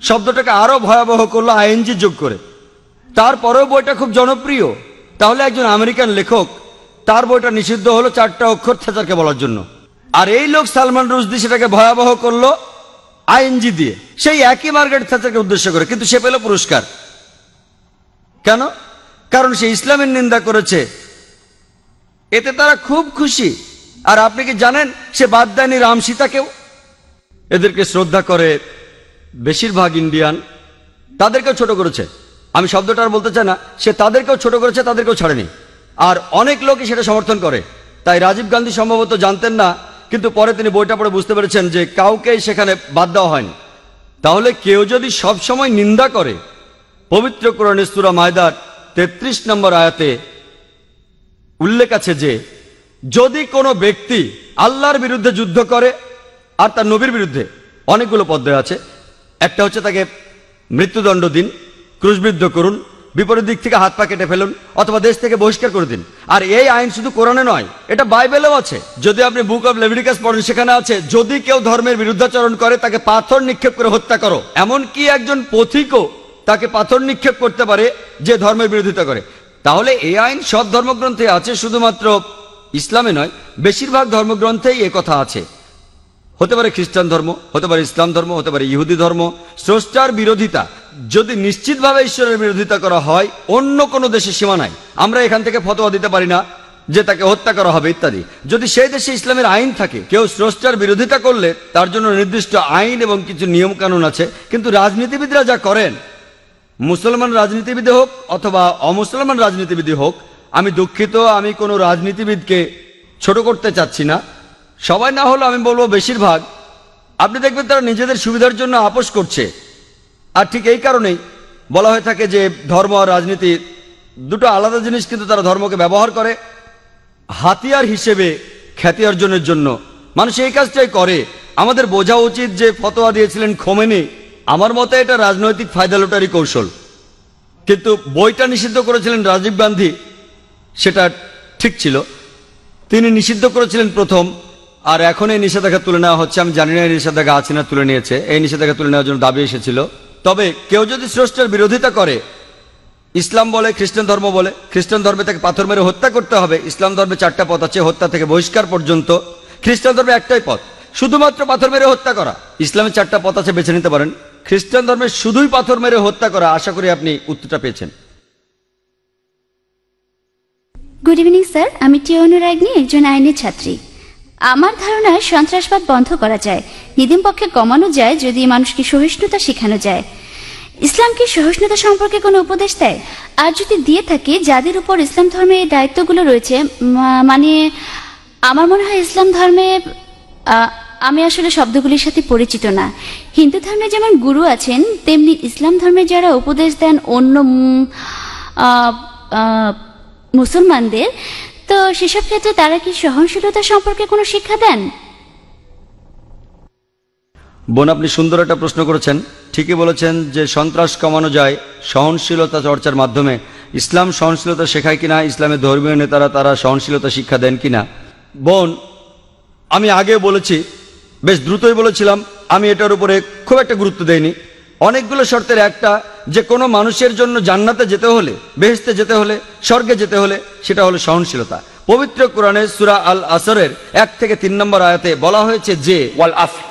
শব্দটাকে আরো ভয়াবহ করলো আইএনজি যোগ করে। তারপরেও বইটা খুব জনপ্রিয়। তাহলে একজন আমেরিকান লেখক, তার বইটা নিষিদ্ধ হলো 4টা অক্ষর থ্যাচারকে বলার জন্য। আর এই লোক সালমান রুশদি সেটাকে ভয়াবহ করলো আইএনজি দিয়ে, সেই একই মার্গারেট থ্যাচারকে উদ্দেশ্য করে। কিন্তু সে পেল পুরস্কার। কেন? কারণ সে ইসলামের নিন্দা করেছে। এতে তারা খুব খুশি। আর আপনি কি জানেন সে বাদ দেয়নি রাম সীতাকেও? এদেরকে শ্রদ্ধা করে বেশিরভাগ ইন্ডিয়ান, তাদেরকেও ছোট করেছে। আমি শব্দটা আর বলতে চাই না, সে তাদেরকেও ছোট করেছে, তাদেরকেও ছাড়েনি। আর অনেক লোকই সেটা সমর্থন করে। তাই রাজীব গান্ধী সম্ভবত জানতেন না, কিন্তু পরে তিনি বইটা পড়ে বুঝতে পেরেছেন যে কাউকেই সেখানে বাদ দেওয়া হয়নি। তাহলে কেউ যদি সব সময় নিন্দা করে, পবিত্র কোরআনের সূরা মায়দার 33 নম্বর আয়াতে উল্লেখ আছে যে যদি কোনো ব্যক্তি আল্লাহর বিরুদ্ধে যুদ্ধ করে আর তার নবীর বিরুদ্ধে, অনেকগুলো পদ্ধতি আছে। একটা হচ্ছে তাকে মৃত্যুদণ্ড দিন, ক্রুশবিদ্ধ করুন, বিপরীত দিক থেকে হাত পা কেটে ফেলুন, অথবা দেশ থেকে বহিষ্কার করে দিন। আর এই আইন শুধু কোরআনে নয়, এটা বাইবেলেও আছে। যদি আপনি বুক অব লেভিটিকাস পড়েন, সেখানে আছে যদি কেউ ধর্মের বিরুদ্ধাচরণ করে তাকে পাথর নিক্ষেপ করে হত্যা করো। এমনকি একজন পথিকও তাকে পাথর নিক্ষেপ করতে পারে যে ধর্মের বিরোধিতা করে। তাহলে এই আইন সব ধর্মগ্রন্থে আছে, শুধুমাত্র ইসলামে নয়, বেশিরভাগ ধর্মগ্রন্থেই এ কথা আছে। হতে পারে খ্রিস্টান ধর্ম, হতে পারে ইসলাম ধর্ম, হতে পারে ইহুদি ধর্ম। স্রষ্টার বিরোধিতা যদি নিশ্চিতভাবে ঈশ্বরের বিরোধিতা করা হয়, অন্য কোনো দেশে সীমা নাই। আমরা এখান থেকে ফতোয়া দিতে পারি না যে তাকে হত্যা করা হবে ইত্যাদি। যদি সেই দেশে ইসলামের আইন থাকে, কেউ স্রষ্টার বিরোধিতা করলে তার জন্য নির্দিষ্ট আইন এবং কিছু নিয়ম কানুন আছে। কিন্তু রাজনীতিবিদরা যা করেন, মুসলমান রাজনীতিবিদ হোক অথবা অমুসলমান রাজনীতিবিদ হোক, আমি দুঃখিত, আমি কোনো রাজনীতিবিদকে ছোট করতে চাচ্ছি না, সবাই না হলেও আমি বলবো বেশিরভাগ, আপনি দেখবেন তারা নিজেদের সুবিধার জন্য আপোষ করছে। আর ঠিক এই কারণেই বলা হয়ে থাকে যে ধর্ম আর রাজনীতি দুটো আলাদা জিনিস, কিন্তু তারা ধর্মকে ব্যবহার করে হাতিয়ার হিসেবে খ্যাতি অর্জনের জন্য। মানুষ এই কাজটাই করে। আমাদের বোঝা উচিত যে ফতোয়া দিয়েছিলেন খোমেনি, আমার মতে এটা রাজনৈতিক ফায়দা লুটারি কৌশল। কিন্তু বইটা নিষিদ্ধ করেছিলেন রাজীব গান্ধী, সেটা ঠিক ছিল। তিনি নিষিদ্ধ করেছিলেন প্রথম, আর এখন এই নিষেধাজ্ঞা তুলে নেওয়া হচ্ছে। আমি জানি না এই নিষেধাজ্ঞা আছে না তুলে নিয়েছে। এই নিষেধাজ্ঞা তুলে নেওয়ার জন্য দাবি এসেছিল। তবে কেউ যদি স্রষ্টার বিরোধিতা করে, ইসলাম বলে, খ্রিস্টান ধর্ম বলে, খ্রিস্টান ধর্মে তাকে পাথর মেরে হত্যা করতে হবে। ইসলাম ধর্মে 4টা পথ আছে, হত্যা থেকে বহিষ্কার পর্যন্ত। খ্রিস্টান ধর্মে একটাই পথ, শুধুমাত্র পাথর মেরে হত্যা করা। ইসলামে 4টা পথ আছে, বেছে নিতে পারেন। খ্রিস্টান ধর্মে শুধুই পাথর মেরে হত্যা করা। আশা করি আপনি উত্তরটা পেয়েছেন। গুড ইভিনিং স্যার, আমি টি অনুরাগনী, একজন আইনের ছাত্রী। আমার ধারণায় সন্ত্রাসবাদ বন্ধ করা যায়, নিদিম পক্ষে কমানো যায় যদি মানুষকে সহিষ্ণুতা শেখানো যায়। ইসলাম কি সহিষ্ণুতা সম্পর্কে কোনো উপদেশ দেয়? আর যদি দিয়ে থাকে, যাদের উপর ইসলাম ধর্মে এই দায়িত্বগুলো রয়েছে, মানে আমার মনে হয় ইসলাম ধর্মে, আমি আসলে শব্দগুলির সাথে পরিচিত না। হিন্দু ধর্মে যেমন গুরু আছেন, তেমনি ইসলাম ধর্মে যারা উপদেশ দেন অন্য মুসলমানদের, তো সেসব ক্ষেত্রে তারা কি সহনশীলতা সম্পর্কে কোনো শিক্ষা দেন? বোন, আপনি সুন্দর একটা প্রশ্ন করেছেন। ঠিকই বলেছেন যে সন্ত্রাস কমানো যায় সহনশীলতা চর্চার মাধ্যমে। ইসলাম সহনশীলতা শেখায় কিনা, ইসলামের ধর্মীয় নেতারা তারা সহনশীলতা শিক্ষা দেন কিনা? বোন, আমি আগে বলেছি, বেশ দ্রুতই বলেছিলাম, আমি এটার উপরে খুব একটা গুরুত্ব দেইনি। অনেকগুলো শর্তের একটা, যে কোনো মানুষের জন্য জান্নাতে যেতে হলে, বেহেশতে যেতে হলে, স্বর্গে যেতে হলে, সেটা হলো সহনশীলতা। পবিত্র কোরআনে সূরা আল আসরের 1 থেকে 3 নম্বর আয়াতে বলা হয়েছে যে ওয়াল আসর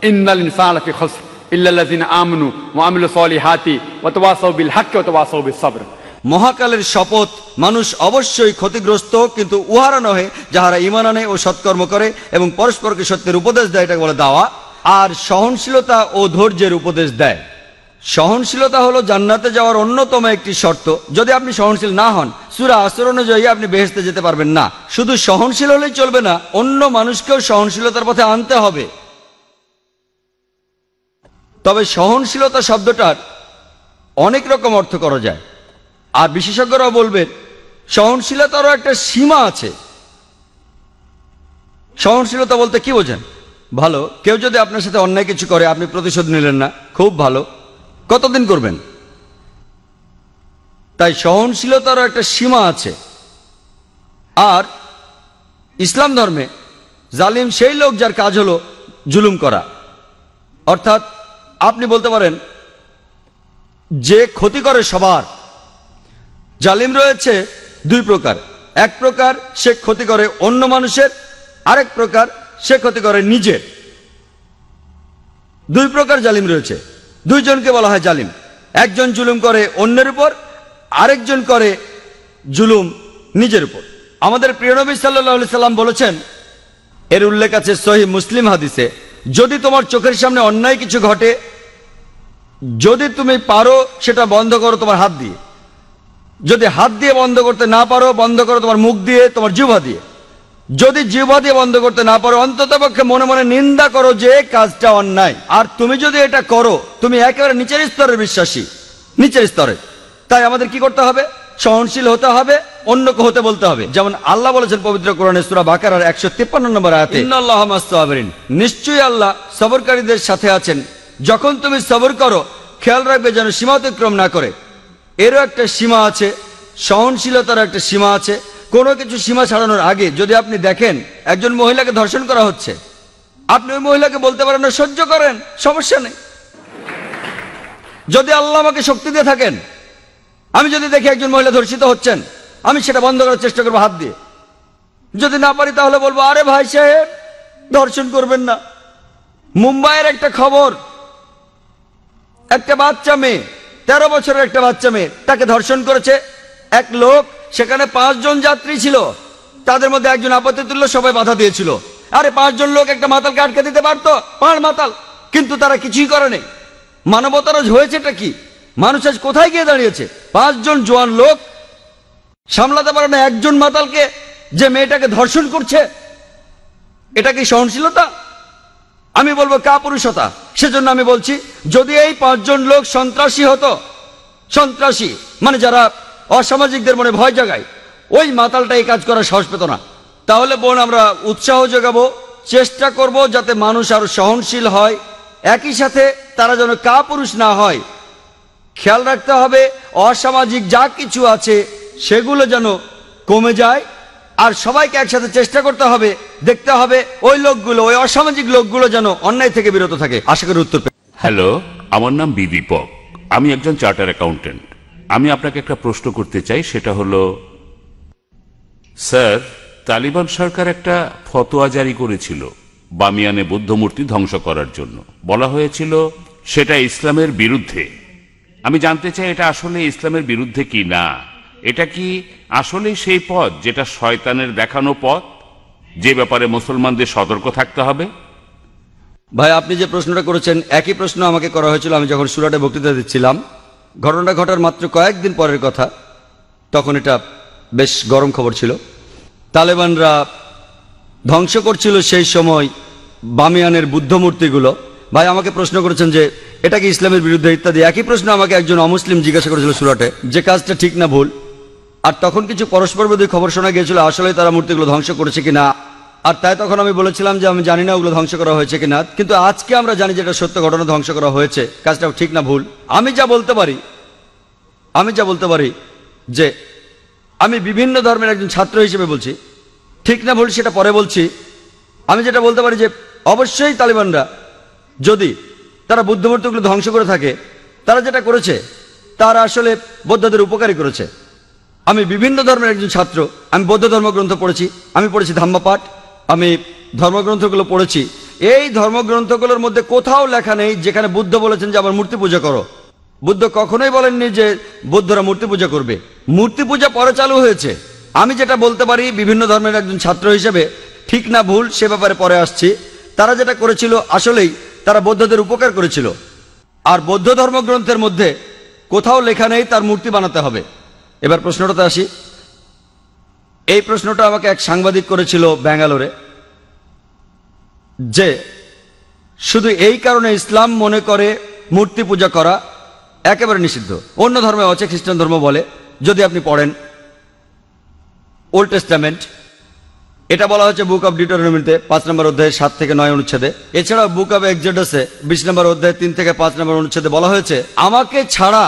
ইন্নাল ইনসানা ফি খাসর ইল্লাল্লাযিনা আমানু ওয়া আমিলুস সলিহাতি ওয়া তাওয়াসাউ বিল হাক্কি ওয়া তাওয়াসাউ বিস সাবর। মহাকালের শপথ, মানুষ অবশ্যই ক্ষতিগ্রস্ত, কিন্তু উহারা নহে যাহারা ঈমান আনে ও সৎকর্ম করে এবং পরস্পরকে সত্যের উপদেশ দেয়, এটাকে বলে দাওয়া। আর সহনশীলতা ও ধৈর্যের উপদেশ দেয়। সহনশীলতা হলো জান্নাতে যাওয়ার অন্যতম একটি শর্ত। যদি আপনি সহনশীল না হন, সূরা আসর অনুযায়ী আপনি বেহেশতে যেতে পারবেন না। শুধু সহনশীল হলেই চলবে না, অন্য মানুষকেও সহনশীলতার পথে আনতে হবে। তবে সহনশীলতা শব্দটার অনেক রকম অর্থ করা যায়, আর বিশেষজ্ঞরাও বলবেন সহনশীলতারও একটা সীমা আছে। সহনশীলতা বলতে কি বোঝেন? ভালো, কেউ যদি আপনার সাথে অন্যায় কিছু করে, আপনি প্রতিশোধ নিলেন না, খুব ভালো, কতদিন করবেন? তাই সহনশীলতারও একটা সীমা আছে। আর ইসলাম ধর্মে জালিম সেই লোক যার কাজ হলো জুলুম করা। অর্থাৎ আপনি বলতে পারেন যে ক্ষতি করে সবার। জালিম রয়েছে 2 প্রকার। এক প্রকার সে ক্ষতি করে অন্য মানুষের, আরেক প্রকার সে ক্ষতি করে নিজের। 2 প্রকার জালিম রয়েছে। 2 জনকে বলা হয় জালিম। একজন জুলুম করে অন্যের উপর, আরেকজন করে জুলুম নিজের উপর। আমাদের প্রিয় নবী সাল্লাল্লাহু আলাইহি সাল্লাম বলেছেন, এর উল্লেখ আছে সহিহ মুসলিম হাদিসে, যদি তোমার চোখের সামনে অন্যায় কিছু ঘটে, যদি তুমি পারো সেটা বন্ধ করো তোমার হাত দিয়ে, যদি হাত দিয়ে বন্ধ করতে না পারো বন্ধ করো তোমার মুখ দিয়ে, তোমার জিহ্বা দিয়ে, যদি জিহ্বা দিয়ে বন্ধ করতে না পারো অন্ততপক্ষে মনে মনে নিন্দা করো যে কাজটা অন্যায়। আর তুমি যদি এটা করো তুমি একেবারে নিচের স্তরের বিশ্বাসী, নিচের স্তরে। তাই আমাদের কি করতে হবে? সহনশীল হতে হবে, অন্যকে হতে বলতে হবে। যেমন আল্লাহ বলেছেন পবিত্র কোরআনে সূরা বাকারার 153 নম্বর আয়াতে, ইন্নাল্লাহা মা'আস সাবিরিন, নিশ্চয়ই আল্লাহ সবরকারীদের সাথে আছেন। যখন তুমি সবর করো খেয়াল রাখবে যেন সীমা অতিক্রম না করে। এরও একটা সীমা আছে, সহনশীলতার একটা সীমা আছে। কোনো কিছু সীমা ছাড়ানোর আগে যদি আপনি দেখেন একজন মহিলাকে ধর্ষণ করা হচ্ছে, আপনি ওই মহিলাকে বলতে পারেন না সহ্য করেন, সমস্যা নেই। যদি আল্লাহ আমাকে শক্তি দিয়ে থাকেন, আমি যদি দেখি একজন মহিলা ধর্ষিত হচ্ছেন, আমি সেটা বন্ধ করার চেষ্টা করবো হাত দিয়ে। যদি না পারি তাহলে বলবো, আরে ভাই সাহেব ধর্ষণ করবেন না। মুম্বাইয়ের একটা খবর, একটা বাচ্চা মেয়ে, 13 বছরের একটা বাচ্চা মেয়ে, তাকে ধর্ষণ করেছে এক লোক। সেখানে 5 জন যাত্রী ছিল, তাদের মধ্যে একজন আপত্তি তুললো, সবাই বাধা দিয়েছিল। আরে 5 জন লোক একটা মাতালকে আটকে দিতে পারতো, 5 মাতাল, কিন্তু তারা কিছুই করেনি। মানবতার হয়েছেটা কি? মানুষ আজ কোথায় গিয়ে দাঁড়িয়েছে? 5 জন জোয়ান লোক সামলাতে পারে না একজন মাতালকে যে মেয়েটাকে ধর্ষণ করছে। এটা কি সহনশীলতা? আমি বলবো কাপুরুষতা। সেজন্য আমি বলছি, যদি এই 5 জন লোক সন্ত্রাসী হতো, সন্ত্রাসী মানে যারা অসামাজিকদের মনে ভয় জাগায়, ওই মাতালটা এই কাজ করার সাহস পেত না। তাহলে বোন, আমরা উৎসাহ যোগাবো, চেষ্টা করব যাতে মানুষ আরো সহনশীল হয়, একই সাথে তারা যেন কাপুরুষ না হয়। খেয়াল রাখতে হবে অসামাজিক যা কিছু আছে সেগুলো যেন কমে যায়, আর সবাইকে একসাথে চেষ্টা করতে হবে, দেখতে হবে ওই লোকগুলো, ওই অসামাজিক লোকগুলো যেন অন্যায় থেকে বিরত থাকে। আশা করি উত্তর। হ্যালো, আমার নাম দীপক, আমি একজন চার্টার অ্যাকাউন্টেন্ট। আমি আপনাকে একটা প্রশ্ন করতে চাই, সেটা হলো, স্যার, তালিবান সরকার একটা ফতোয়া জারি করেছিল বামিয়ানে বুদ্ধ মূর্তি ধ্বংস করার জন্য। বলা হয়েছিল সেটা ইসলামের বিরুদ্ধে। আমি জানতে চাই এটা আসলে ইসলামের বিরুদ্ধে কি না। এটা কি আসলে সেই পথ যেটা শয়তানের দেখানো পথ, যে ব্যাপারে মুসলমানদের সতর্ক থাকতে হবে? ভাই, আপনি যে প্রশ্নটা করেছেন একই প্রশ্ন আমাকে করা হয়েছিল আমি যখন সুরাটে বক্তৃতা দিচ্ছিলাম। ঘটনাটা ঘটার মাত্র কয়েকদিন পরের কথা, তখন এটা বেশ গরম খবর ছিল। তালেবানরা ধ্বংস করছিল সেই সময় বামিয়ানের বুদ্ধ মূর্তিগুলো। ভাই আমাকে প্রশ্ন করেছেন যে এটা কি ইসলামের বিরুদ্ধে ইত্যাদি। একই প্রশ্ন আমাকে একজন অমুসলিম জিজ্ঞাসা করেছিল সুরাটে, যে কাজটা ঠিক না ভুল। আর তখন কিছু পরস্পর বিরোধী খবর শোনা গিয়েছিল আসলে তারা মূর্তিগুলো ধ্বংস করেছে কিনা। আর তাই তখন আমি বলেছিলাম যে আমি জানি না ওগুলো ধ্বংস করা হয়েছে কিনা, কিন্তু আজকে আমরা জানি যে এটা সত্য ঘটনা, ধ্বংস করা হয়েছে। কাজটা ঠিক না ভুল, আমি যা বলতে পারি যে আমি বিভিন্ন ধর্মের একজন ছাত্র হিসেবে বলছি, ঠিক না ভুল সেটা পরে বলছি। আমি যেটা বলতে পারি যে অবশ্যই তালিবানরা যদি তারা বুদ্ধমূর্তিগুলো ধ্বংস করে থাকে, তারা যেটা করেছে তারা আসলে বৌদ্ধদের উপকারী করেছে। আমি বিভিন্ন ধর্মের একজন ছাত্র, আমি বৌদ্ধ ধর্মগ্রন্থ পড়েছি, আমি পড়েছি ধাম্মাপাঠ, আমি ধর্মগ্রন্থগুলো পড়েছি। এই ধর্মগ্রন্থগুলোর মধ্যে কোথাও লেখা নেই যেখানে বুদ্ধ বলেছেন যে আমার মূর্তি পূজা করো। বুদ্ধ কখনোই বলেননি যে বৌদ্ধরা মূর্তি পূজা করবে। মূর্তি পূজা পরে চালু হয়েছে। আমি যেটা বলতে পারি বিভিন্ন ধর্মের একজন ছাত্র হিসেবে, ঠিক না ভুল সে ব্যাপারে পরে আসছি। তারা যেটা করেছিল আসলেই তারা বৌদ্ধদের উপকার করেছিল। আর বৌদ্ধ ধর্মগ্রন্থের মধ্যে কোথাও লেখা নেই তার মূর্তি বানাতে হবে। এবার প্রশ্নটাতে আসি। এই প্রশ্নটা আমাকে এক সাংবাদিক করেছিল ব্যাঙ্গালোরে, যে শুধু এই কারণে ইসলাম মনে করে মূর্তি পূজা করা একেবারে নিষিদ্ধ। অন্য ধর্মে আছে, খ্রিস্টান ধর্ম বলে, যদি আপনি পড়েন ওল্ড টেস্টামেন্ট, এটা বলা হচ্ছে বুক অব ডিউটেরোনমিতে 5 নম্বর অধ্যায়ে 7 থেকে 9 অনুচ্ছেদে। এছাড়া বুক অব এক্সোডাসে 20 নম্বর অধ্যায়ে 3 থেকে 5 নম্বর অনুচ্ছেদে বলা হয়েছে আমাকে ছাড়া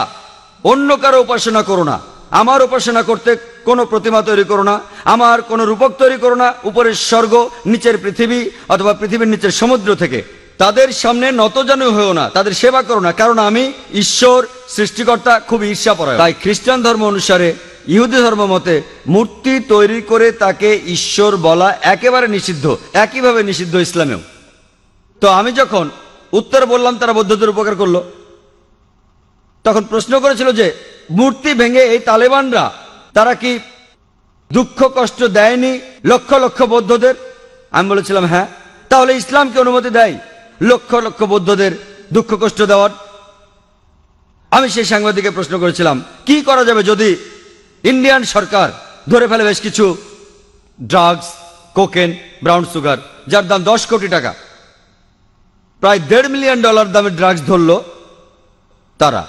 অন্য কারো উপাসনা করো না, আমার উপাসনা করতে কোনো প্রতিমা তৈরি করো না, আমার কোনো রূপক তৈরি করো না উপরের স্বর্গ নিচের পৃথিবী অথবা পৃথিবীর নিচের সমুদ্র থেকে। তাদের সামনে নতজানু হয়েও না, তাদের সেবা করো না, কারণ আমি ঈশ্বর সৃষ্টিকর্তা খুব ঈর্ষাপরায়ণ। তাই খ্রিস্টান ধর্ম অনুসারে, ইহুদি ধর্ম মতে মূর্তি তৈরি করে তাকে ঈশ্বর বলা একেবারে নিষিদ্ধ, একইভাবে নিষিদ্ধ ইসলামেও। তো আমি যখন উত্তর বললাম তারা বৌদ্ধদের উপকার করলো, তখন প্রশ্ন করেছিল যে মূর্তি ভেঙে এই তালেবানরা তারা কি দুঃখ কষ্ট দেয়নি লক্ষ লক্ষ বৌদ্ধদের? আমি বলেছিলাম হ্যাঁ। তাহলে ইসলামকে অনুমতি দেয় লক্ষ লক্ষ বৌদ্ধদের দুঃখ কষ্ট দেওয়ার? আমি সেই সাংবাদিককে প্রশ্ন করেছিলাম কি করা যাবে যদি ইন্ডিয়ান সরকার ধরে ফেলে বেশ কিছু ড্রাগস, কোকেন, ব্রাউন সুগার, যার দাম 10 কোটি টাকা, প্রায় $1.5 মিলিয়ন দামের ড্রাগস ধরল, তারা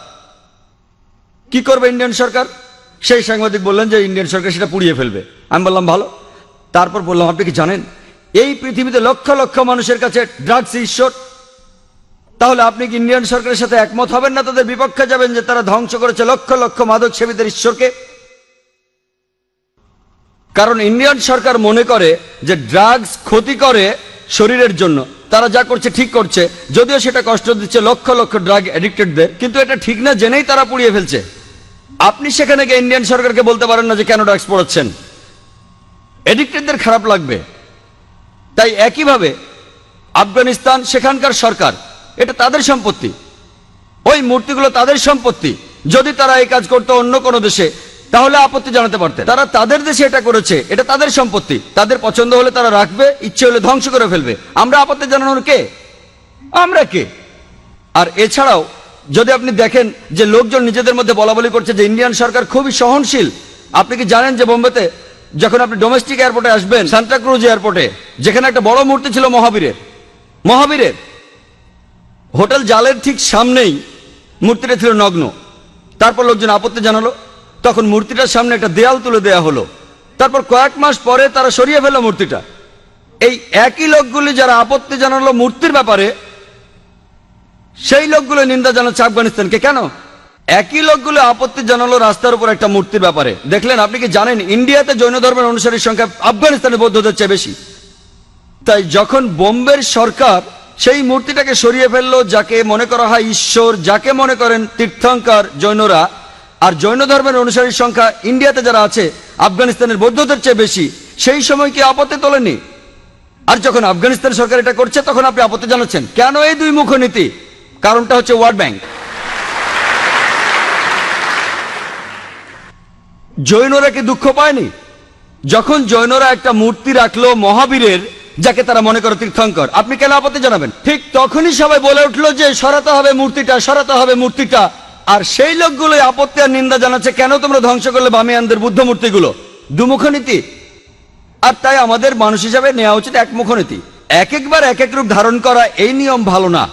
কি করবে ইন্ডিয়ান সরকার? সেই সাংবাদিক বললেন যে ইন্ডিয়ান সরকার সেটা পুড়িয়ে ফেলবে। আমি বললাম ভালো। তারপর বললাম আপনি কি জানেন এই পৃথিবীতে লক্ষ লক্ষ মানুষের কাছে ড্রাগস ঈশ্বর? তাহলে আপনি কি ইন্ডিয়ান সরকারের সাথে একমত হবেন না, তাদের বিপক্ষে যাবেন যে তারা ধ্বংস করেছে লক্ষ লক্ষ মাদক সেবীদের ঈশ্বরকে? কারণ ইন্ডিয়ান সরকার মনে করে যে ড্রাগস ক্ষতি করে শরীরের জন্য, তারা যা করছে ঠিক করছে, যদিও সেটা কষ্ট দিচ্ছে লক্ষ লক্ষ ড্রাগ এডিক্টেডদের, কিন্তু এটা ঠিক না জেনেই তারা পুড়িয়ে ফেলছে। আপনি সেখানে গিয়ে ইন্ডিয়ান সরকারকে বলতে পারেন না যে কেন ড্রাগস পড়াচ্ছেন, এডিক্টেডদের খারাপ লাগবে। তাই একইভাবে আফগানিস্তান, সেখানকার সরকার, এটা তাদের সম্পত্তি, ওই মূর্তিগুলো তাদের সম্পত্তি। যদি তারা এই কাজ করতো অন্য কোনো দেশে তাহলে আপত্তি জানাতে পারতেন। তারা তাদের দেশে এটা করেছে, এটা তাদের সম্পত্তি, তাদের পছন্দ হলে তারা রাখবে, ইচ্ছে হলে ধ্বংস করে ফেলবে। আমরা আপত্তি জানানোর কে? আমরা কে? আর এছাড়াও যদি আপনি দেখেন যে লোকজন নিজেদের মধ্যে বলাবলি করছে যে ইন্ডিয়ান সরকার খুবই সহনশীল। আপনি কি জানেন যে বোম্বেতে যখন আপনি ডোমেস্টিক এয়ারপোর্টে আসবেন, সান্টাক্রুজ এয়ারপোর্টে, যেখানে একটা বড় মূর্তি ছিল মহাবীরের, হোটেল জালের ঠিক সামনেই মূর্তিটা ছিল নগ্ন। তারপর লোকজন আপত্তি জানালো, তখন মূর্তিটার সামনে একটা দেয়াল তুলে দেয়া হলো। তারপর কয়েক মাস পরে তারা সরিয়ে ফেললো মূর্তিটা। এই একই লোকগুলি যারা আপত্তি জানালো মূর্তির ব্যাপারে, সেই লোকগুলো নিন্দা জানাচ্ছে আফগানিস্তানকে। কেন? একই লোকগুলো আপত্তি জানালো রাস্তার উপর একটা মূর্তির ব্যাপারে। দেখলেন? আপনি কি জানেন ইন্ডিয়াতে জৈন ধর্মের অনুসারীর সংখ্যা আফগানিস্তানের বৌদ্ধদের চেয়ে বেশি? তাই যখন বোম্বের সরকার সেই মূর্তিটাকে সরিয়ে ফেললো, যাকে মনে করা হয় ঈশ্বর, যাকে মনে করেন তীর্থঙ্কর জৈনরা, আর জৈন ধর্মের অনুসারীর সংখ্যা ইন্ডিয়াতে যারা আছে আফগানিস্তানের বৌদ্ধদের চেয়ে বেশি, সেই সময় কি আপত্তি তোলেনি? আর যখন আফগানিস্তান সরকার এটা করছে তখন আপনি আপত্তি জানাচ্ছেন কেন? এই দুই মুখ নীতি। কারণটা হচ্ছে ওয়ার্ল্ড ব্যাংক। জৈনরা কি দুঃখ পায়নি যখন জৈনরা একটা মূর্তি রাখলো মহাবীরের, যাকে তারা মনে করে তীর্থঙ্কর? আপনি কেন আপত্তি জানাবেন? ঠিক তখনই সবাই বলে উঠলো যে সরাতে হবে মূর্তিটা, সরাতে হবে মূর্তিটা। আর সেই লোকগুলো আপত্তি আর নিন্দা জানাচ্ছে কেন তোমরা ধ্বংস করলে বামিয়ানদের বুদ্ধ মূর্তিগুলো? দুমুখ নীতি। আর তাই আমাদের মানুষ হিসাবে নেওয়া উচিত একমুখ নীতি। এক একবার এক এক রূপ ধারণ করা, এই নিয়ম ভালো না।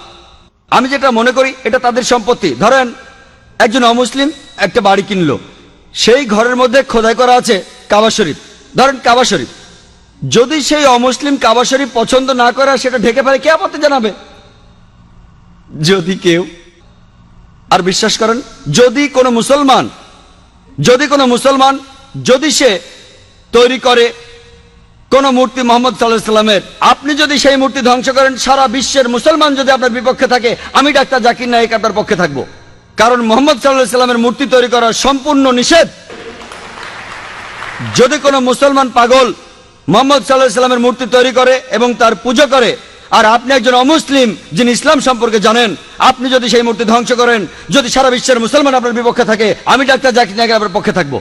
আমি যেটা মনে করি এটা তাদের সম্পত্তি। ধরেন একজন অমুসলিম একটা বাড়ি কিনলো, সেই ঘরের মধ্যে খোদাই করা আছে কাবা শরীফ। ধরেন কাবা শরীফ, যদি সেই অমুসলিম কাবা শরীফ পছন্দ না করে সেটা ঢেকে ফেলে, কে আপত্তি জানাবে? যদি কেউ। আর বিশ্বাস করেন, যদি কোনো মুসলমান যদি সে তৈরি করে কোন মূর্তি মোহাম্মদ সাল্লাল্লাহু আলাইহি ওয়াসাল্লামের, আপনি যদি সেই মূর্তি ধ্বংস করেন, সারা বিশ্বের মুসলমান যদি আপনার বিপক্ষে থাকে, আমি ডাক্তার জাকির নায়েক আপনার পক্ষে থাকবো। কারণ মোহাম্মদ সাল্লাল্লাহু আলাইহি ওয়াসাল্লামের মূর্তি তৈরি করা সম্পূর্ণ নিষেধ। যদি কোনো মুসলমান পাগল মোহাম্মদ সাল্লাল্লাহু আলাইহি ওয়াসাল্লামের মূর্তি তৈরি করে এবং তার পূজা করে, আর আপনি একজন অমুসলিম যিনি ইসলাম সম্পর্কে জানেন, আপনি যদি সেই মূর্তি ধ্বংস করেন, যদি সারা বিশ্বের মুসলমান আপনার বিপক্ষে থাকে, আমি ডাক্তার জাকির নায়েক আপনার পক্ষে থাকবো।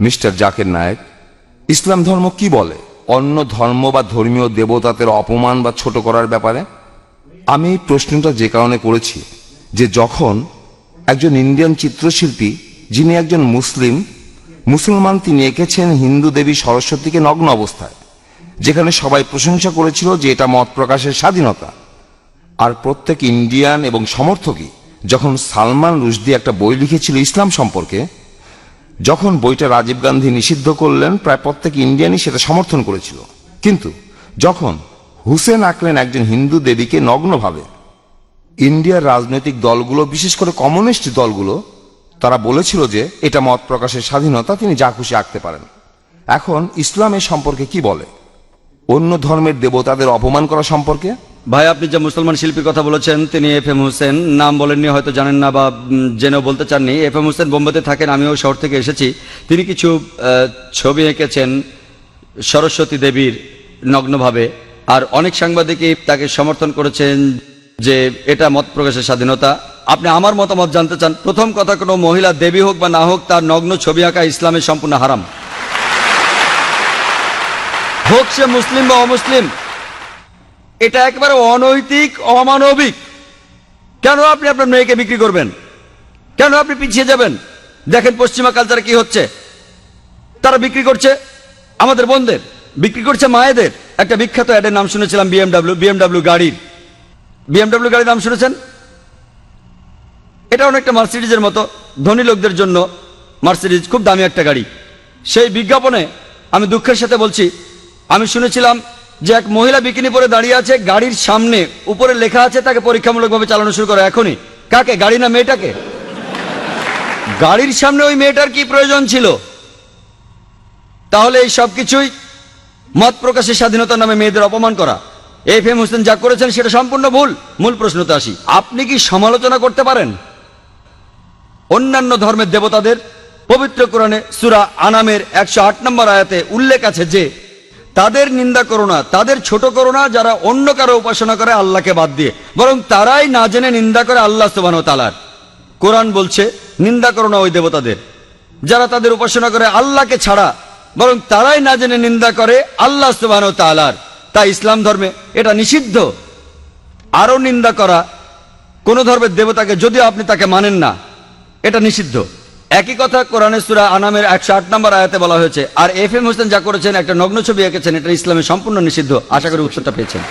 মিস্টার জাকির নায়েক, ইসলাম ধর্ম কি বলে অন্য ধর্ম বা ধর্মীয় দেবতাদের অপমান বা ছোট করার ব্যাপারে? আমি এই প্রশ্নটা যে কারণে করেছি যে যখন একজন ইন্ডিয়ান চিত্রশিল্পী, যিনি একজন মুসলমান, তিনি এঁকেছেন হিন্দু দেবী সরস্বতীকে নগ্ন অবস্থায়, যেখানে সবাই প্রশংসা করেছিল যে এটা মত প্রকাশের স্বাধীনতা। আর প্রত্যেক ইন্ডিয়ান এবং সমর্থকই, যখন সালমান রুশদি একটা বই লিখেছিল ইসলাম সম্পর্কে, যখন বইটা রাজীব গান্ধী নিষিদ্ধ করলেন, প্রায় প্রত্যেক ইন্ডিয়ানই সেটা সমর্থন করেছিল। কিন্তু যখন হুসেন আঁকলেন একজন হিন্দু দেবীকে নগ্নভাবে, ইন্ডিয়ার রাজনৈতিক দলগুলো, বিশেষ করে কমিউনিস্ট দলগুলো, তারা বলেছিল যে এটা মত প্রকাশের স্বাধীনতা, তিনি যা খুশি আঁকতে পারেন। এখন ইসলাম এ সম্পর্কে কি বলে? অন্য ধর্মের দেবতাদের অপমান করা সম্পর্কে? ভাই, আপনি যে মুসলমান শিল্পীর কথা বলেছেন, তিনি FM হোসেন, নাম বলেননি, হয়তো জানেন না বা জেনেও বলতে চাননি। FM হোসেন বোম্বেতে থাকেন, আমিও শহর থেকে এসেছি। তিনি কিছু ছবি এঁকেছেন সরস্বতী দেবীর নগ্নভাবে, আর অনেক সাংবাদিকই তাকে সমর্থন করেছেন যে এটা মত প্রকাশের স্বাধীনতা। আপনি আমার মতামত জানতে চান, প্রথম কথা, কোনো মহিলা দেবী হোক বা না হোক তার নগ্ন ছবি আঁকা ইসলামে সম্পূর্ণ হারাম, হোক সে মুসলিম বা অমুসলিম। এটা একেবারে অনৈতিক, অমানবিক। কেন আপনি আপনার মেয়েকে বিক্রি করবেন? কেন আপনি পিছিয়ে যাবেন? দেখেন পশ্চিমা কালচারে কি হচ্ছে। তারা বিক্রি করছে আমাদের বোনদের, বিক্রি করছে মায়েদের। একটা বিখ্যাত অ্যাডের নাম শুনেছিলাম, বিএমডাব্লিউ গাড়ির নাম শুনেছেন? এটা অনেকটা মার্সিডিজের মতো, ধনী লোকদের জন্য মার্সিডিজ খুব দামি একটা গাড়ি। সেই বিজ্ঞাপনে আমি দুঃখের সাথে বলছি, আমি শুনেছিলাম যে এক মহিলা বিকিনি পরে দাঁড়িয়ে আছে, গাড়ির সামনে উপরে লেখা আছে তাকে পরীক্ষামূলকভাবে চালানো শুরু করো এখনই। কাকে? গাড়ি না মেয়েটাকে? গাড়ির সামনে ওই মেয়েটার কি প্রয়োজন ছিল? তাহলে এই সব কিছুই মত প্রকাশের স্বাধীনতার নামে মেয়েদের অপমান করা। FM হোসেন যা করেছেন সেটা সম্পূর্ণ ভুল। মূল প্রশ্নতে আসি, আপনি কি সমালোচনা করতে পারেন অন্যান্য ধর্মের দেবতাদের? পবিত্র কোরআনে সূরা আনামের 108 নম্বর আয়াতে উল্লেখ আছে যে তাদের নিন্দা করো না, তাদের ছোট করো না যারা অন্য কারো উপাসনা করে আল্লাহকে বাদ দিয়ে, বরং তারাই না জেনে নিন্দা করে আল্লাহ সুবহানাহু ওয়া তাআলার। কোরআন বলছে নিন্দা করো না ওই দেবতাদের যারা তাদের উপাসনা করে আল্লাহকে ছাড়া, বরং তারাই না জেনে নিন্দা করে আল্লাহ সুবহানাহু ওয়া তাআলার। তাই ইসলাম ধর্মে এটা নিষিদ্ধ আরো নিন্দা করা কোন ধর্মের দেবতাকে, যদিও আপনি তাকে মানেন না, এটা নিষিদ্ধ। একই কথা কোরআনে সূরা আনামের 108 নম্বর আয়াতে বলা হয়েছে। আর FM হোসেন যা করেছেন, একটা নগ্ন ছবি এঁকেছেন, এটা ইসলামে সম্পূর্ণ নিষিদ্ধ। আশা করি উত্তরটা পেয়েছেন।